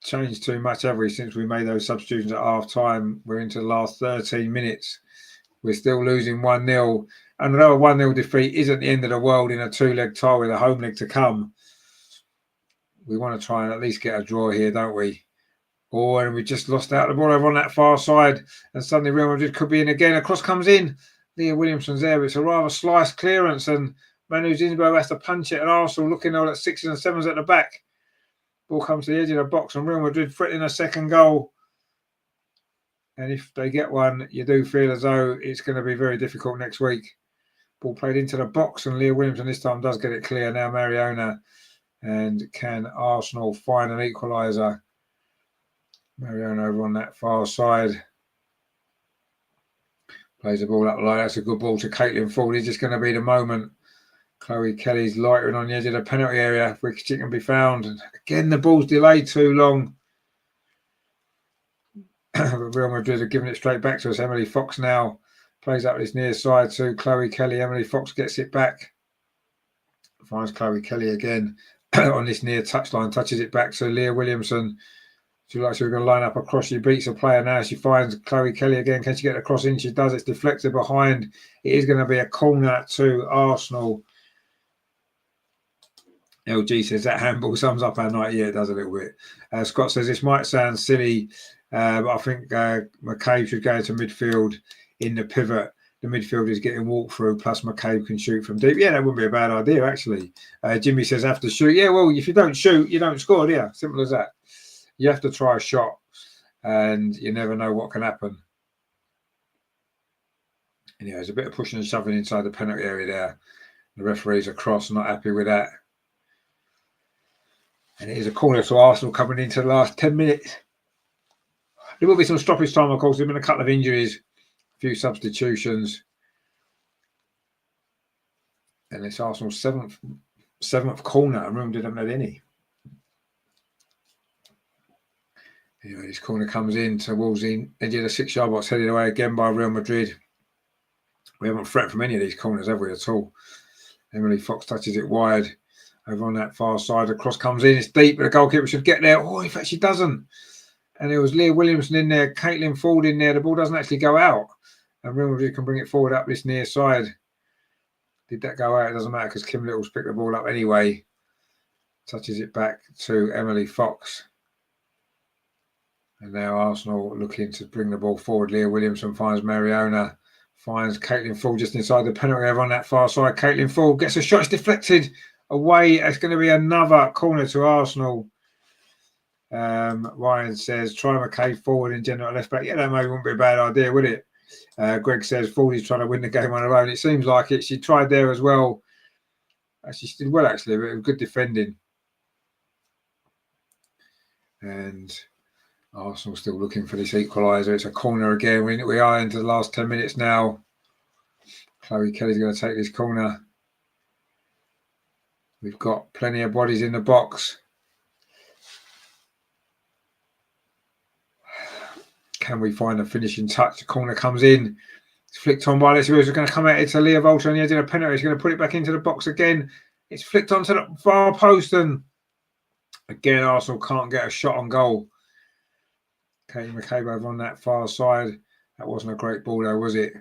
Speaker 1: changed too much, have we, since we made those substitutions at half time? We're into the last 13 minutes. We're still losing 1-0. And although a 1-0 defeat isn't the end of the world in a two-leg tie with a home leg to come, we want to try and at least get a draw here, don't we? And we just lost out the ball over on that far side. And suddenly Real Madrid could be in again. A cross comes in. Leah Williamson's there. It's a rather sliced clearance, and Manu Zinsberg has to punch it, and Arsenal looking all at 6s and 7s at the back. Ball comes to the edge of the box, and Real Madrid threatening a second goal. And if they get one, you do feel as though it's going to be very difficult next week. Ball played into the box, and Leah Williamson this time does get it clear. Now Mariona, and can Arsenal find an equaliser? Mariona over on that far side. Plays the ball up the line. That's a good ball to Caitlin Ford. It's just going to be the moment. Chloe Kelly's loitering on the edge of the penalty area. Which can be found. And again, the ball's delayed too long. Real Madrid have given it straight back to us. Emily Fox now plays up this near side to Chloe Kelly. Emily Fox gets it back. Finds Chloe Kelly again on this near touchline. Touches it back to Leah Williamson. She looks like she's going to line up across. She beats a player now. She finds Chloe Kelly again. Can she get the cross in? She does. It's deflected behind. It is going to be a corner to Arsenal. LG says that handball sums up our night. Yeah, it does a little bit. Scott says this might sound silly, but I think McCabe should go to midfield in the pivot. The midfield is getting walked through, plus McCabe can shoot from deep. Yeah, that wouldn't be a bad idea, actually. Jimmy says have to shoot. Yeah, well, if you don't shoot, you don't score, do you? Simple as that. You have to try a shot, and you never know what can happen. Anyway, there's a bit of pushing and shoving inside the penalty area there. The referee's across, not happy with that. And it is a corner to Arsenal coming into the last 10 minutes. There will be some stoppage time, of course. There have been a couple of injuries, a few substitutions. And it's Arsenal's seventh corner. And Rome didn't have any. Anyway, this corner comes in towards the edge of the 6-yard box, headed away again by Real Madrid. We haven't threatened from any of these corners, have we, at all? Emily Fox touches it wide over on that far side. The cross comes in, it's deep, but the goalkeeper should get there. Oh, in fact, she doesn't. And there was Leah Williamson in there, Caitlin Ford in there. The ball doesn't actually go out. And Real Madrid can bring it forward up this near side. Did that go out? It doesn't matter because Kim Little's picked the ball up anyway. Touches it back to Emily Fox. And now Arsenal looking to bring the ball forward. Leah Williamson finds Mariona. Finds Caitlin Ford just inside the penalty area on that far side. Caitlin Ford gets a shot. It's deflected away. It's going to be another corner to Arsenal. Ryan says, try McCabe forward in general left back. Yeah, that maybe wouldn't be a bad idea, would it? Greg says, Ford is trying to win the game on her own. It seems like it. She tried there as well. She did well, actually, but it was good defending. And Arsenal still looking for this equaliser. It's a corner again. We are into the last 10 minutes now. Chloe Kelly's going to take this corner. We've got plenty of bodies in the box. Can we find a finishing touch? The corner comes in. It's flicked on by Leslie Williams. It's going to come out. It's a Leah Volter on the edge of the penalty. He's going to put it back into the box again. It's flicked onto the far post. And again, Arsenal can't get a shot on goal. Katie McCabe over on that far side. That wasn't a great ball though, was it?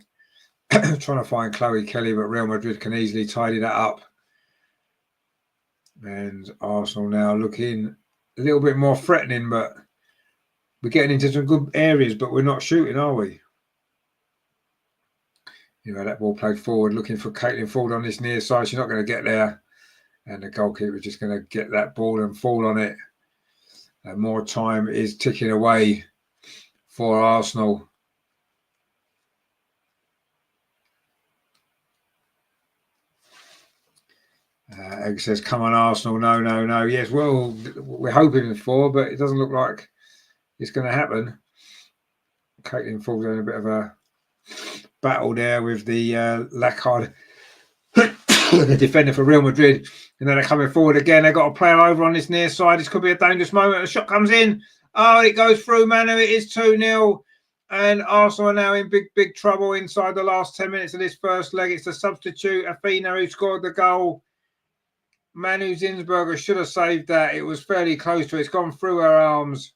Speaker 1: Trying to find Chloe Kelly, but Real Madrid can easily tidy that up. And Arsenal now looking a little bit more threatening, but we're getting into some good areas, but we're not shooting, are we? You know, that ball played forward, looking for Caitlin Ford on this near side. She's not going to get there. And the goalkeeper is just going to get that ball and fall on it. And more time is ticking away for Arsenal. Egg says, come on, Arsenal. No. Yes, well, we're hoping for, but it doesn't look like it's going to happen. Caitlin Ford's in a bit of a battle there with the Lacard, the defender for Real Madrid. And then they're coming forward again. They've got a player over on this near side. This could be a dangerous moment. The shot comes in. Oh, it goes through Manu. It is 2-0. And Arsenal are now in big trouble inside the last 10 minutes of this first leg. It's the substitute, Athena, who scored the goal. Manu Zinsberger should have saved that. It was fairly close to it. It's gone through her arms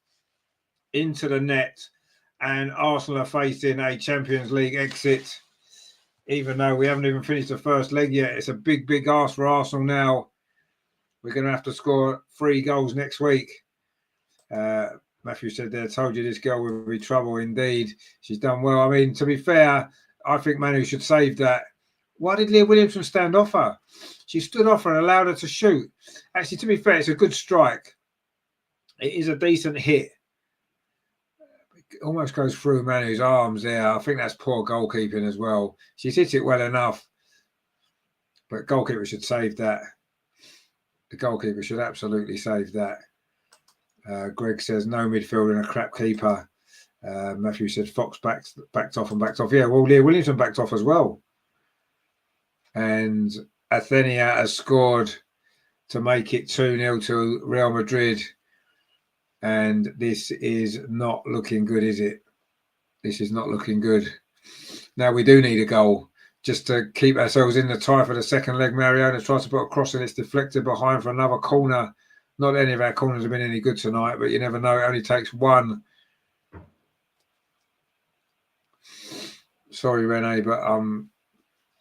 Speaker 1: into the net. And Arsenal are facing a Champions League exit. Even though we haven't even finished the first leg yet. It's a big ask for Arsenal now. We're going to have to score 3 goals next week. Matthew said there, told you this girl will be trouble indeed. She's done well. I mean, to be fair, I think Manu should save that. Why did Leah Williamson stand off her? She stood off her and allowed her to shoot. Actually, to be fair, it's a good strike. It is a decent hit. It almost goes through Manu's arms there. I think that's poor goalkeeping as well. She's hit it well enough, but goalkeeper should save that. The goalkeeper should absolutely save that. Greg says no midfielder and a crap keeper. Matthew said Fox backed off and backed off. Yeah, well, Leah Williamson backed off as well. And Athenia has scored to make it 2-0 to Real Madrid. And this is not looking good, is it? This is not looking good. Now, we do need a goal just to keep ourselves in the tie for the second leg. Mariona tries to put a cross and it's deflected behind for another corner. Not that any of our corners have been any good tonight, but you never know. It only takes one. Sorry, Renee, but I'm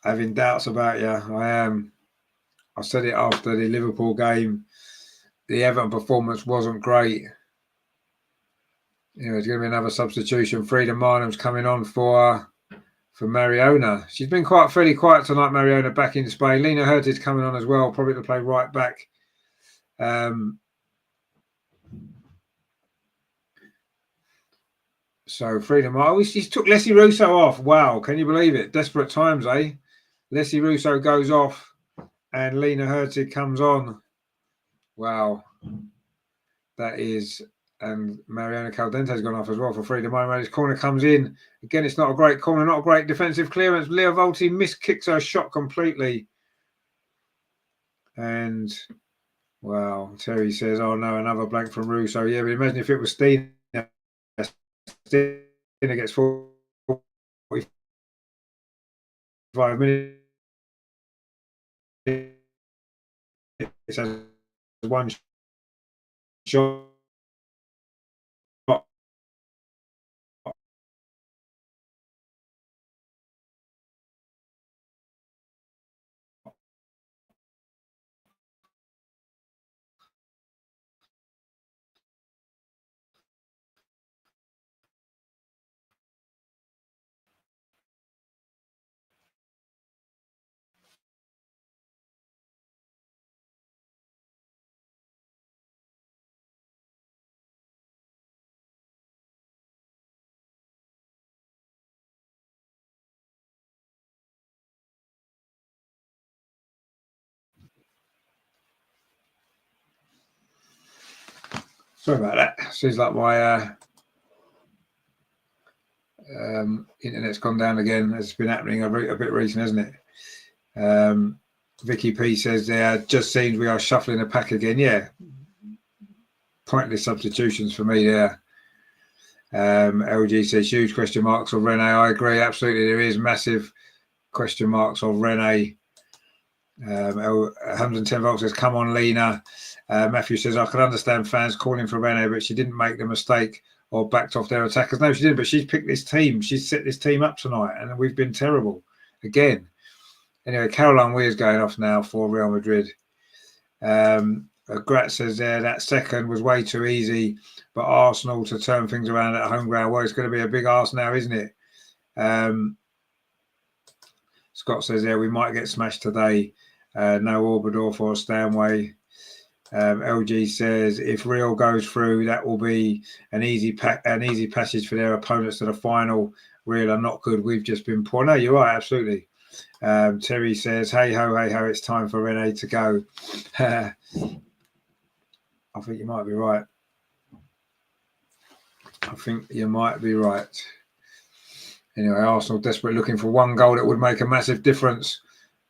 Speaker 1: having doubts about you. I am. I said it after the Liverpool game. The Everton performance wasn't great. You know, there's going to be another substitution. Frida Marnham's coming on for Mariona. She's been fairly quiet tonight, Mariona, back in Spain. Lena Hurt's coming on as well, probably to play right back. So Frida Marnham, she's took Leslie Russo off. Wow, can you believe it? Desperate times, eh? Leslie Russo goes off and Lena Hurtig comes on. Wow. That is, and Mariona Caldente's gone off as well for Frida Marnham. This corner comes in. Again, it's not a great corner, not a great defensive clearance. Leah Volti miskicks her shot completely. And, wow, Terry says, oh no, another blank from Russo. Yeah, but imagine if it was Stina. Stina gets 45 minutes. It's one shot. Sorry about that. Seems like my internet's gone down again. It's been happening a bit recent, hasn't it? Vicky P says there, just seems we are shuffling the pack again. Yeah. Pointless substitutions for me there. LG says huge question marks on Rene. I agree. Absolutely. There is massive question marks on Rene. 110 volts says, come on, Lena. Matthew says, I can understand fans calling for Rene, but she didn't make the mistake or backed off their attackers. No, she didn't, but she's picked this team. She's set this team up tonight, and we've been terrible again. Anyway, Caroline Weir's going off now for Real Madrid. Grat says there, that second was way too easy, but Arsenal to turn things around at home ground. Well, it's going to be a big arse now, isn't it? Scott says there, we might get smashed today. No Oberdorf or Stanway. LG says if Real goes through, that will be an easy passage for their opponents to the final. Real are not good. We've just been poor. No, you're right, absolutely. Terry says, hey ho, it's time for Rene to go. I think you might be right. Anyway, Arsenal desperate, looking for one goal that would make a massive difference.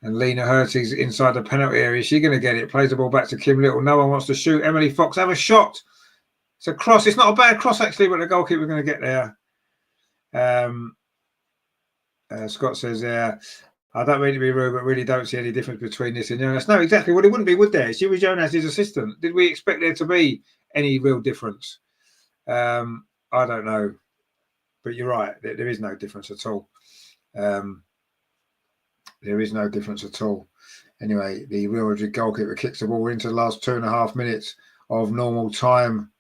Speaker 1: And Lena Hurtig's inside the penalty area. Is she going to get it? Plays the ball back to Kim Little. No one wants to shoot. Emily Fox, have a shot. It's a cross. It's not a bad cross, actually, but the goalkeeper's going to get there. Scott says there, I don't mean to be rude, but really don't see any difference between this and Jonas. No, exactly. Well, it wouldn't be, would there? She was Jonas's assistant. Did we expect there to be any real difference? I don't know. But you're right. There is no difference at all. There is no difference at all. Anyway, the Real Madrid goalkeeper kicks the ball into the last 2.5 minutes of normal time.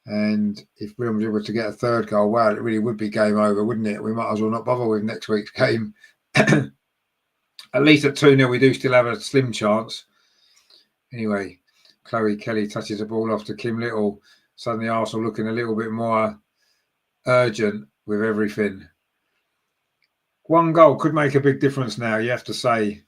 Speaker 1: And if Real Madrid were to get a third goal, wow, it really would be game over, wouldn't it? We might as well not bother with next week's game. At least at 2-0, we do still have a slim chance. Anyway, Chloe Kelly touches the ball off to Kim Little. Suddenly Arsenal looking a little bit more urgent with everything. One goal could make a big difference now, you have to say.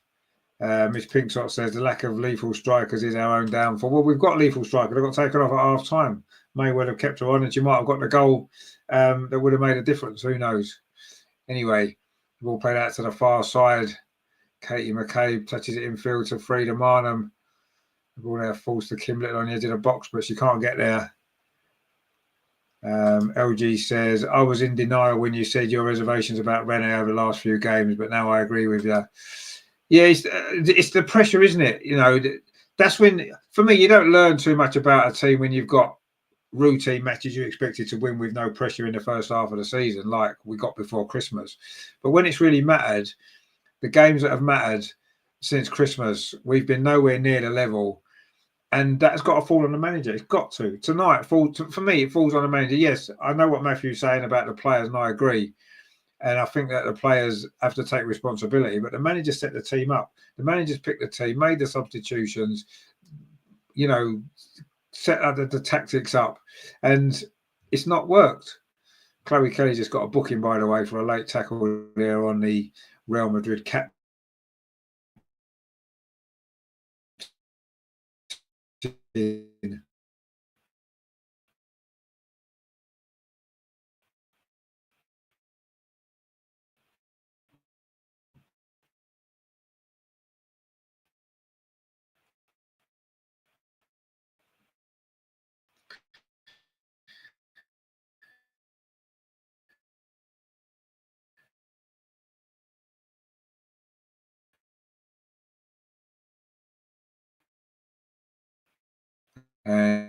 Speaker 1: Miss Pinkshot says the lack of lethal strikers is our own downfall. Well, we've got lethal strikers. They got taken off at half time. May well have kept her on, and she might have got the goal that would have made a difference. Who knows? Anyway, the ball played out to the far side. Katie McCabe touches it infield to Frida Marnham. The ball there falls to Kim Little on the edge of the box, but she can't get there. LG says, I was in denial when you said your reservations about Renee over the last few games, but now I agree with you. Yeah, it's the pressure, isn't it? You know, that's when, for me, you don't learn too much about a team when you've got routine matches you expected to win with no pressure in the first half of the season, like we got before Christmas. But when it's really mattered, the games that have mattered since Christmas, we've been nowhere near the level. And that's got to fall on the manager. It's got to. Tonight, for me, it falls on the manager. Yes, I know what Matthew's saying about the players, and I agree. And I think that the players have to take responsibility. But the manager set the team up. The managers picked the team, made the substitutions, you know, set the tactics up. And it's not worked. Chloe Kelly just got a booking, by the way, for a late tackle there on the Real Madrid cap. And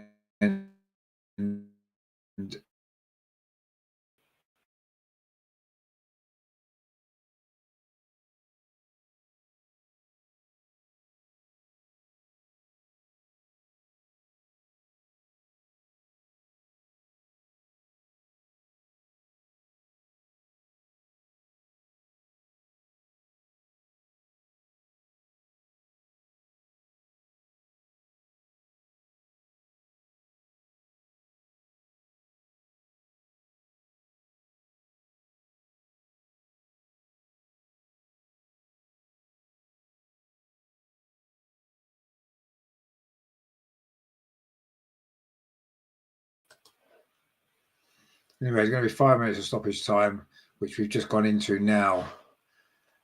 Speaker 1: anyway, it's going to be 5 minutes of stoppage time, which we've just gone into now.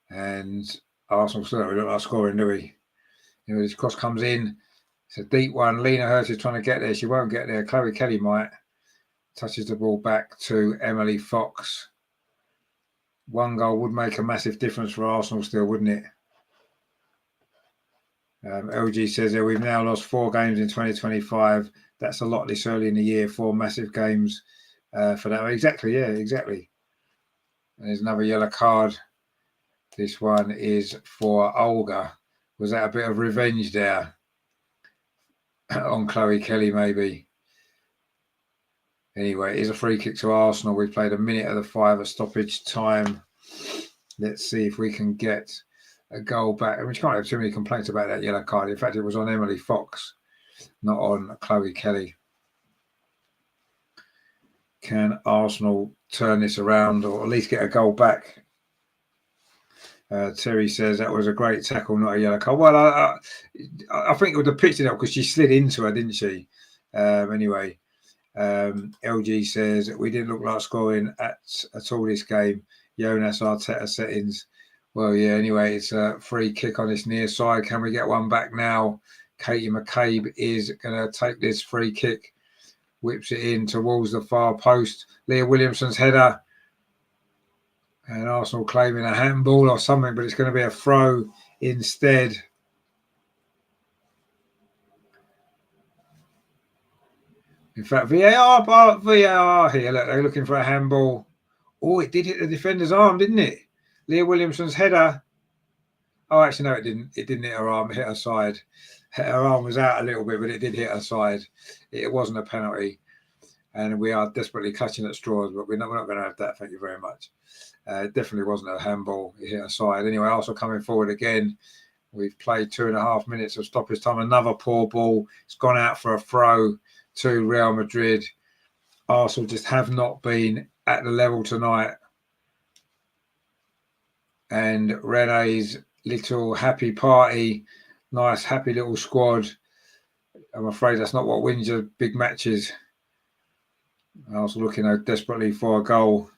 Speaker 1: And Arsenal still don't like scoring, do we? You know, this cross comes in. It's a deep one. Lena Hurst is trying to get there. She won't get there. Chloe Kelly might. Touches the ball back to Emily Fox. One goal would make a massive difference for Arsenal still, wouldn't it? LG says there, we've now lost 4 games in 2025. That's a lot this early in the year. 4 massive games for that. Exactly, yeah, exactly. And there's another yellow card. This one is for Olga. Was that a bit of revenge there on Chloe Kelly, maybe? Anyway, it is a free kick to Arsenal. We've played a minute of the 5 at stoppage time. Let's see if we can get a goal back. I mean, you can't have too many complaints about that yellow card. In fact, it was on Emily Fox, not on Chloe Kelly. Can Arsenal turn this around or at least get a goal back? Terry says that was a great tackle, not a yellow card. Well, I think it would have pitched it up because she slid into her, didn't she? Anyway, LG says we didn't look like scoring at all this game. Jonas Arteta settings. Well, yeah, anyway, it's a free kick on this near side. Can we get one back now? Katie McCabe is going to take this free kick, whips it in towards the far post. Leah Williamson's header. And Arsenal claiming a handball or something, but it's going to be a throw instead. In fact, VAR here. Look, they're looking for a handball. Oh, it did hit the defender's arm, didn't it? Leah Williamson's header. Oh, actually, no, it didn't. It didn't hit her arm. It hit her side. Her arm was out a little bit, but it did hit her side. It wasn't a penalty. and we are desperately clutching at straws, but we're not going to have that. Thank you very much. It definitely wasn't a handball. He hit a side. Anyway, Arsenal coming forward again. We've played 2.5 minutes of stoppage time. Another poor ball. It's gone out for a throw to Real Madrid. Arsenal just have not been at the level tonight. And Rene's little happy party, nice happy little squad. I'm afraid that's not what wins your big matches. Arsenal looking desperately for a goal.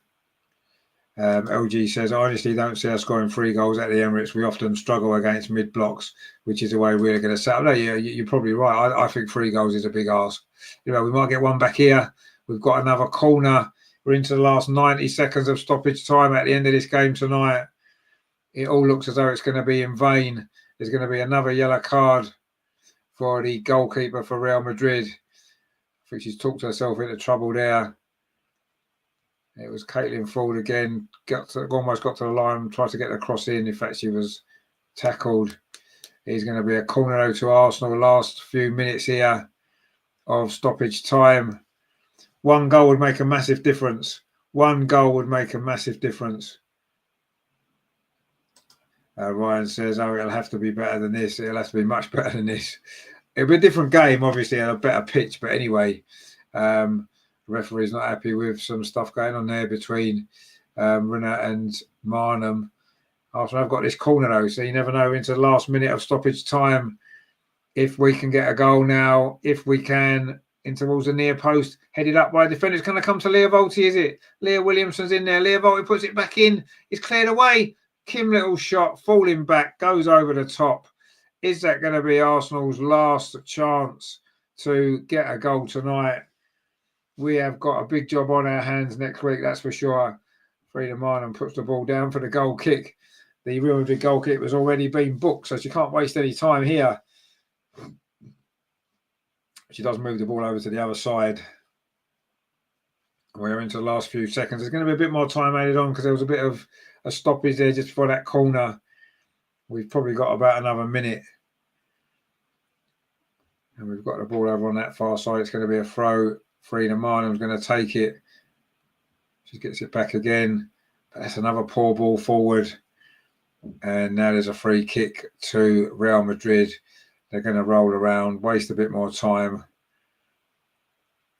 Speaker 1: LG says, I honestly don't see us scoring 3 goals at the Emirates. We often struggle against mid-blocks, which is the way we're going to set up. No, you're probably right. I think 3 goals is a big ask. We might get one back here. We've got another corner. We're into the last 90 seconds of stoppage time at the end of this game tonight. It all looks as though it's going to be in vain. There's going to be another yellow card for the goalkeeper for Real Madrid. I think she's talked herself into trouble there. It was Caitlin Ford again. Almost got to the line, tried to get the cross in. In fact, she was tackled. It's going to be a corner to Arsenal. Last few minutes here of stoppage time. 1 goal would make a massive difference. 1 goal would make a massive difference. Ryan says, it'll have to be better than this. It'll have to be much better than this. It'll be a different game, obviously, and a better pitch. But anyway, the referee's not happy with some stuff going on there between Renat and Marnham. After I've got this corner, though, so you never know into the last minute of stoppage time if we can get a goal now. If we can, in towards the near post, headed up by a defender. It's going to come to Leah Volti, is it? Leah Williamson's in there. Leah Volti puts it back in. It's cleared away. Kim Little shot, falling back, goes over the top. Is that going to be Arsenal's last chance to get a goal tonight? We have got a big job on our hands next week, that's for sure. Frida Marnham puts the ball down for the goal kick. The Real Madrid goal kick has already been booked, so she can't waste any time here. She does move the ball over to the other side. We're into the last few seconds. There's going to be a bit more time added on because there was a bit of a stoppage there just before that corner. We've probably got about another minute. And we've got the ball over on that far side. It's going to be a throw. Frida Marnham's going to take it. She gets it back again. But that's another poor ball forward. And now there's a free kick to Real Madrid. They're going to roll around, waste a bit more time.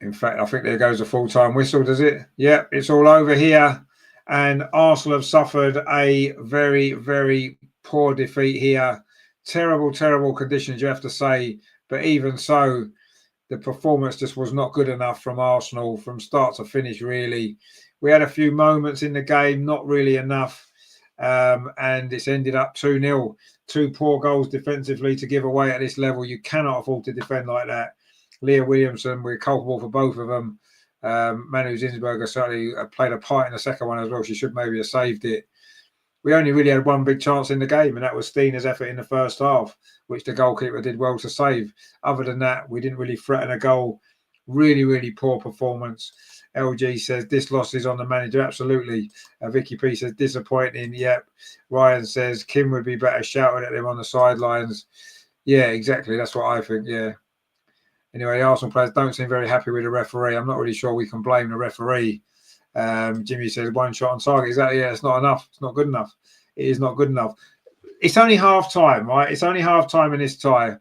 Speaker 1: In fact, I think there goes a full-time whistle, does it? Yep, it's all over here. And Arsenal have suffered a very, very poor defeat here. Terrible, terrible conditions, you have to say. But even so, the performance just was not good enough from Arsenal from start to finish, really. We had a few moments in the game, not really enough. And it's ended up 2-0. 2 poor goals defensively to give away at this level. You cannot afford to defend like that. Leah Williamson, we're culpable for both of them. Manu Zinsberger certainly played a part in the second one as well. She should maybe have saved it. We only really had one big chance in the game, and that was Stina's effort in the first half, which the goalkeeper did well to save. Other than that, we didn't really threaten a goal. Really, really poor performance. LG says this loss is on the manager. Absolutely. Vicky P says disappointing. Yep. Ryan says Kim would be better shouting at them on the sidelines. Yeah, exactly. That's what I think. Yeah. Anyway, the Arsenal players don't seem very happy with the referee. I'm not really sure we can blame the referee. Jimmy says 1 shot on target. Exactly. Yeah, it's not enough. It's not good enough. It is not good enough. It's only half time, right? It's only half time in this tie.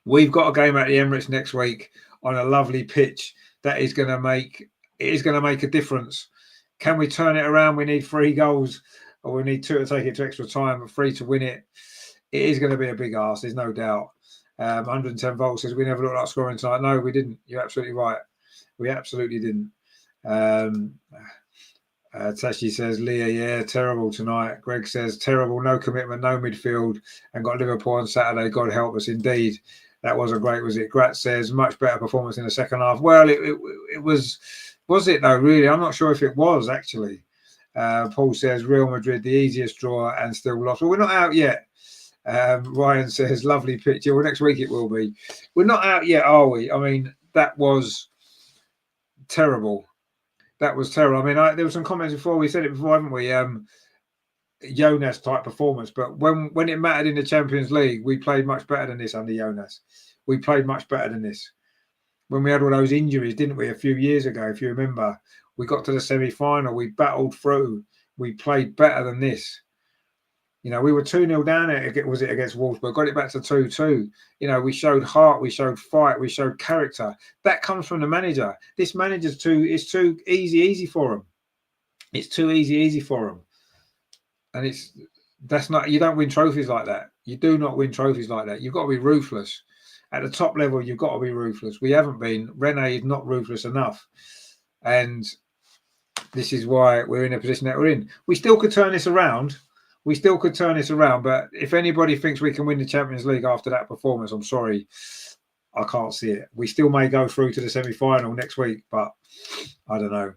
Speaker 1: We've got a game at the Emirates next week on a lovely pitch that is going to make a difference. Can we turn it around? We need 3 goals, or we need 2 to take it to extra time, but 3 to win it. It is going to be a big ask. There's no doubt. 110 volts says we never looked like scoring tonight. No, we didn't. You're absolutely right. We absolutely didn't. Tashi says Leah, yeah, terrible tonight. Greg says terrible, no commitment, no midfield, and got Liverpool on Saturday. God help us indeed. That wasn't great, was it? Grat says much better performance in the second half. Well, it was it though? Really, I'm not sure if it was actually. Paul says Real Madrid the easiest draw and still lost. Well, we're not out yet. Ryan says lovely picture. Well, next week it will be. We're not out yet, are we? I mean, that was terrible. That was terrible. I mean, there were some comments before. We said it before, haven't we? Jonas type performance, but when it mattered in the Champions League, we played much better than this under Jonas. We played much better than this. when we had all those injuries, didn't we, a few years ago, if you remember. We got to the semi-final, we battled through, we played better than this. You know, we were 2-0 down it, was it against Wolfsburg, got it back to 2-2. You know, we showed heart, we showed fight, we showed character. That comes from the manager. This manager's it's too easy for him. It's too easy for him. And that's not, you don't win trophies like that. You do not win trophies like that. You've got to be ruthless. At the top level, you've got to be ruthless. We haven't been. Rene is not ruthless enough. And this is why we're in a position that we're in. We still could turn this around. But if anybody thinks we can win the Champions League after that performance, I'm sorry, I can't see it. We still may go through to the semi-final next week, but I don't know.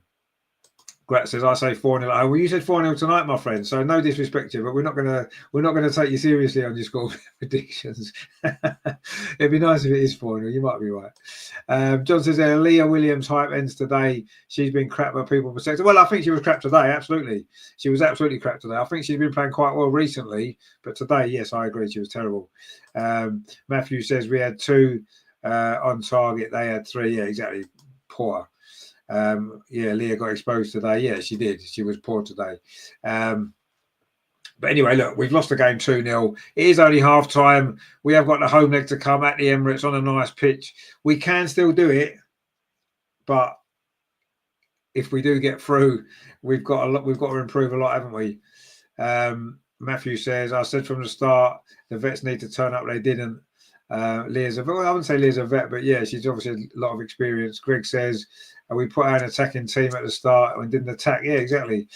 Speaker 1: Grat says, I say 4-0. Oh, well, you said 4-0 tonight, my friend. So no disrespect to you, but we're not gonna take you seriously on your score predictions. It'd be nice if it is 4-0. You might be right. John says, Leah Williams hype ends today. She's been crap by people perspective. Well, I think she was crap today. Absolutely, she was absolutely crap today. I think she's been playing quite well recently, but today, yes, I agree, she was terrible. Matthew says we had 2 on target. They had 3. Yeah, exactly. Poor. Leah got exposed today. Yeah, she did. She was poor today. But anyway, look, we've lost the game 2-0. It is only half time. We have got the home leg to come at the Emirates on a nice pitch. We can still do it, but if we do get through, we've got to improve a lot, haven't we? Matthew says, I said from the start, the vets need to turn up. They didn't. Leah's I wouldn't say Leah's a vet, but yeah, she's obviously a lot of experience. Greg says, we put out an attacking team at the start and didn't attack. Yeah, exactly.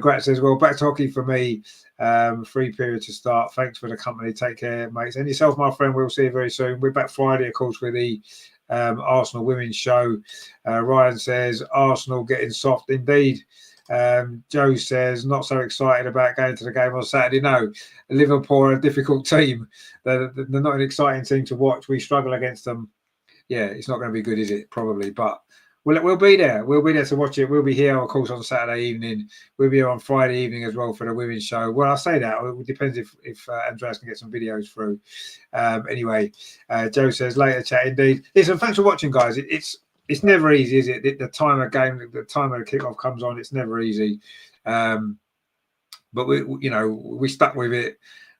Speaker 1: Grat says, well, back to hockey for me. 3 periods to start. Thanks for the company. Take care, mates. And yourself, my friend. We'll see you very soon. We're back Friday, of course, with the Arsenal women's show. Ryan says, Arsenal getting soft indeed. Joe says, not so excited about going to the game on Saturday. No, Liverpool are a difficult team. They're not an exciting team to watch. We struggle against them. Yeah, it's not going to be good, is it? Probably, but we'll be there. We'll be there to watch it. We'll be here, of course, on Saturday evening. We'll be here on Friday evening as well for the women's show. Well, I say that. It depends if Andreas can get some videos through. Anyway, Joe says, later chat indeed. Listen, thanks for watching, guys. It's never easy, is it? The time of game, the time of the kickoff comes on. It's never easy. But we stuck with it.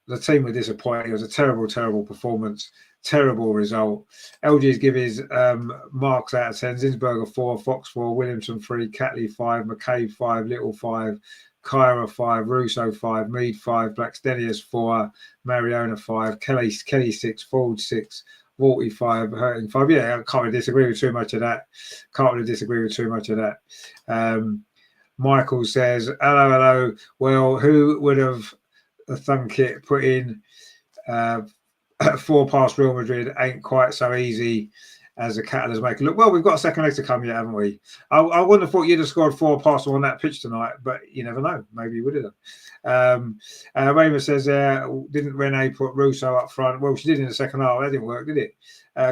Speaker 1: The team were disappointing. It was a terrible performance. Terrible result. LG's give his marks out of 10. Zinsberger 4, Fox 4, Williamson 3, Catley 5, McCabe 5, Little 5, Kyra 5, Russo 5, Mead 5, Blackstenius 4, Mariona 5, Kelly 6, Ford 6, 45, Hurting 5. Yeah, I can't really disagree with too much of that. Michael says, hello. Well, who would have thunk it? Put in 4 past Real Madrid ain't quite so easy as the Catalans make it look. Well, we've got a second leg to come yet, haven't we? I wouldn't have thought you'd have scored 4 passes on that pitch tonight, but you never know. Maybe you would have done. Raymond says, didn't Renee put Russo up front? Well, she did in the second half. That didn't work, did it?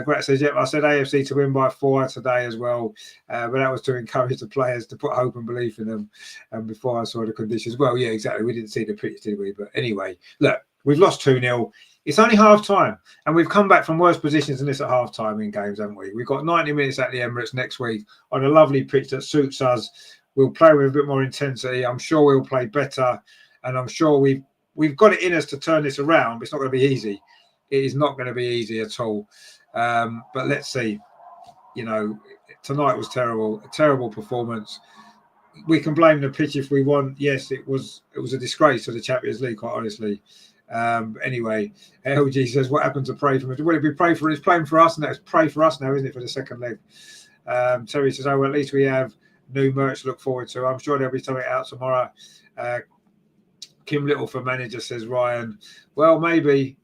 Speaker 1: Grat says, yep, I said AFC to win by 4 today as well, but that was to encourage the players to put hope and belief in them. And before I saw the conditions, well, yeah, exactly. We didn't see the pitch, did we? But anyway, look, we've lost 2-0. It's only half time, and we've come back from worse positions than this at half time in games, haven't we? We've got 90 minutes at the Emirates next week on a lovely pitch that suits us. We'll play with a bit more intensity. I'm sure we'll play better, and I'm sure we've got it in us to turn this around, but it's not going to be easy. It is not going to be easy at all. But let's see. Tonight was terrible, a terrible performance. We can blame the pitch if we want. Yes, it was a disgrace to the Champions League, quite honestly. Anyway, LG says, what happened to pray for? Well, it'd be pray for, it's playing for us, and it's pray for us now, isn't it, for the second leg? Terry says, oh, well, at least we have new merch to look forward to. I'm sure there'll be something out tomorrow. Kim Little for manager, says Ryan. Well, maybe.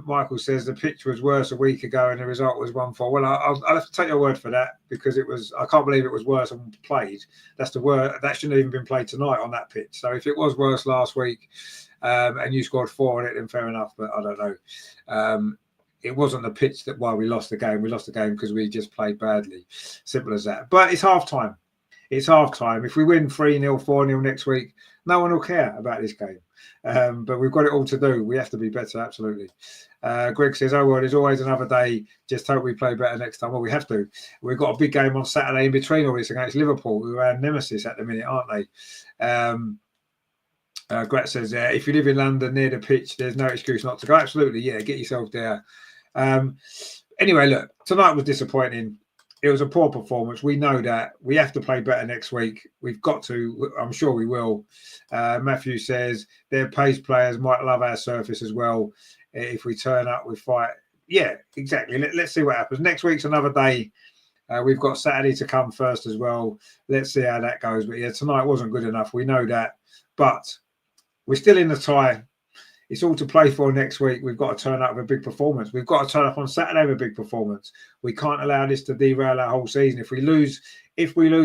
Speaker 1: Michael says the pitch was worse a week ago and the result was 1-4. Well, I'll have to take your word for that, because I can't believe it was worse and played. That's the word. That shouldn't have even been played tonight on that pitch. So if it was worse last week, and you scored 4 on it, then fair enough. But I don't know. It wasn't the pitch that why we lost the game. We lost the game because we just played badly. Simple as that. But it's half time. It's half time. If we win 3-0, 4-0 next week, no one will care about this game. But we've got it all to do. We have to be better, absolutely. Greg says, oh, well, there's always another day. Just hope we play better next time. Well, we have to. We've got a big game on Saturday in between all this against Liverpool, who are our nemesis at the minute, aren't they? Gret says, if you live in London near the pitch, there's no excuse not to go. Absolutely, yeah, get yourself there. Anyway, look, tonight was disappointing. It was a poor performance. We know that. We have to play better next week. We've got to. I'm sure we will. Matthew says their pace players might love our surface as well. If we turn up, we fight. Yeah, exactly. Let's see what happens. Next week's another day. We've got Saturday to come first as well. Let's see how that goes. But yeah, tonight wasn't good enough. We know that. But we're still in the tie. It's all to play for next week. We've got to turn up with a big performance. We've got to turn up on Saturday with a big performance. We can't allow this to derail our whole season. If we lose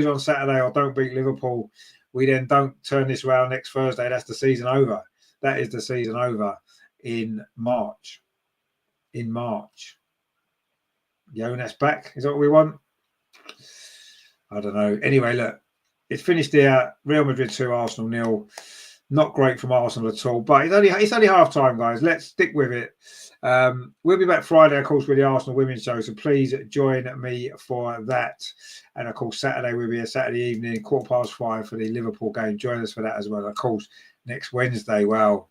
Speaker 1: on Saturday or don't beat Liverpool, we then don't turn this around next Thursday. That's the season over. That is the season over in March. In March. Jonas back. Is that what we want? I don't know. Anyway, look, it's finished here. Real Madrid 2, Arsenal 0. Not great from Arsenal at all, but it's only half time, guys. Let's stick with it. We'll be back Friday, of course, with the Arsenal Women's Show, so please join me for that. And of course, Saturday will be a Saturday evening, 5:15 for the Liverpool game. Join us for that as well. Of course, next Wednesday, wow,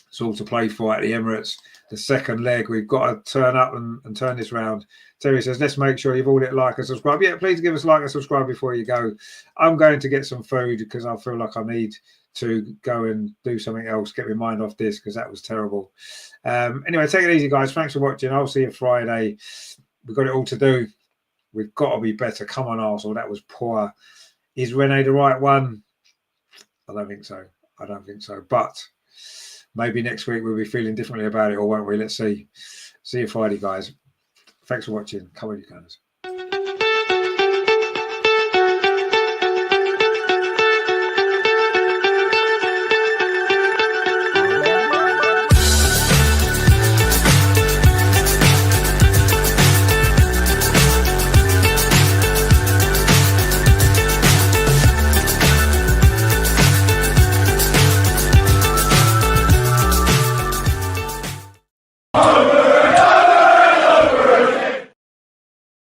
Speaker 1: it's all to play for at the Emirates. The second leg, we've got to turn up and turn this round. Terry says, let's make sure you've all hit like and subscribe. Yeah, please give us a like and subscribe before you go. I'm going to get some food because I feel like I need to go and do something else, get my mind off this because that was terrible. Anyway, take it easy, guys. Thanks for watching. I'll see you Friday. We've got it all to do. We've got to be better. Come on, Arsenal. That was poor. Is Rene the right one? I don't think so. But maybe next week we'll be feeling differently about it, or won't we? Let's see. See you Friday, guys. Thanks for watching. Come on, you guys.